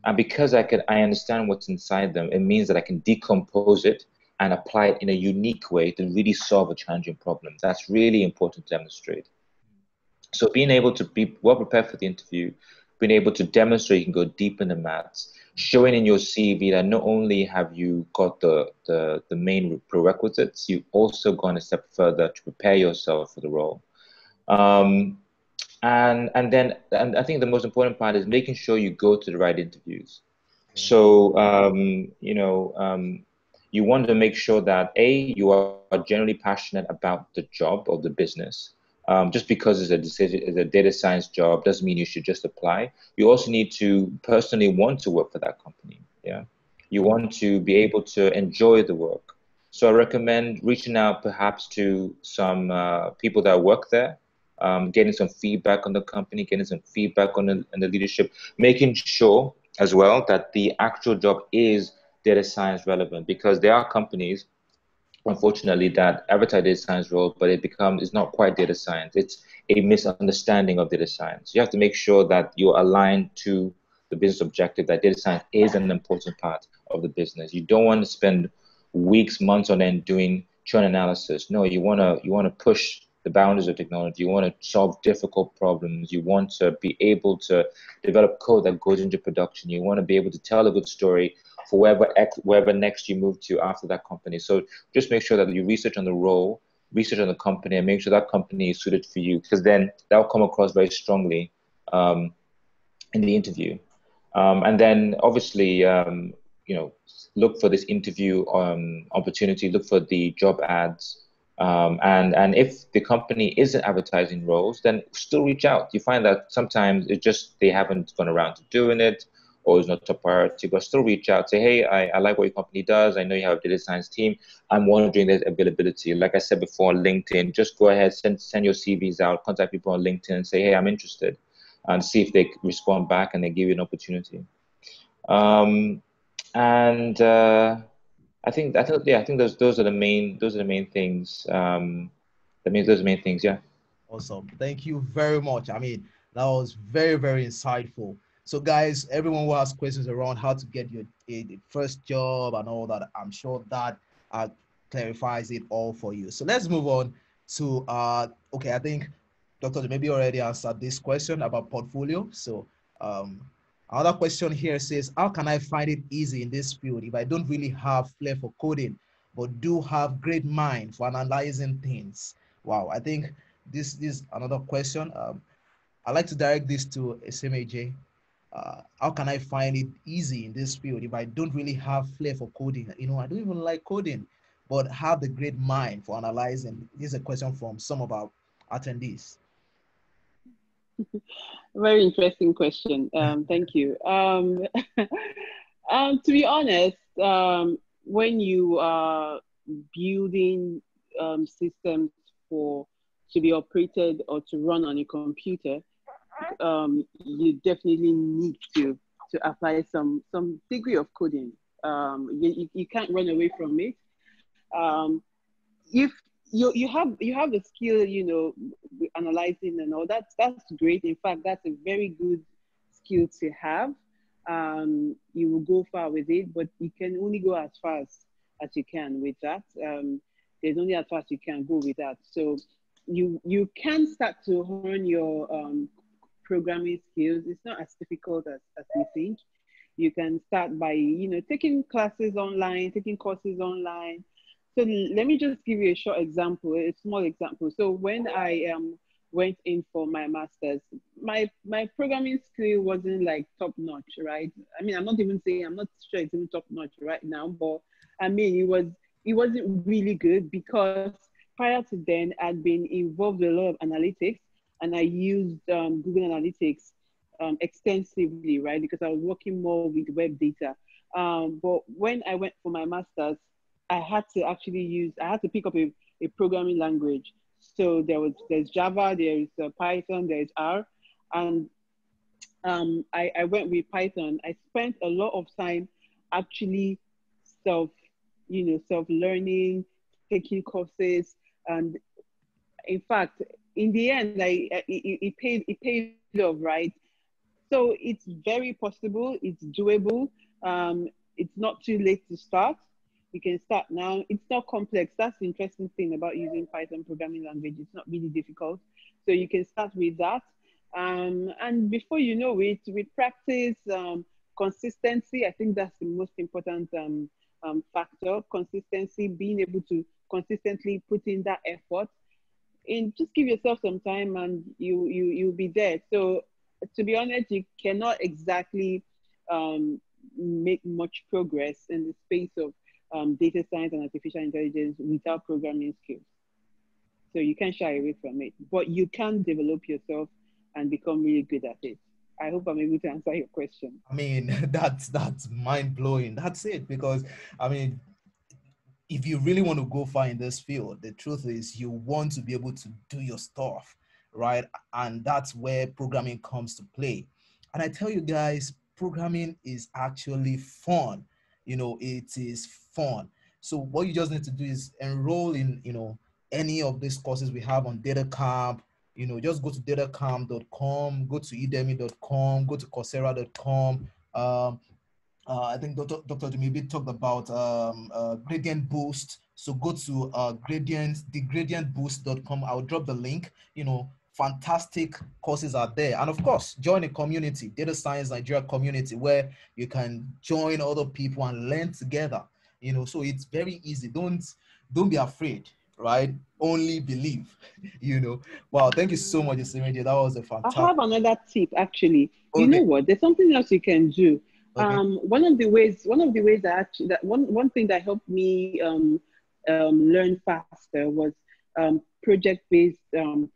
And because I understand what's inside them, it means that I can decompose it and apply it in a unique way to really solve a challenging problem. That's really important to demonstrate. So being able to be well prepared for the interview, being able to demonstrate you can go deep in the maths, showing in your CV that not only have you got the main prerequisites, you've also gone a step further to prepare yourself for the role. And I think the most important part is making sure you go to the right interviews. So, you want to make sure that you are generally passionate about the job or the business. Just because it's a data science job doesn't mean you should just apply. You also need to personally want to work for that company. Yeah, you want to be able to enjoy the work. So I recommend reaching out perhaps to some people that work there, getting some feedback on the company, getting some feedback on the leadership, making sure as well that the actual job is data science relevant, because there are companies, unfortunately, that advertise data science role, but it's not quite data science. It's a misunderstanding of data science. You have to make sure that you're aligned to the business objective, that data science is an important part of the business. You don't want to spend weeks, months on end doing churn analysis. No, you want to push the boundaries of technology. You want to solve difficult problems. You want to be able to develop code that goes into production. You want to be able to tell a good story for wherever next you move to after that company. So just make sure that you research on the role, research on the company, and make sure that company is suited for you, because then that will come across very strongly in the interview. And then obviously, look for this interview opportunity, look for the job ads, And if the company isn't advertising roles, then still reach out. You find that sometimes it's just they haven't gone around to doing it, or it's not top priority, but still reach out. Say, hey, I like what your company does. I know you have a data science team. I'm wondering there's availability. Like I said before on LinkedIn, just go ahead, send your CVs out, contact people on LinkedIn and say, hey, I'm interested, and see if they respond back and they give you an opportunity. I think those are the main things. Those are the main things. Yeah. Awesome. Thank you very much. I mean, that was very, very insightful. So guys, everyone who has questions around how to get your the first job and all that, I'm sure that clarifies it all for you. So let's move on to, okay, I think Dr. Dumebi already answered this question about portfolio. So another question here says, how can I find it easy in this field if I don't really have flair for coding, but do have great mind for analyzing things? Wow, I think this is another question. I'd like to direct this to Esemeje. How can I find it easy in this field if I don't really have flair for coding? You know, I don't even like coding, but have the great mind for analyzing. This is a question from some of our attendees. Very interesting question. Thank you. To be honest, when you are building systems to be operated or to run on a computer, you definitely need to apply some degree of coding. You can't run away from it. If you have the skill, you know, analyzing and all that's great. In fact, that's a very good skill to have. You will go far with it, but you can only go as far as you can with that. There's only as far as you can go with that. So you can start to hone your programming skills. It's not as difficult as you think. You can start by, you know, taking classes online, taking courses online. So let me just give you a short example, a small example. So when I went in for my master's, my programming skill wasn't like top notch, right? I mean, I'm not sure it's even top notch right now, but I mean, it wasn't really good because prior to then I'd been involved with a lot of analytics, and I used Google Analytics extensively, right? Because I was working more with web data. But when I went for my master's, I had to pick up a programming language. So there's Java, there's Python, there's R, and I went with Python. I spent a lot of time actually self-learning, taking courses, and in fact, in the end, it paid off, right? So it's very possible, it's doable. It's not too late to start. You can start now. It's not complex. That's the interesting thing about using Python programming language. It's not really difficult. So you can start with that. And before you know it, with practice, consistency, I think that's the most important factor. Consistency, being able to consistently put in that effort. And just give yourself some time and you'll be there. So to be honest, you cannot exactly make much progress in the space of data science and artificial intelligence without programming skills. So you can't shy away from it, but you can develop yourself and become really good at it. I hope I'm able to answer your question. I mean, that's mind blowing. That's it. Because I mean, if you really want to go far in this field, the truth is you want to be able to do your stuff, right? And that's where programming comes to play. And I tell you guys, programming is actually fun. You know, it is fun. So what you just need to do is enroll in, you know, any of these courses we have on DataCamp. You know, just go to datacamp.com, go to udemy.com, go to coursera.com. I think Dr. Dumebi talked about Gradient Boost. So go to thegradient.boost.com. I'll drop the link. You know, fantastic courses are there. And of course, join a community, Data Science Nigeria community, where you can join other people and learn together. You know, so it's very easy. Don't be afraid, right? Only believe, you know. Wow, thank you so much, Esemeje. That was a fantastic. I have another tip, actually. Okay. You know what? There's something else you can do. Okay. One of the ways that one thing that helped me learn faster was project-based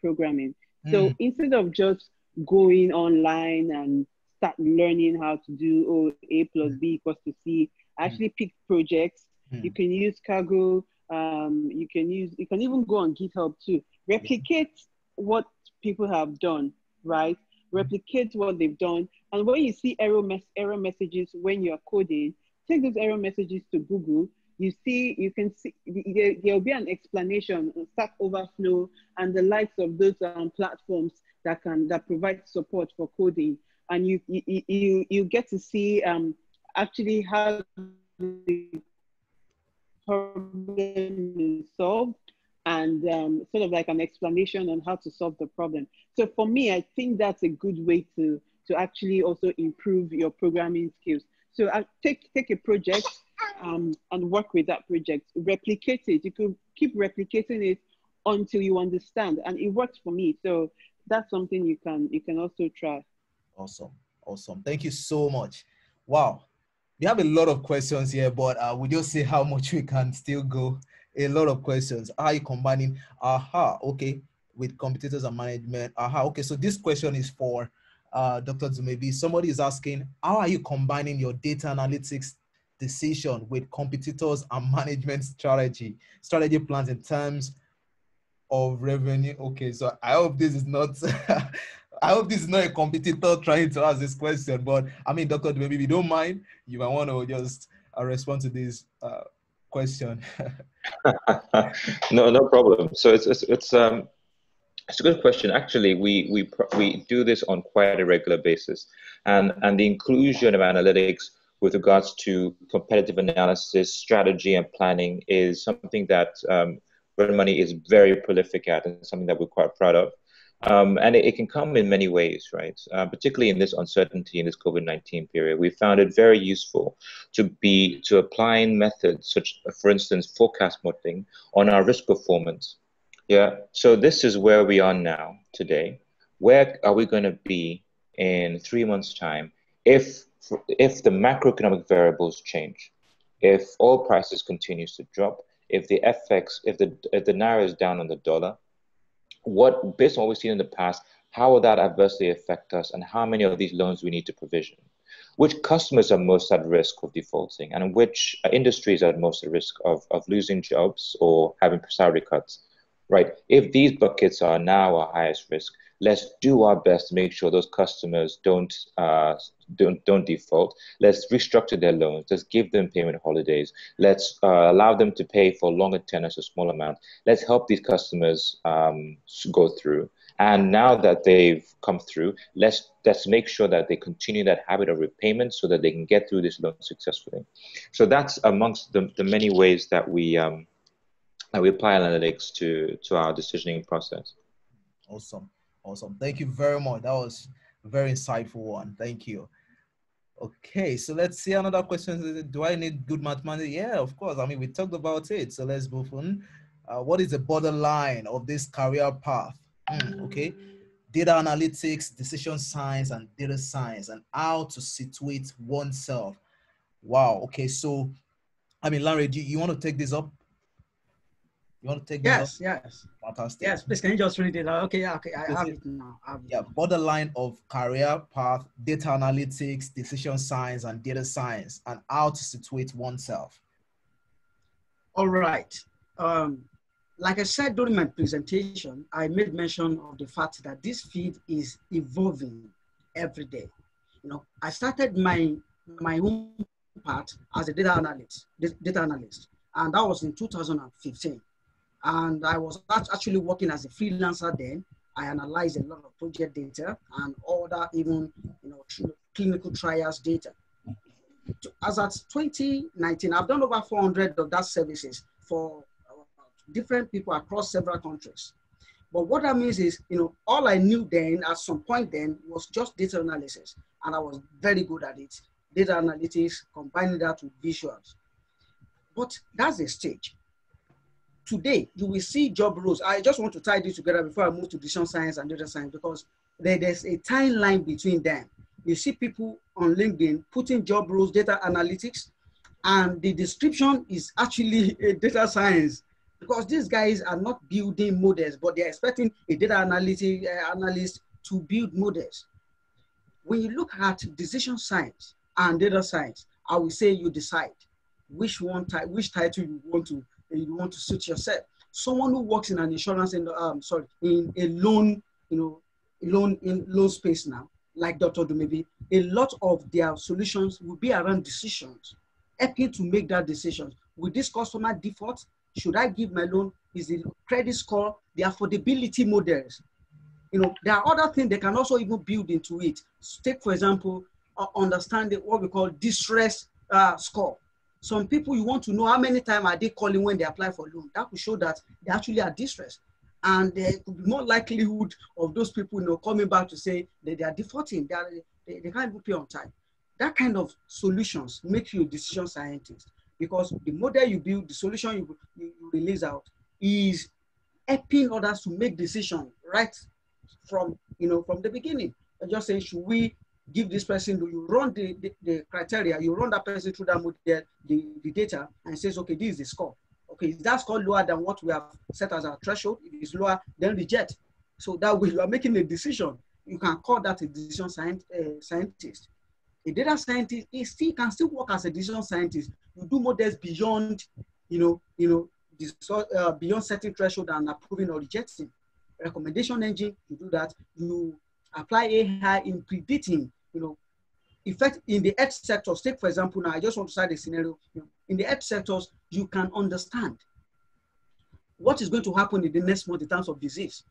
programming. So instead of just going online and start learning how to do A plus B equals to C, I actually picked projects. You can use Kaggle. You can even go on GitHub too. Replicate what people have done, right? Replicate what they've done. And when you see error messages when you're coding, take those error messages to Google. You can see there'll be an explanation on Stack Overflow and the likes of those platforms that provide support for coding. And you get to see actually how the problem is solved, and sort of like an explanation on how to solve the problem. So for me, I think that's a good way to actually also improve your programming skills. So take a project and work with that project, replicate it. You could keep replicating it until you understand, and it works for me. So that's something you can also try. Awesome. Thank you so much. Wow. We have a lot of questions here, but we'll just see how much we can still go. A lot of questions. How are you combining okay, with competitors and management? Okay, so this question is for Dr. Dumebi. Somebody is asking, how are you combining your data analytics decision with competitors and management strategy plans in terms of revenue? Okay, so I hope this is not I hope this is not a competitor trying to ask this question, but I mean, Dr. Dumebi, if you don't mind, you might want to just respond to this question. No problem. So it's a good question. Actually, we do this on quite a regular basis, and the inclusion of analytics with regards to competitive analysis, strategy, and planning is something that Red Money is very prolific at, and something that we're quite proud of. And it can come in many ways, right? Particularly in this uncertainty in this COVID-19 period, we found it very useful to apply methods such, for instance, forecast modeling on our risk performance. Yeah. So this is where we are now today. Where are we going to be in 3 months' time if the macroeconomic variables change, if oil prices continues to drop, if the FX, if the naira is down on the dollar? Based on what we've seen in the past, how will that adversely affect us, and how many of these loans we need to provision? Which customers are most at risk of defaulting, and which industries are most at risk of losing jobs or having salary cuts? Right. If these buckets are now our highest risk, let's do our best to make sure those customers don't default. Let's restructure their loans. Let's give them payment holidays. Let's allow them to pay for longer tenors, a small amount. Let's help these customers go through. And now that they've come through, let's make sure that they continue that habit of repayment so that they can get through this loan successfully. So that's amongst the many ways that we apply analytics to our decisioning process. Awesome. Thank you very much. That was a very insightful one. Thank you. Okay, so let's see another question. Do I need good mathematics? Yeah, of course. I mean, we talked about it. So let's move on. What is the borderline of this career path? Okay. Data analytics, decision science, and data science, and how to situate oneself. Wow. Okay, so, I mean, Larry, do you want to take this up? You want to take this up? Yes. Fantastic. Yes, please, can you just read it out? Okay, I have it now. Borderline of career path, data analytics, decision science, and data science, and how to situate oneself. All right. Like I said during my presentation, I made mention of the fact that this field is evolving every day. You know, I started my own part as a data analyst, and that was in 2015. And I was actually working as a freelancer then. I analyzed a lot of project data and other even, clinical trials data. As at 2019, I've done over 400 of that services for different people across several countries. But what that means is, all I knew then at some point then was just data analysis. And I was very good at it. Data analytics, combining that with visuals. But that's a stage. Today, you will see job roles. I just want to tie this together before I move to decision science and data science, because there's a timeline between them. You see people on LinkedIn putting job roles, data analytics, and the description is actually a data science. because these guys are not building models, but they're expecting a data analyst to build models. When you look at decision science and data science, I will say you decide which title you want to suit yourself. Someone who works in an insurance in a loan, loan space now, like Dr. Dumebi, a lot of their solutions will be around decisions, helping to make that decision. Will this customer default? Should I give my loan? Is the credit score, the affordability models? There are other things they can also even build into it. Take, for example, understanding what we call distress score. Some people, you want to know how many times are they calling when they apply for loan. That will show that they actually are distressed. And there could be more likelihood of those people coming back to say that they are defaulting, they can't even pay on time. That kind of solutions make you a decision scientist, because the model you build, the solution you release out is helping others to make decisions right from the beginning. And just saying, should we give this person, you run the criteria, you run that person through that model, the data, and says, okay, this is the score. Okay, is that score lower than what we have set as our threshold? If it's lower, then reject. So that way you are making a decision. You can call that a decision scientist. A data scientist can still work as a decision scientist. You do models beyond, beyond setting threshold and approving or rejecting. Recommendation engine, you do that. You apply AI in predicting, effect in the health sector. Take, for example, now I just want to cite a scenario. In the health sectors, you can understand what is going to happen in the next month in terms of disease.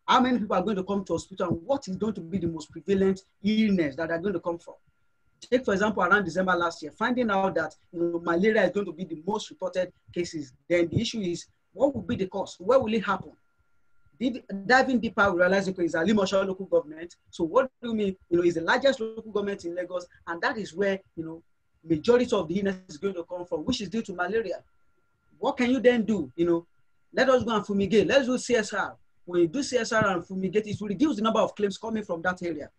How many people are going to come to hospital, and what is going to be the most prevalent illness that are going to come from. Take, for example, around December last year, finding out that malaria is going to be the most reported cases. Then the issue is, what will be the cause? Where will it happen? Diving deeper, we realize it's a Limosho local government. So what do you mean? It's the largest local government in Lagos, and that is where majority of the illness is going to come from, which is due to malaria. What can you then do? Let us go and fumigate. Let's do CSR. When you do CSR and fumigate, it will reduce the number of claims coming from that area.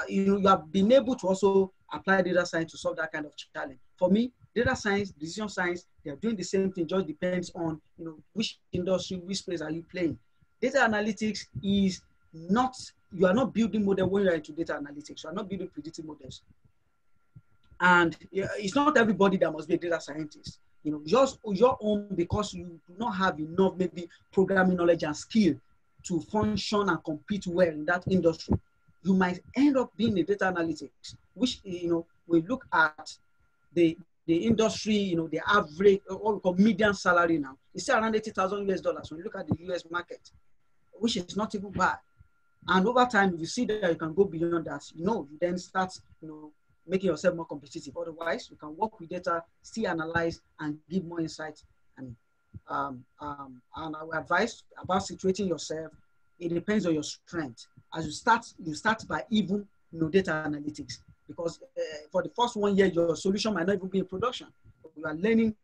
You have been able to also apply data science to solve that kind of challenge. For me, data science, decision science, they are doing the same thing. Just depends on which industry, which space are you playing. Data analytics is not, you are not building model when you are into data analytics. You are not building predictive models. And it's not everybody that must be a data scientist. Just your own, because you do not have enough maybe programming knowledge and skill to function and compete well in that industry. You might end up being a data analytics, which, we look at the industry, the average, what we call median salary now, it's around $80,000 US when you look at the US market, which is not even bad. And over time, if you see that you can go beyond that, you then start, making yourself more competitive. Otherwise, you can work with data, still analyze, and give more insight. And our advice about situating yourself, it depends on your strength. As you start by even data analytics, because for the first 1 year, your solution might not even be in production. You are learning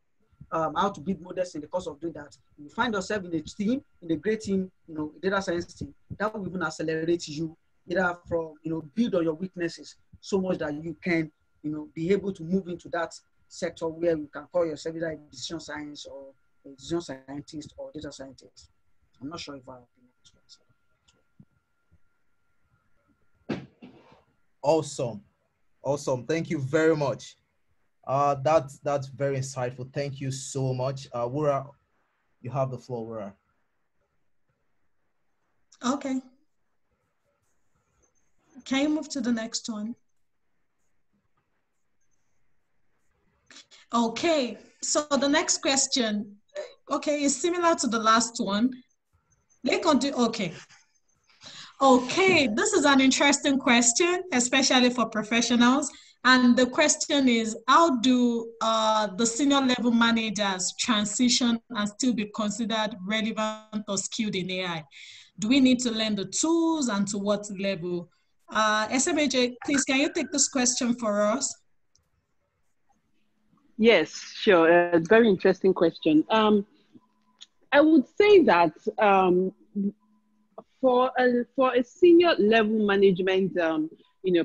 how to build models in the course of doing that. You find yourself in a team, in a great team, data science team, that will even accelerate you, either from, build on your weaknesses so much that you can, be able to move into that sector where you can call yourself either a decision science or a decision scientist or data scientist. I'm not sure if I've been able to answer. Awesome. Thank you very much. That's very insightful. Thank you so much. Wura, you have the floor, Wura. Okay. Can you move to the next one? Okay, so the next question, is similar to the last one. Okay, this is an interesting question, especially for professionals. And the question is, how do the senior level managers transition and still be considered relevant or skilled in AI? Do we need to learn the tools, and to what level? Esemeje, please, can you take this question for us? Yes, sure. Very interesting question. I would say that for a senior level management,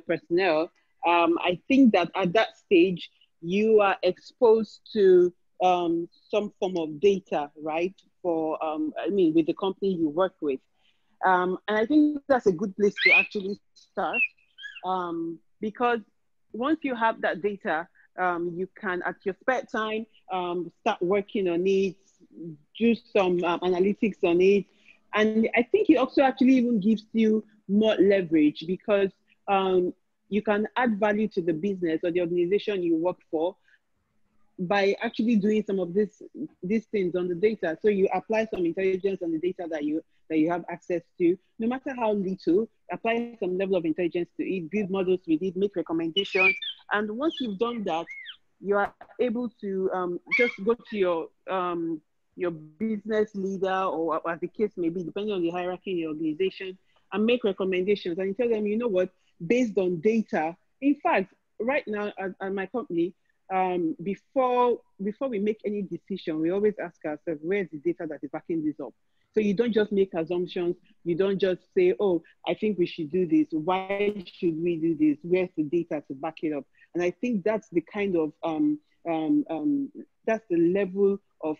personnel, I think that at that stage you are exposed to some form of data, right? For, with the company you work with. And I think that's a good place to actually start, because once you have that data, you can, at your spare time, start working on it, do some analytics on it. And I think it also actually even gives you more leverage, because you can add value to the business or the organization you work for by actually doing some of these things on the data. So you apply some intelligence on the data that you have access to, no matter how little, apply some level of intelligence to it, build models with it, make recommendations. And once you've done that, you are able to just go to your business leader, or as the case may be, depending on the hierarchy in your organization, and make recommendations. And you tell them, you know what, based on data. In fact, right now at my company, before we make any decision, we always ask ourselves, where's the data that is backing this up? So you don't just make assumptions. You don't just say, oh, I think we should do this. Why should we do this? Where's the data to back it up? And I think that's the kind of, that's the level of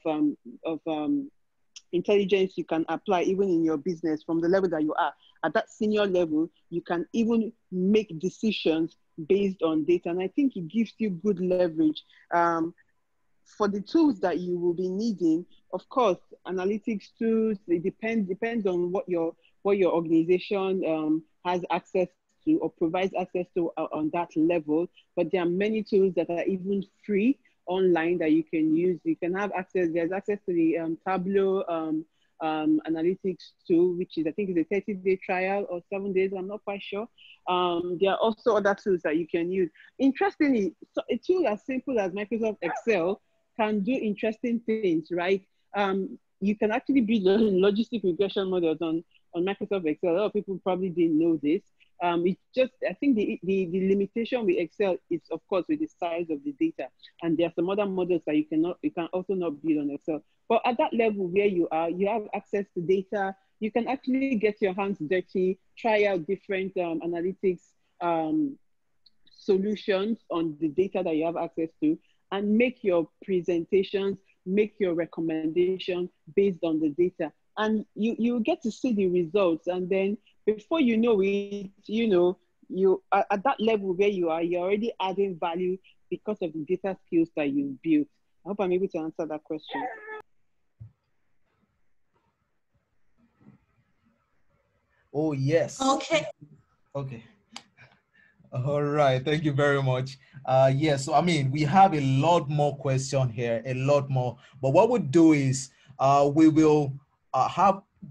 intelligence you can apply even in your business. From the level that you are at, that senior level, you can even make decisions based on data. And I think it gives you good leverage for the tools that you will be needing. Of course, analytics tools, it depends on what your organization has access to or provides access to on that level. But there are many tools that are even free online that you can use. You can have access, there's access to the Tableau analytics tool, which is, I think, is a 30-day trial or 7 days, I'm not quite sure. There are also other tools that you can use. Interestingly, so a tool as simple as Microsoft Excel can do interesting things, right? You can actually build logistic regression models on Microsoft Excel. A lot of people probably didn't know this. It's just, I think the limitation with Excel is, of course, with the size of the data. And there are some other models that you can also not build on Excel. But at that level where you are, you have access to data. You can actually get your hands dirty, try out different analytics solutions on the data that you have access to, and make your presentations, make your recommendations based on the data. And you get to see the results. And then before you know it, you are at that level where you are, you're already adding value because of the data skills that you built. I hope I'm able to answer that question. Oh, yes. Okay. Okay. All right. Thank you very much. Yeah, so I mean, we have a lot more questions here, a lot more. But what we'll do is we will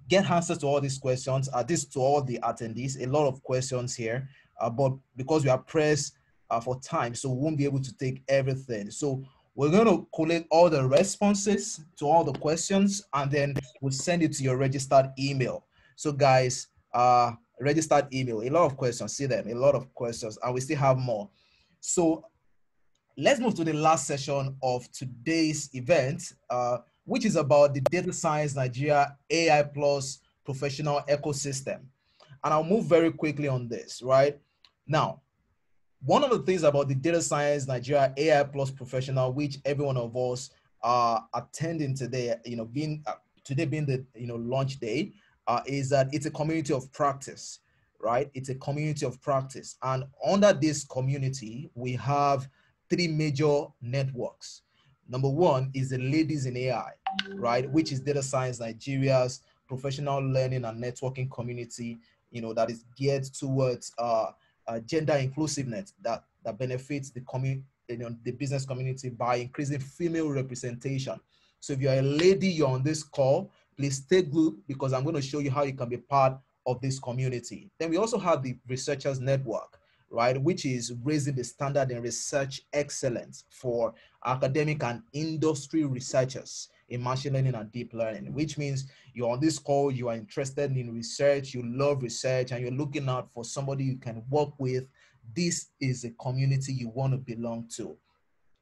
get answers to all these questions, this to all the attendees, a lot of questions here. But because we are pressed for time, so we won't be able to take everything. So we're going to collect all the responses to all the questions, and then we'll send it to your registered email. So guys, registered email, a lot of questions, see them, a lot of questions, and we still have more. So let's move to the last session of today's event, which is about the Data Science Nigeria AI Plus professional ecosystem. And I'll move very quickly on this, right? Now, one of the things about the Data Science Nigeria AI Plus professional, which every one of us are attending today, today being the launch day, is that it's a community of practice, right? It's a community of practice. And under this community, we have three major networks. Number one is the Ladies in AI, right? Which is Data Science Nigeria's professional learning and networking community, that is geared towards gender inclusiveness that benefits the the business community by increasing female representation. So if you're a lady, you're on this call, please stay good, because I'm going to show you how you can be part of this community. Then we also have the Researchers Network, right, which is raising the standard in research excellence for academic and industry researchers in machine learning and deep learning, which means you're on this call, you are interested in research, you love research, and you're looking out for somebody you can work with. This is a community you want to belong to.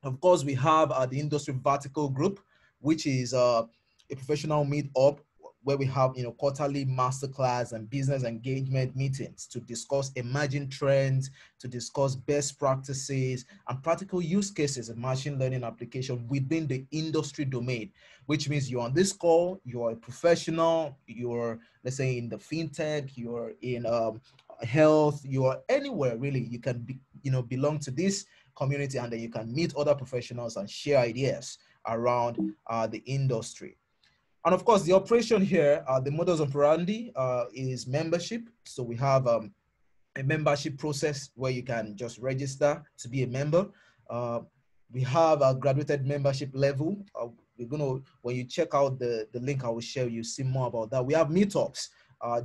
Of course, we have the Industry Vertical Group, which is a professional meetup where we have, quarterly masterclass and business engagement meetings to discuss emerging trends, to discuss best practices and practical use cases of machine learning application within the industry domain, which means you're on this call, you're a professional, you're, let's say, in the fintech, you're in health, you're anywhere really, you can be, belong to this community, and then you can meet other professionals and share ideas around the industry. And of course, the operation here, the modus operandi is membership. So we have a membership process where you can just register to be a member. We have a graduated membership level. We're gonna, when you check out the link I will share, you see more about that. We have meetups.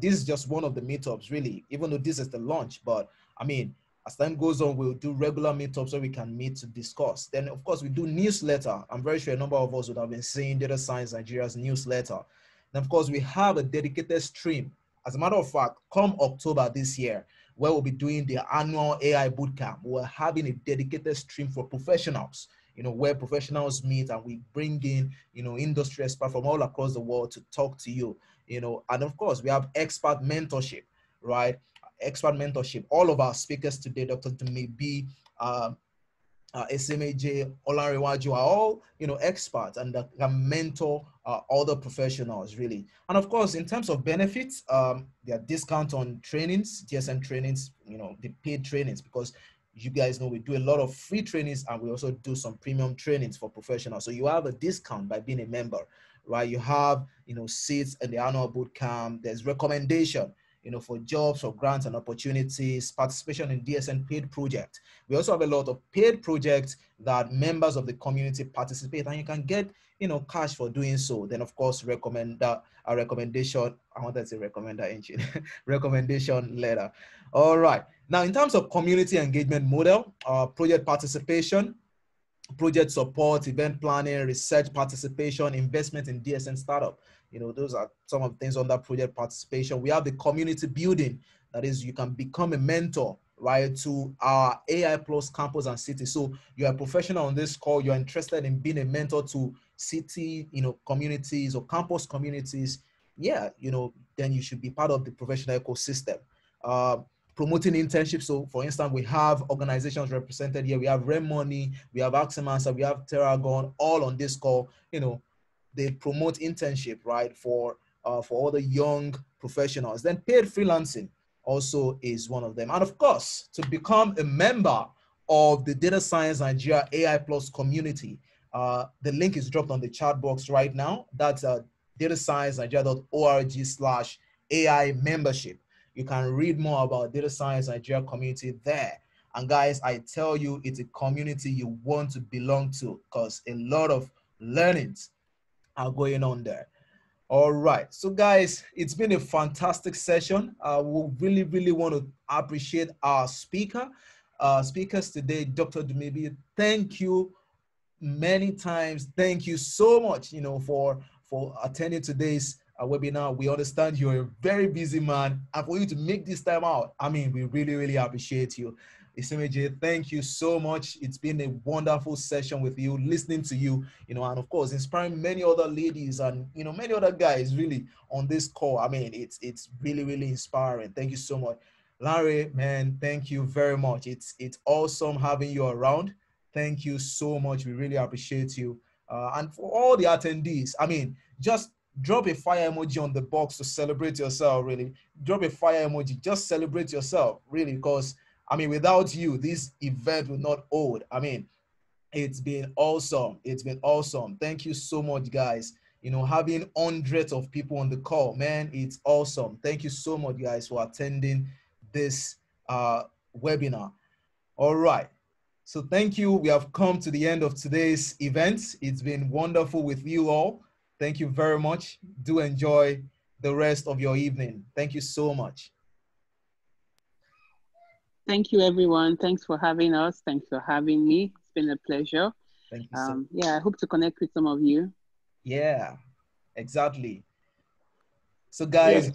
This is just one of the meetups, really, even though this is the launch. But I mean, as time goes on, we'll do regular meetups where we can meet to discuss. Then, of course, we do newsletter. I'm very sure a number of us would have been seeing Data Science Nigeria's newsletter. Then, of course, we have a dedicated stream. As a matter of fact, come October this year, where we'll be doing the annual AI bootcamp, we're having a dedicated stream for professionals, where professionals meet and we bring in, industry experts from all across the world to talk to you, and of course, we have expert mentorship, right? Expert mentorship. All of our speakers today, Dr. Dumebi, Esemeje, Olanrewaju, are all, experts and that can mentor other professionals, really. And of course, in terms of benefits, there are discounts on trainings, DSN trainings, the paid trainings, because you guys know we do a lot of free trainings and we also do some premium trainings for professionals. So you have a discount by being a member, right? You have, seats in the annual boot camp. There's recommendation, for jobs, for grants and opportunities, participation in DSN paid project. We also have a lot of paid projects that members of the community participate, and you can get, cash for doing so. Then of course, a recommendation, I wanted to say recommender engine, recommendation letter. All right. Now, in terms of community engagement model, project participation, project support, event planning, research participation, investment in DSN startup. Those are some of the things under project participation. We have the community building. That is, you can become a mentor, right, to our AI Plus campus and city. So you're a professional on this call, you're interested in being a mentor to city, communities or campus communities. Yeah, then you should be part of the professional ecosystem. Promoting internships. So for instance, we have organizations represented here. We have Money, we have Aximansa, we have Terragon, all on this call. They promote internship, right, for all the young professionals. Then paid freelancing also is one of them. And of course, to become a member of the Data Science Nigeria AI Plus community, the link is dropped on the chat box right now. That's datasciencenigeria.org/AI membership. You can read more about Data Science Nigeria community there. And guys, I tell you, it's a community you want to belong to because a lot of learnings are going on there. All right. So guys, it's been a fantastic session. We really, really want to appreciate our speakers today, Dr. Dumebi. Thank you many times. Thank you so much, for attending today's webinar. We understand you're a very busy man, and for you to make this time out, I mean, we really, really appreciate you. Esemeje, thank you so much. It's been a wonderful session with you, listening to you, and of course, inspiring many other ladies and, many other guys really on this call. I mean, it's really, really inspiring. Thank you so much. Larry, man, thank you very much. It's awesome having you around. Thank you so much. We really appreciate you. And for all the attendees, I mean, just drop a fire emoji on the box to celebrate yourself, really. Drop a fire emoji. Just celebrate yourself, really, because, I mean, without you, this event will not hold. I mean, it's been awesome. It's been awesome. Thank you so much, guys. Having hundreds of people on the call, man, it's awesome. Thank you so much, guys, for attending this webinar. All right. So thank you. We have come to the end of today's event. It's been wonderful with you all. Thank you very much. Do enjoy the rest of your evening. Thank you so much. Thank you, everyone. Thanks for having us. Thanks for having me. It's been a pleasure. Thank you so much. Yeah, I hope to connect with some of you. Yeah, exactly. So guys,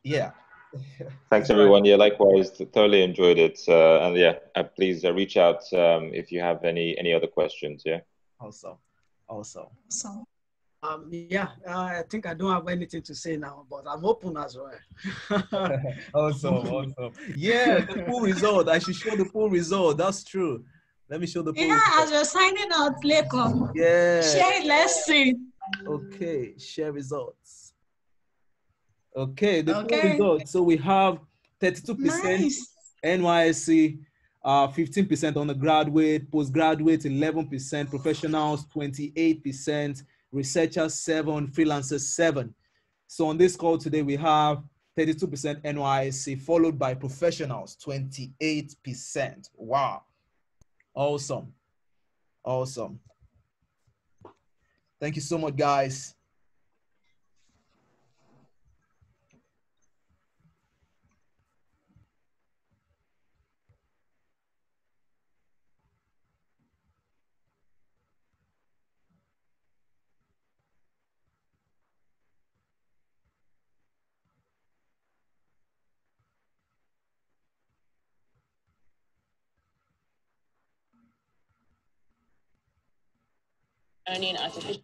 yeah. Thanks, everyone. Yeah, likewise. Thoroughly enjoyed it. And yeah, please reach out if you have any other questions. Yeah. Awesome. Awesome. So Yeah, I think I don't have anything to say now, but I'm open as well. Awesome. Yeah, the full result. I should show the full result. That's true. Let me show the full result. As we're signing out, Lekon. Yeah. Share it, let's see. Okay, share results. Okay, the full result. So we have 32% NYSC, 15% undergraduate, postgraduate 11%, professionals 28%, researchers 7%, freelancers 7%. So on this call today, we have 32% NYSC, followed by professionals 28%. Wow. Awesome. Awesome. Thank you so much, guys. Learning artificial.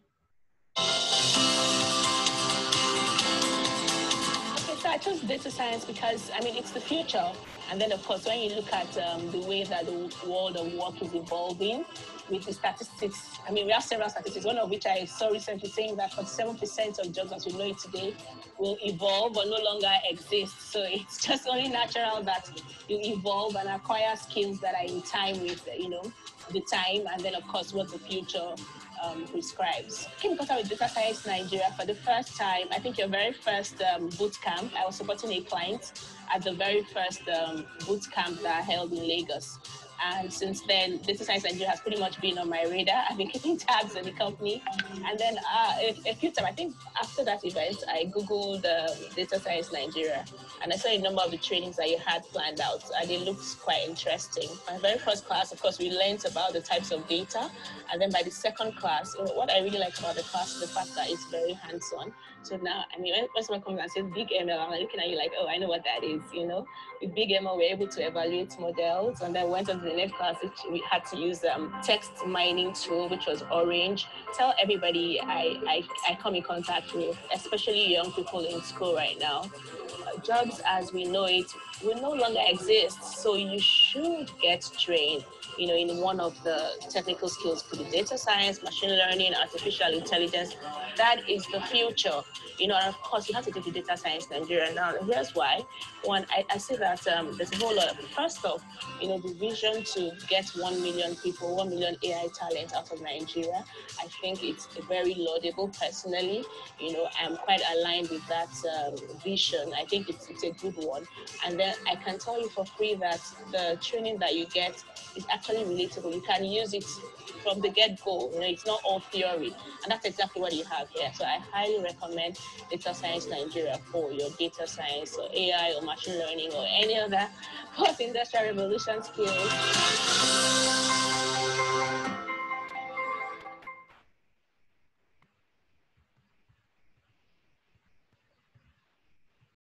Okay, so I chose data science because, I mean, it's the future. And then, of course, when you look at the way that the world of work is evolving with the statistics, I mean, we have several statistics, one of which I saw recently saying that 47% of jobs as we know it today will evolve or no longer exist. So it's just only natural that you evolve and acquire skills that are in time with, the time, and then, of course, what the future prescribes. I came in contact with Data Science Nigeria for the first time. I think your very first boot camp. I was supporting a client at the very first boot camp that I held in Lagos. And since then, Data Science Nigeria has pretty much been on my radar. I've been keeping tabs on the company. And then a few times, I think after that event, I Googled Data Science Nigeria. And I saw a number of the trainings that you had planned out. And it looked quite interesting. My very first class, of course, we learned about the types of data. And then by the second class, what I really like about the class is the fact that it's very hands-on. So now, I mean, when someone comes and says big ML, I'm looking at you like, oh, I know what that is, With big ML, we're able to evaluate models. And then went on to the next class, which we had to use text mining tool, which was Orange. Tell everybody I come in contact with, especially young people in school right now. Jobs as we know it will no longer exist. So you should get trained, in one of the technical skills, could be data science, machine learning, artificial intelligence. That is the future. And of course, you have to take the Data Science Nigeria now. And here's why. One, I say that there's a whole lot. First off, the vision to get 1 million people, 1 million AI talent out of Nigeria, I think it's very laudable personally. I'm quite aligned with that vision. I think it's a good one. And then I can tell you for free that the training that you get is actually relatable. You can use it from the get-go. It's not all theory. And that's exactly what you have here. So I highly recommend Data Science Nigeria for your data science or AI or machine learning or any other post-industrial revolution skills.